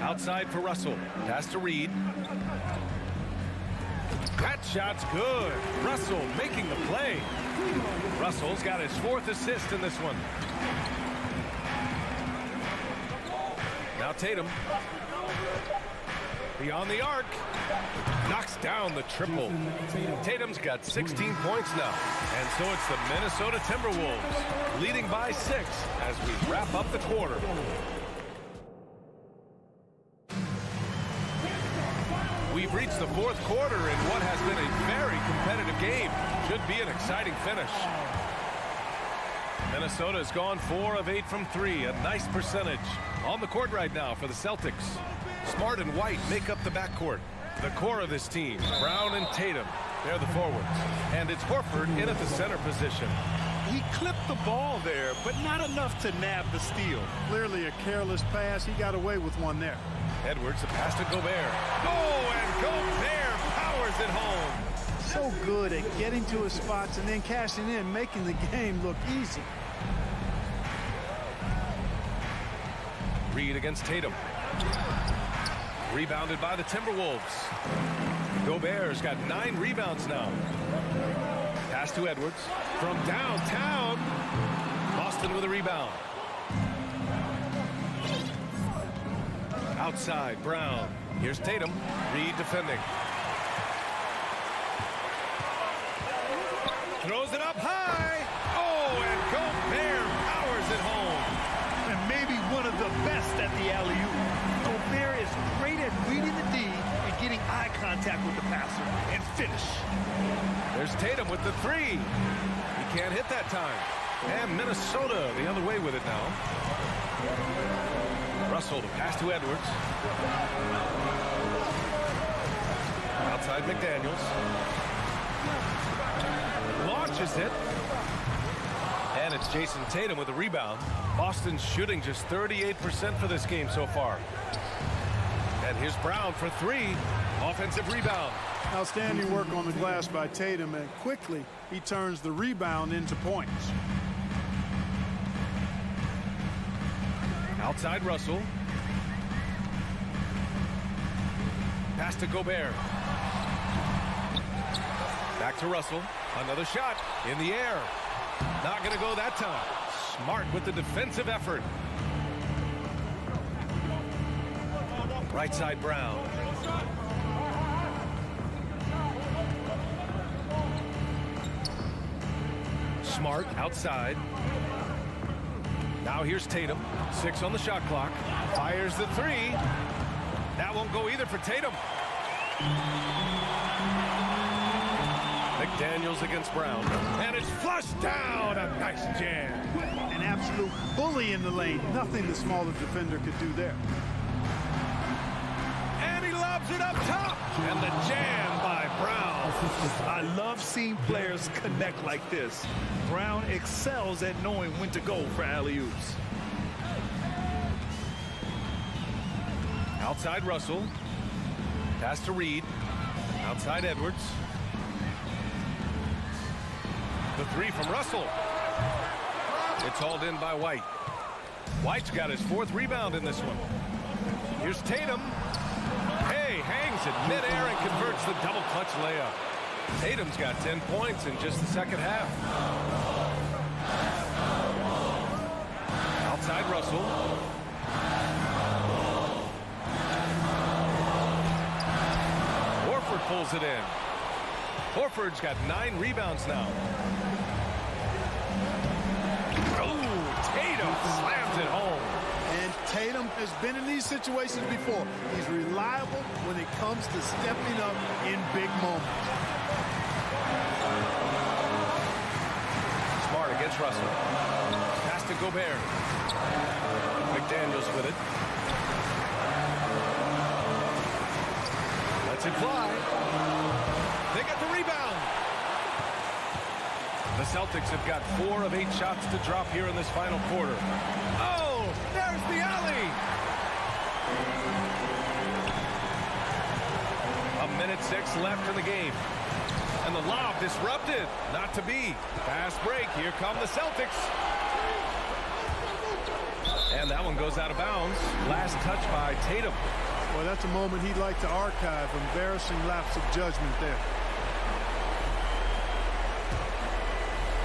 Outside for Russell. Pass to Reed. That shot's good. Russell making the play. Russell's got his 4th assist in this one. Now Tatum. Beyond the arc. Knocks down the triple. Tatum's got 16 points now. And so it's the Minnesota Timberwolves leading by 6 as we wrap up the quarter. We've reached the 4th quarter in what has been a very competitive game. Should be an exciting finish. Minnesota has gone 4 of 8 from 3, a nice percentage. On the court right now for the Celtics. Smart and White make up the backcourt. The core of this team, Brown and Tatum, they're the forwards. And it's Horford in at the center position. He clipped the ball there, but not enough to nab the steal. Clearly a careless pass. He got away with one there. Edwards, a pass to Gobert. Oh, and Gobert powers it home. So good at getting to his spots and then cashing in, making the game look easy. Reed against Tatum. Rebounded by the Timberwolves. Gobert's got 9 rebounds now. Pass to Edwards. From downtown. Boston with a rebound. Outside, Brown. Here's Tatum. Reed defending. Throws it up high. Oh, and Gobert powers it home. And maybe one of the best at the alley-oop. Gobert is great at reading the D and getting eye contact with the passer and finish. There's Tatum with the 3. He can't hit that time. And Minnesota the other way with it now. Russell to pass to Edwards. Outside McDaniels. Launches it. And it's Jason Tatum with a rebound. Boston's shooting just 38% for this game so far. And here's Brown for three. Offensive rebound. Outstanding work on the glass by Tatum, and quickly he turns the rebound into points. Outside Russell. Pass to Gobert. Back to Russell. Another shot in the air. Not going to go that time. Smart with the defensive effort. Right side Brown. Smart outside. Now here's Tatum. 6 on the shot clock. Fires the three. That won't go either for Tatum. McDaniels against Brown. And it's flushed down. A nice jam. An absolute bully in the lane. Nothing the smaller defender could do there. And he lobs it up top. And the jam by Brown. I love seeing players connect like this. Brown excels at knowing when to go for alley-oops. Outside Russell. Pass to Reed. Outside Edwards. The three from Russell. It's hauled in by White. White's got his 4th rebound in this one. Here's Tatum. Hey, hangs it midair and converts the double clutch layup. Tatum's got 10 points in just the second half. Outside Russell. Horford pulls it in. Horford's got 9 rebounds now. Oh, Tatum slams it home. And Tatum has been in these situations before. He's reliable when it comes to stepping up in big moments. Smart against Russell. Pass to Gobert. McDaniels with it. Lets it fly. They got the rebound. The Celtics have got 4 of 8 shots to drop here in this final quarter. Oh, there's the alley. 1:06 left in the game. And the lob disrupted. Not to be. Fast break. Here come the Celtics. And that one goes out of bounds. Last touch by Tatum. Well, that's a moment he'd like to archive. Embarrassing lapse of judgment there.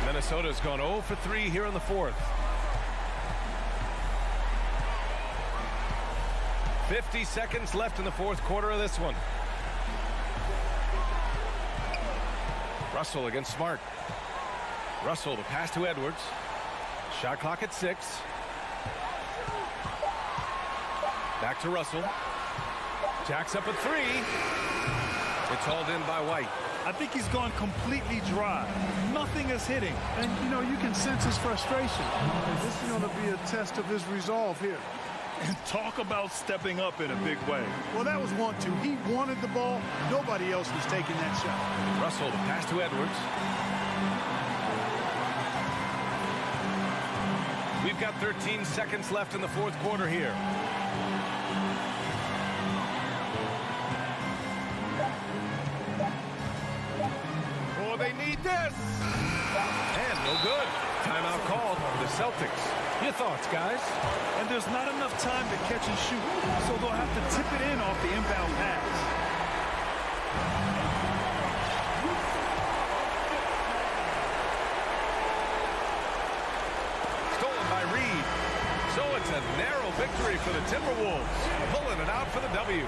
Minnesota's gone 0 for 3 here in the 4th. 50 seconds left in the 4th quarter of this one. Russell against Smart. Russell, the pass to Edwards. Shot clock at 6. Back to Russell. Jacks up a 3. It's hauled in by White. I think he's gone completely dry. Nothing is hitting. And, you know, you can sense his frustration. This is going to be a test of his resolve here. And talk about stepping up in a big way. Well, that was 1-2. He wanted the ball. Nobody else was taking that shot. Russell, the pass to Edwards. We've got 13 seconds left in the 4th quarter here. Oh, they need this. And no good. Timeout called. The Celtics. Your thoughts, guys? And there's not enough time to catch and shoot, so they'll have to tip it in off the inbound pass. Stolen by Reed. So it's a narrow victory for the Timberwolves. Pulling it out for the W.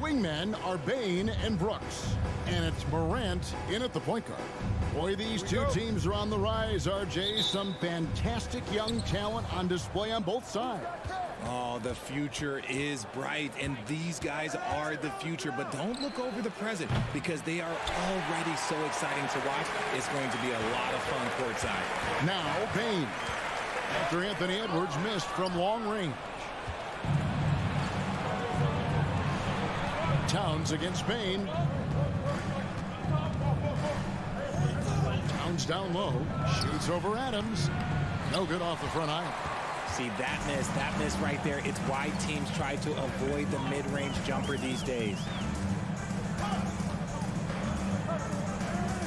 wingmen are Bane and Brooks. And it's Morant in at the point guard. Boy, these two teams are on the rise, RJ. Some fantastic young talent on display on both sides. Oh, the future is bright, and these guys are the future. But don't look over the present, because they are already so exciting to watch. It's going to be a lot of fun courtside. Now, Bane. After Anthony Edwards missed from long range. Towns against Bane. Towns down low. Shoots over Adams. No good off the front iron. See, that miss right there, it's why teams try to avoid the mid-range jumper these days.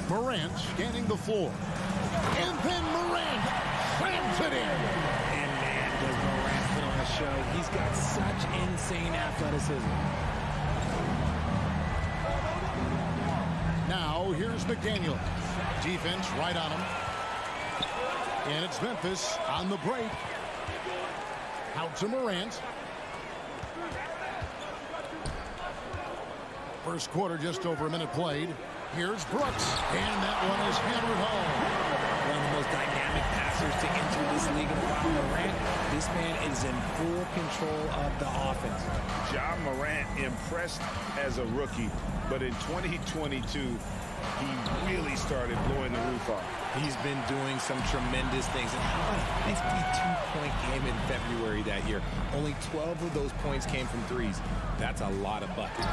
Morant scanning the floor. And then Morant slams it in. And man, does Morant put on a show. He's got such insane athleticism. Now, here's McDaniel. Defense right on him. And it's Memphis on the break. Out to Morant. First quarter, just over a minute played. Here's Brooks. And that one is hammered home. One of the most dynamic passers to enter this league in a while. Morant, this man is in full control of the offense. Ja Morant impressed as a rookie, but in 2022, he really started blowing the roof off. He's been doing some tremendous things. And how about a 52-point game in February that year? Only 12 of those points came from threes. That's a lot of buckets.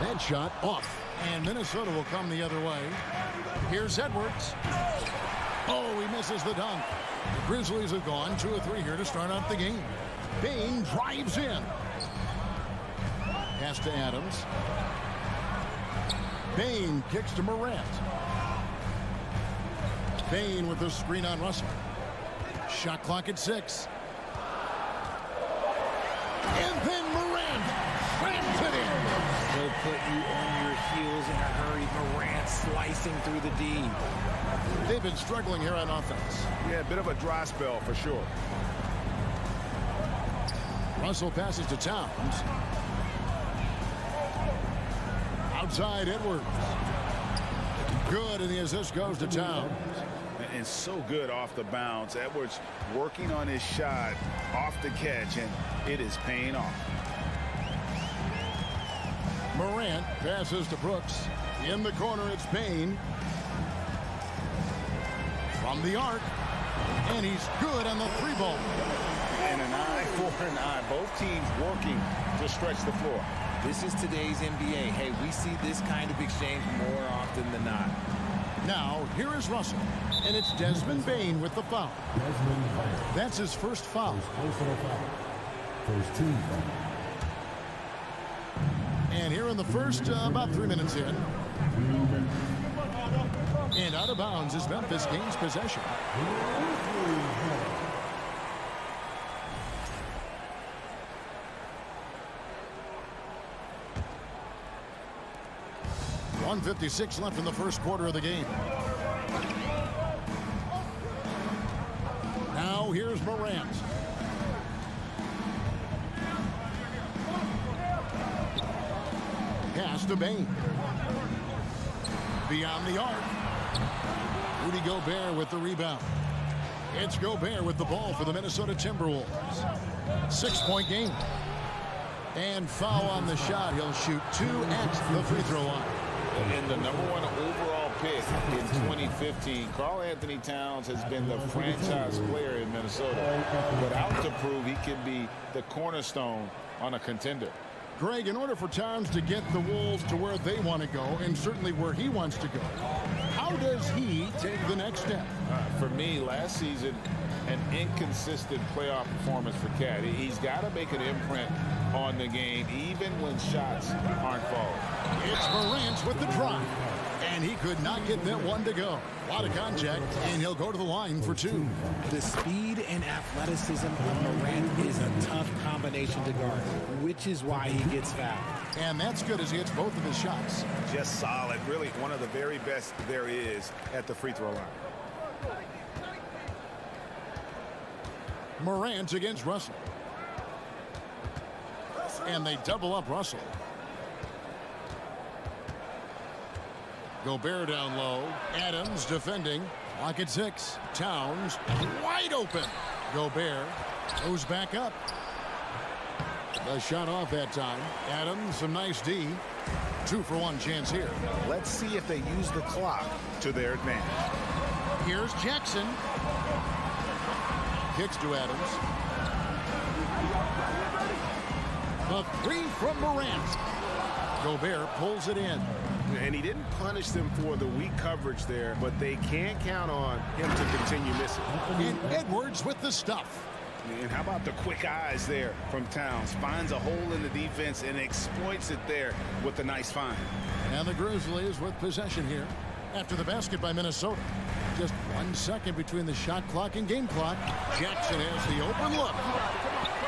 That shot off. And Minnesota will come the other way. Here's Edwards. Oh, he misses the dunk. The Grizzlies have gone 2 of 3 here to start out the game. Bane drives in. Pass to Adams. Bane kicks to Morant. Bane with the screen on Russell. Shot clock at 6. And then Morant slams it in. They'll put you on your heels in a hurry. Morant slicing through the D. They've been struggling here on offense. Yeah, a bit of a dry spell for sure. Russell passes to Towns. Outside Edwards. Good, and the assist goes to Towns. And so good off the bounce. Edwards working on his shot off the catch, and it is paying off. Morant passes to Brooks. In the corner, it's Bane. From the arc. And he's good on the 3-ball. And an eye for an eye. Both teams working to stretch the floor. This is today's NBA. Hey, we see this kind of exchange more often than not. Now, here is Russell. And it's Desmond Bane with the foul. That's his first foul. First team foul. And here in the first, about 3 minutes in. And out of bounds as Memphis gains possession. .156 left in the first quarter of the game. Now here's Morant. Pass to Bane. Beyond the arc. Rudy Gobert with the rebound. It's Gobert with the ball for the Minnesota Timberwolves. 6-point game. And foul on the shot. He'll shoot 2 at the free throw line. And the #1 overall pick in 2015, Karl Anthony Towns has been the franchise player in Minnesota, but out to prove he can be the cornerstone on a contender. Greg, in order for Towns to get the Wolves to where they want to go, and certainly where he wants to go, how does he take the next step? For me, last season, an inconsistent playoff performance for Cat. He's got to make an imprint on the game, even when shots aren't falling. It's Morant with the drive, and he could not get that one to go. A lot of contact, and he'll go to the line for 2. The speed and athleticism of Morant is a tough combination to guard, which is why he gets fouled. And that's good as he hits both of his shots. Just solid. Really one of the very best there is at the free throw line. Morant against Russell. And they double up Russell. Gobert down low. Adams defending. Lock at 6. Towns wide open. Gobert goes back up. The shot off that time. Adams, some nice D. 2-for-1 chance here. Let's see if they use the clock to their advantage. Here's Jackson. Kicks to Adams. A 3 from Morant. Gobert pulls it in. And he didn't punish them for the weak coverage there, but they can't count on him to continue missing. And Edwards with the stuff. And how about the quick eyes there from Towns? Finds a hole in the defense and exploits it there with a nice find. And the Grizzlies with possession here after the basket by Minnesota. Just 1 second between the shot clock and game clock. Jackson has the open look.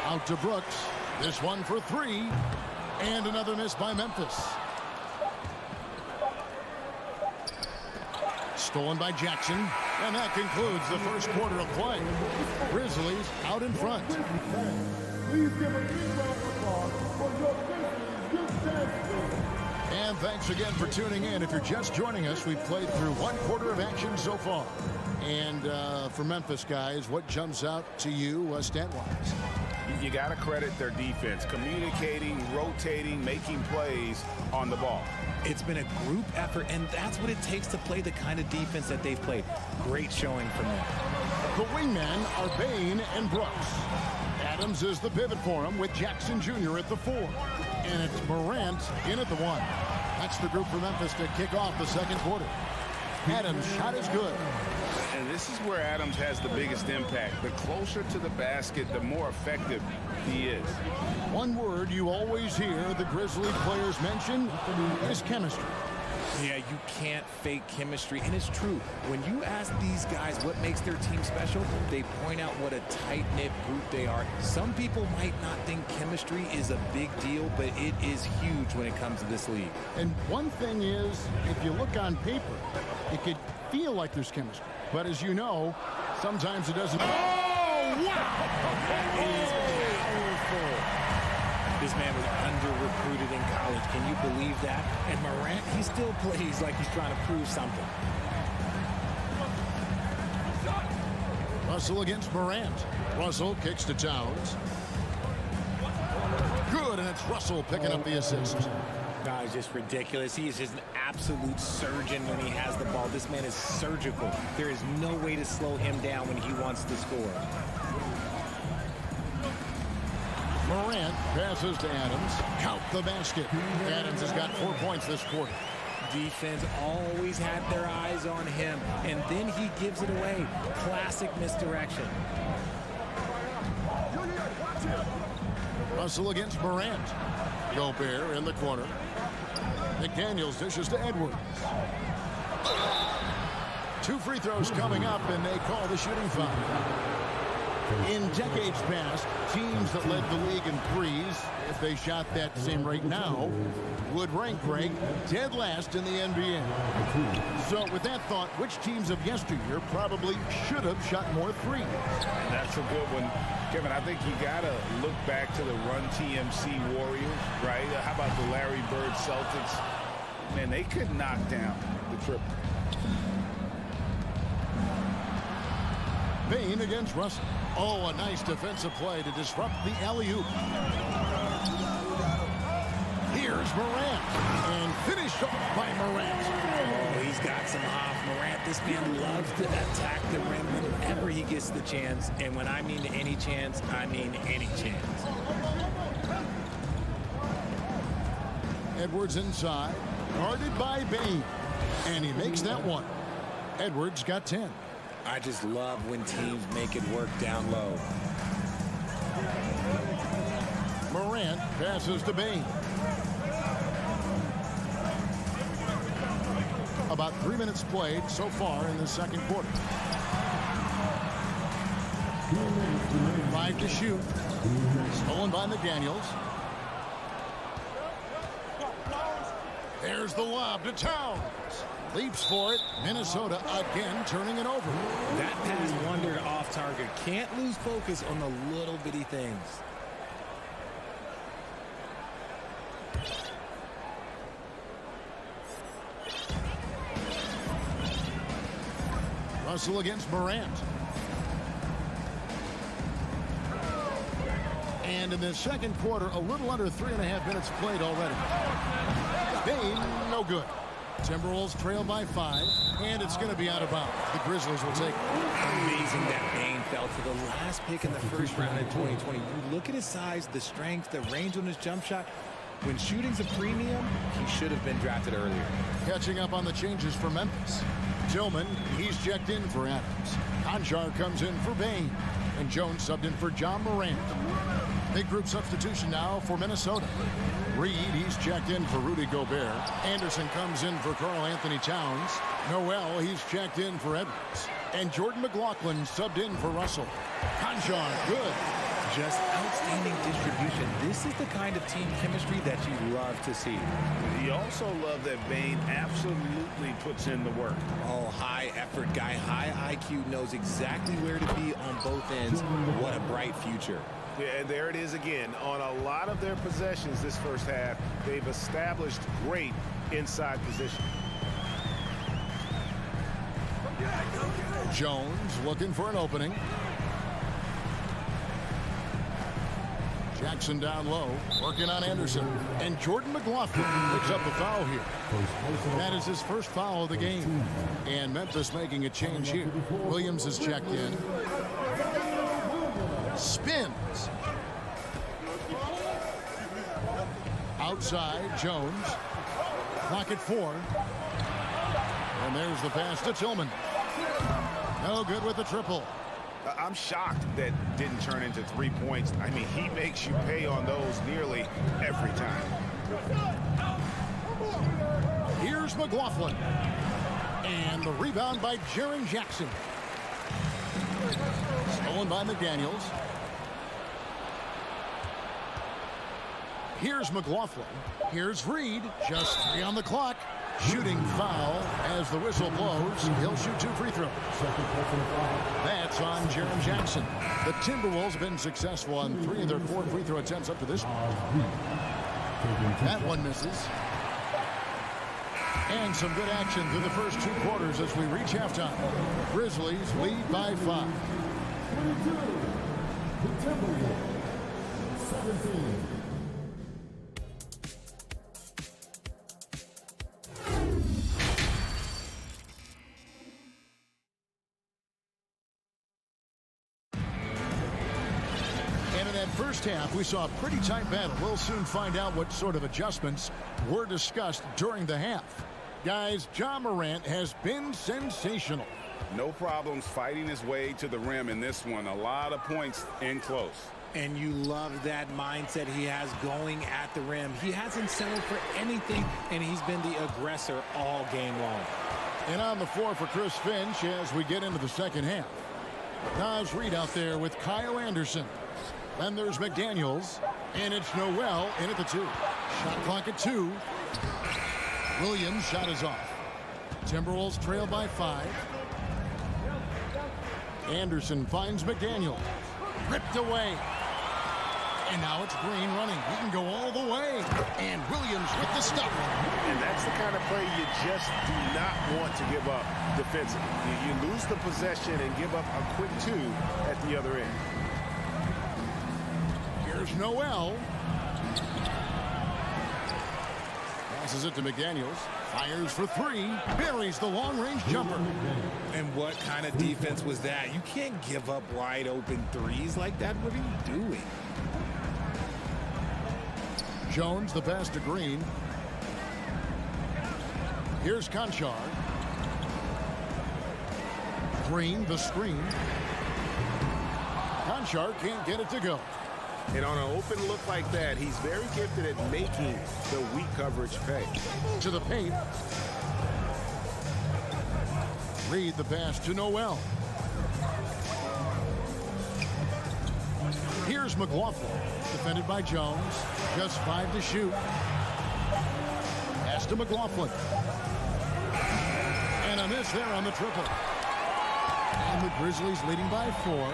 Out to Brooks. This one for 3. And another miss by Memphis. Stolen by Jackson. And that concludes the first quarter of play. Grizzlies out in front. Please give a big round of applause for your Grizzlies. And thanks again for tuning in. If you're just joining us, we've played through 1 quarter of action so far. And for Memphis, guys, what jumps out to you stat-wise? You got to credit their defense, communicating, rotating, making plays on the ball. It's been a group effort, and that's what it takes to play the kind of defense that they've played. Great showing from them. The wingmen are Bain and Brooks. Adams is the pivot for him with Jackson Jr. at the 4. And it's Morant in at the 1. That's the group for Memphis to kick off the second quarter. Adams' shot is good. And this is where Adams has the biggest impact. The closer to the basket, the more effective he is. One word you always hear the Grizzly players mention is chemistry. Yeah, you can't fake chemistry, and it's true. When you ask these guys what makes their team special, they point out what a tight-knit group they are. Some people might not think chemistry is a big deal, but it is huge when it comes to this league. And one thing is, if you look on paper, it could feel like there's chemistry. But as you know, sometimes it doesn't. Oh, wow! It is powerful. This man was under-recruited in college. Can you believe that? And Morant, he still plays like he's trying to prove something. Russell against Morant. Russell kicks to Towns. Good, and it's Russell picking up the assist. No, it's just ridiculous. He is just an absolute surgeon when he has the ball. This man is surgical. There is no way to slow him down when he wants to score. Morant passes to Adams. Count the basket. Adams has got 4 points this quarter. Defense always had their eyes on him, and then he gives it away. Classic misdirection. Russell against Morant. Gobert in the corner. McDaniels dishes to Edwards. 2 free throws coming up, and they call the shooting foul. In decades past, teams that led the league in threes, if they shot that same rate now, would rank Greg dead last in the NBA. So with that thought, which teams of yesteryear probably should have shot more threes? That's a good one. Kevin, I think you got to look back to the Run TMC Warriors, right? How about the Larry Bird Celtics? Man, they could knock down the triple. Bain against Russell. Oh, a nice defensive play to disrupt the alley-oop. Here's Morant. And finished off by Morant. Oh, he's got some off. Morant, this man loves to attack the rim whenever he gets the chance. And when I mean any chance, I mean any chance. Edwards inside. Guarded by Bain. And he makes that one. Edwards got 10. I just love when teams make it work down low. Morant passes to Bain. About 3 minutes played so far in the second quarter. 5 to shoot. Stolen by McDaniels. There's the lob to Towns. Leaps for it. Minnesota again turning it over. That pass wandered off target. Can't lose focus on the little bitty things. Russell against Morant. And in the second quarter, a little under 3.5 minutes played already. Bane, no good. Timberwolves trail by 5, and it's going to be out of bounds. The Grizzlies will take it. Amazing that Bane fell to the last pick in the first round in 2020. You look at his size, the strength, the range on his jump shot. When shooting's a premium, he should have been drafted earlier. Catching up on the changes for Memphis. Tillman, he's checked in for Adams. Conchar comes in for Bane. And Jones subbed in for John Morant. Big group substitution now for Minnesota. Reed, he's checked in for Rudy Gobert. Anderson comes in for Karl Anthony Towns. Noel, he's checked in for Edwards. And Jordan McLaughlin subbed in for Russell. Conchar, good. Just outstanding distribution. This is the kind of team chemistry that you love to see. You also love that Bane absolutely puts in the work. Oh, high effort guy, high IQ, knows exactly where to be on both ends. What a bright future. Yeah, and there it is again. On a lot of their possessions this first half, they've established great inside position. Jones looking for an opening. Jackson down low, working on Anderson. And Jordan McLaughlin picks up the foul here. That is his first foul of the game. And Memphis making a change here. Williams is checked in. Spins. Outside, Jones. Clock at 4. And there's the pass to Tillman. No good with the triple. I'm shocked that didn't turn into 3 points. I mean, he makes you pay on those nearly every time. Here's McLaughlin. And the rebound by Jaren Jackson. Stolen by McDaniels. Here's McLaughlin. Here's Reed. Just 3 on the clock. Shooting foul as the whistle blows. He'll shoot 2 free throws. That's on Jaren Jackson. The Timberwolves have been successful on 3 of their 4 free throw attempts up to this point. That one misses. And some good action through the first 2 quarters as we reach halftime. Grizzlies lead by 5. The Timberwolves, 17. First half, we saw a pretty tight battle. We'll soon find out what sort of adjustments were discussed during the half. Guys, John Morant has been sensational. No problems fighting his way to the rim in this one. A lot of points in close. And you love that mindset he has going at the rim. He hasn't settled for anything, and he's been the aggressor all game long. And on the floor for Chris Finch as we get into the second half. Naz Reid out there with Kyle Anderson. Then there's McDaniels, and it's Noel in at the 2. Shot clock at 2. Williams' shot is off. Timberwolves trail by 5. Anderson finds McDaniel. Ripped away. And now it's Green running. He can go all the way. And Williams with the stop. And that's the kind of play you just do not want to give up defensively. You lose the possession and give up a quick 2 at the other end. Here's Noel. Passes it to McDaniels. Fires for 3. Buries the long-range jumper. And what kind of defense was that? You can't give up wide open threes like that. What are you doing? Jones, the pass to Green. Here's Conchar. Green, the screen. Conchar can't get it to go. And on an open look like that, he's very gifted at making the weak coverage pay. To the paint. Reed the pass to Noel. Here's McLaughlin. Defended by Jones. Just 5 to shoot. Pass to McLaughlin. And a miss there on the triple. And the Grizzlies leading by 4.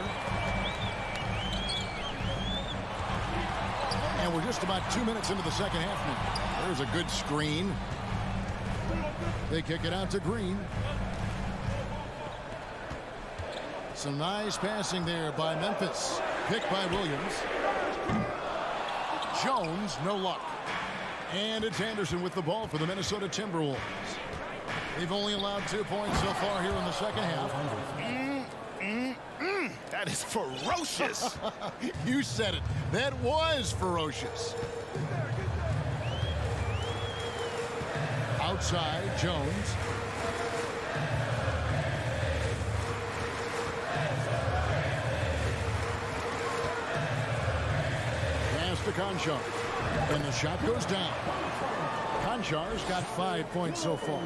And we're just about 2 minutes into the second half now. There's a good screen. They kick it out to Green. Some nice passing there by Memphis. Picked by Williams. Jones, no luck. And it's Anderson with the ball for the Minnesota Timberwolves. They've only allowed 2 points so far here in the second half. That is ferocious. You said it. That was ferocious. Outside, Jones. Pass to Conchar. And the shot goes down. Konchar's got 5 points so far.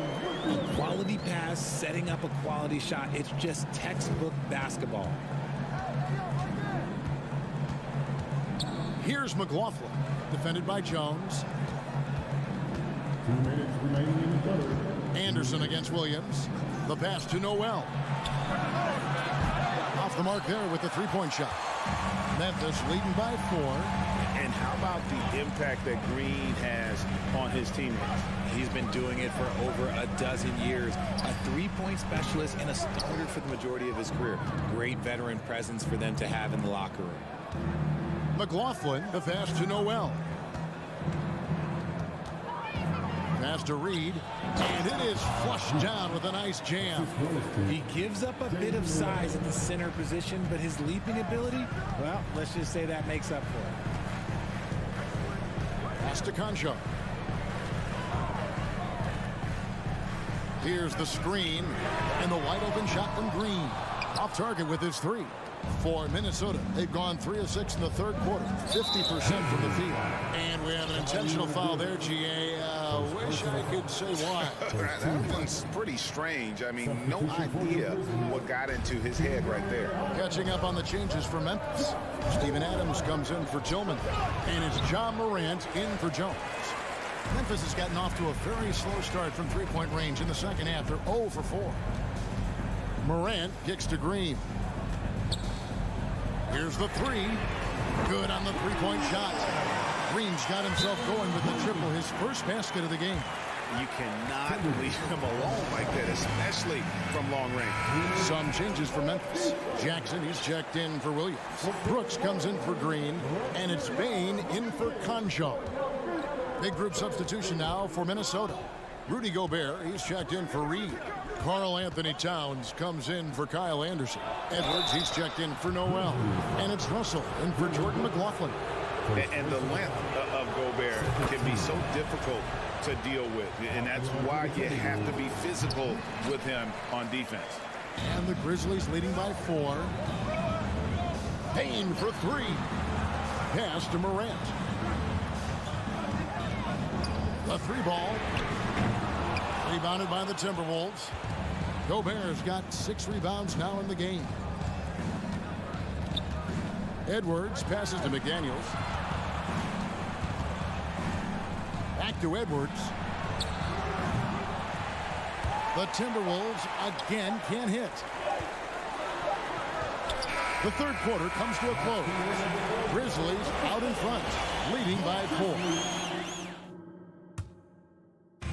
A quality pass, setting up a quality shot. It's just textbook basketball. Here's McLaughlin, defended by Jones. 2 minutes remaining in the third. Anderson against Williams. The pass to Noel. Off the mark there with the three-point shot. Memphis leading by 4. And how about the impact that Green has on his teammates? He's been doing it for over a dozen years. A three-point specialist and a starter for the majority of his career. Great veteran presence for them to have in the locker room. McLaughlin, the pass to Noel. Pass to Reed, and it is flushed down with a nice jam. He gives up a bit of size at the center position, but his leaping ability, well, let's just say that makes up for it. Pass to Conchar. Here's the screen, and the wide open shot from Green. Off target with his 3. For Minnesota, they've gone 3 of 6 in the third quarter, 50% from the field. And we have an intentional foul there, GA. Wish I could say why. That one's pretty strange. I mean, no idea what got into his head right there. Catching up on the changes for Memphis. Steven Adams comes in for Tillman, and it's John Morant in for Jones. Memphis has gotten off to a very slow start from three-point range in the second half. They're 0 for 4. Morant kicks to Green. Here's the 3. Good on the three-point shot. Green's got himself going with the triple, his first basket of the game. You cannot leave him alone like that, especially from long range. Some changes for Memphis. Jackson, he's checked in for Williams. Brooks comes in for Green, and it's Bain in for Conchar. Big group substitution now for Minnesota. Rudy Gobert, he's checked in for Reed. Karl Anthony Towns comes in for Kyle Anderson. Edwards, he's checked in for Noel. And it's Russell in for Jordan McLaughlin. And the length of Gobert can be so difficult to deal with. And that's why you have to be physical with him on defense. And the Grizzlies leading by 4. Payne for 3. Pass to Morant. The 3 ball. Rebounded by the Timberwolves. Gobert's got 6 rebounds now in the game. Edwards passes to McDaniels. Back to Edwards. The Timberwolves again can't hit. The third quarter comes to a close. Grizzlies out in front, leading by 4.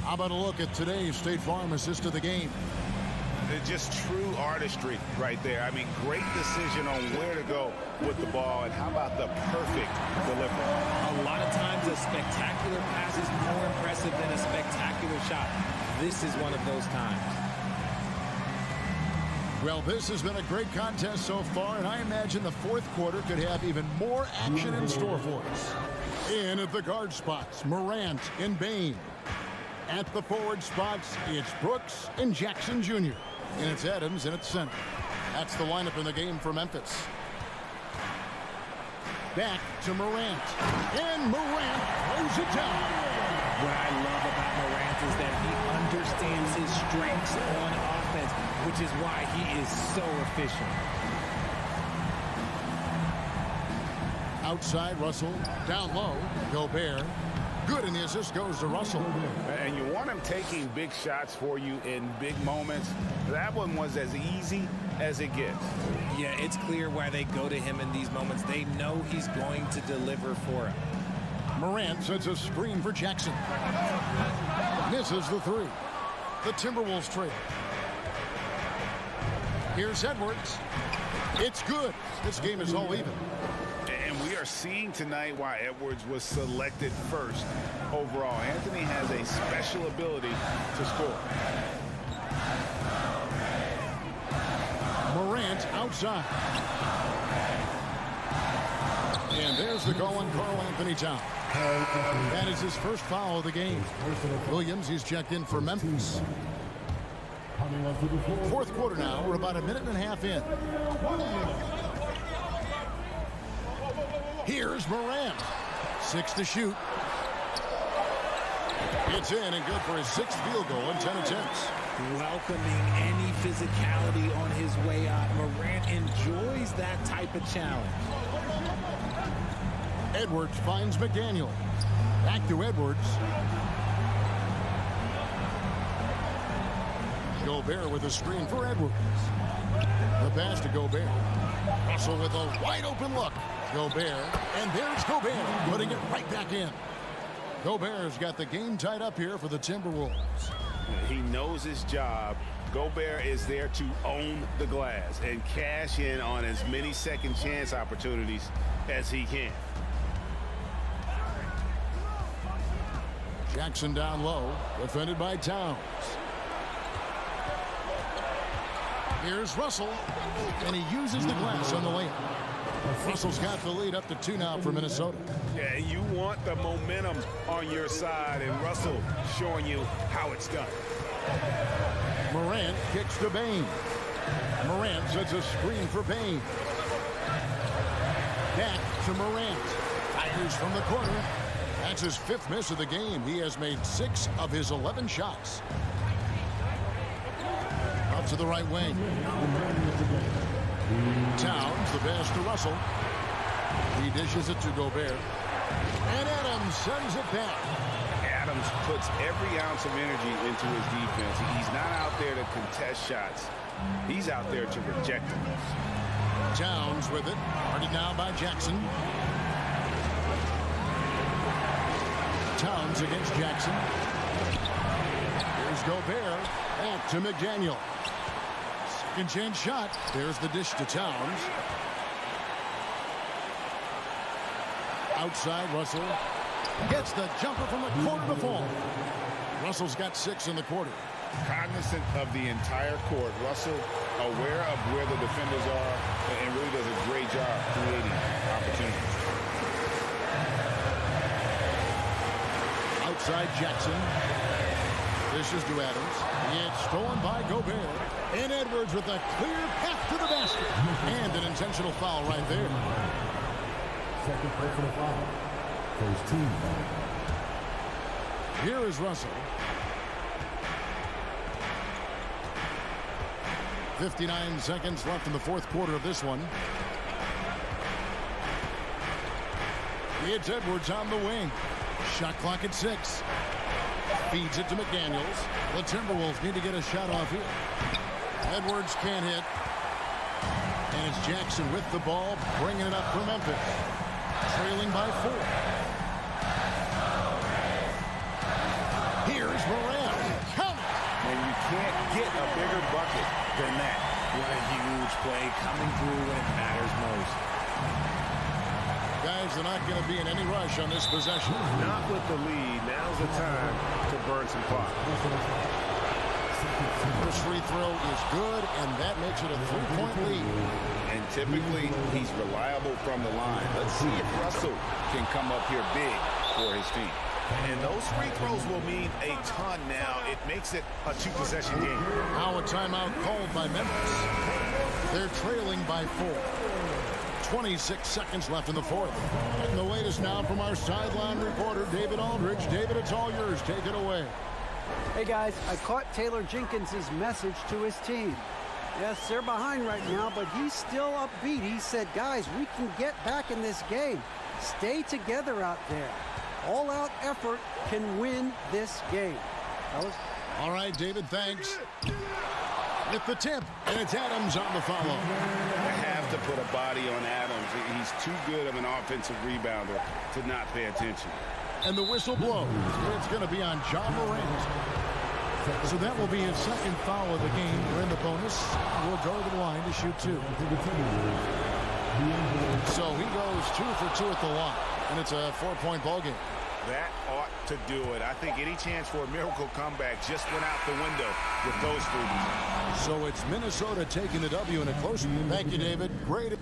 How about a look at today's State Farm assist of the game? Just true artistry right there. I mean, great decision on where to go with the ball, and how about the perfect delivery? A lot of times a spectacular pass is more impressive than a spectacular shot. This is one of those times. Well, this has been a great contest so far, and I imagine the fourth quarter could have even more action in store for us. In at the guard spots, Morant and Bain. At the forward spots, it's Brooks and Jackson Jr. And it's Adams in at center. That's the lineup in the game for Memphis. Back to Morant. And Morant throws it down. What I love about Morant is that he understands his strengths on offense, which is why he is so efficient. Outside, Russell. Down low, Gobert. Good, and the assist goes to Russell. And you want him taking big shots for you in big moments. That one was as easy as it gets. Yeah, it's clear why they go to him in these moments. They know he's going to deliver for him. Morant sets a screen for Jackson. Misses the 3. The Timberwolves trail. Here's Edwards. It's good. This game is all even. And we are seeing tonight why Edwards was selected first overall. Anthony has a special ability to score. Morant outside. And there's the goal on Karl Anthony Towns. That is his first foul of the game. Williams, he's checked in for Memphis. Fourth quarter now. We're about a minute and a half in. Here's Morant. 6 to shoot. It's in and good for his 6th field goal in 10 attempts. Welcoming any physicality on his way out. Morant enjoys that type of challenge. Edwards finds McDaniel. Back to Edwards. Gobert with a screen for Edwards. The pass to Gobert. Russell with a wide open look. Gobert. And there's Gobert putting it right back in. Gobert's got the game tied up here for the Timberwolves. He knows his job. Gobert is there to own the glass and cash in on as many second chance opportunities as he can. Jackson down low, defended by Towns. Here's Russell, and he uses the glass on the layup. Russell's got the lead up to 2 now for Minnesota. Yeah, you want the momentum on your side, and Russell showing you how it's done. Morant kicks to Bain. Morant sets a screen for Bain. Back to Morant. Fires from the corner. That's his 5th miss of the game. He has made 6 of his 11 shots. Out to the right wing. Towns, the pass to Russell. He dishes it to Gobert. And Adams sends it back. Adams puts every ounce of energy into his defense. He's not out there to contest shots. He's out there to reject them. Towns with it. Guarded now by Jackson. Towns against Jackson. Here's Gobert. Back to McDaniel. Second chance shot. There's the dish to Towns. Outside, Russell gets the jumper from the corner to fall. Russell's got 6 in the quarter. Cognizant of the entire court, Russell aware of where the defenders are and really does a great job creating opportunities. Outside Jackson. Dishes to Adams. It's stolen by Gobert. And Edwards with a clear path to the basket. And an intentional foul right there. Second personal foul. First team foul. Here is Russell. 59 seconds left in the fourth quarter of this one. It's Edwards on the wing. Shot clock at 6. Feeds it to McDaniels. The Timberwolves need to get a shot off here. Edwards can't hit. And it's Jackson with the ball, bringing it up for Memphis. Trailing by 4. Here's Morant. Count it! And you can't get a bigger bucket than that. What a huge play coming through when it matters most. Guys, they're not going to be in any rush on this possession. Not with the lead. Now's the time to burn some clock. First free throw is good, and that makes it a 3-point lead. And typically, he's reliable from the line. Let's see if Russell can come up here big for his team. And those free throws will mean a ton now. It makes it a 2-possession game. Now a timeout called by Memphis. They're trailing by 4. 26 seconds left in the fourth. And the latest now from our sideline reporter, David Aldridge. David, it's all yours. Take it away. Hey, guys, I caught Taylor Jenkins' message to his team. Yes, they're behind right now, but he's still upbeat. He said, guys, we can get back in this game. Stay together out there. All-out effort can win this game. Fellas? All right, David, thanks. With the tip, and it's Adams on the follow. I have to put a body on Adams. He's too good of an offensive rebounder to not pay attention. And the whistle blows. It's going to be on John Morant. So that will be his second foul of the game. We're in the bonus. We'll go to the line to shoot 2. So he goes 2 for 2 at the line, and it's a 4-point ball game. That ought to do it. I think any chance for a miracle comeback just went out the window with those 3. So it's Minnesota taking the W in a close one. Thank you, David. Great.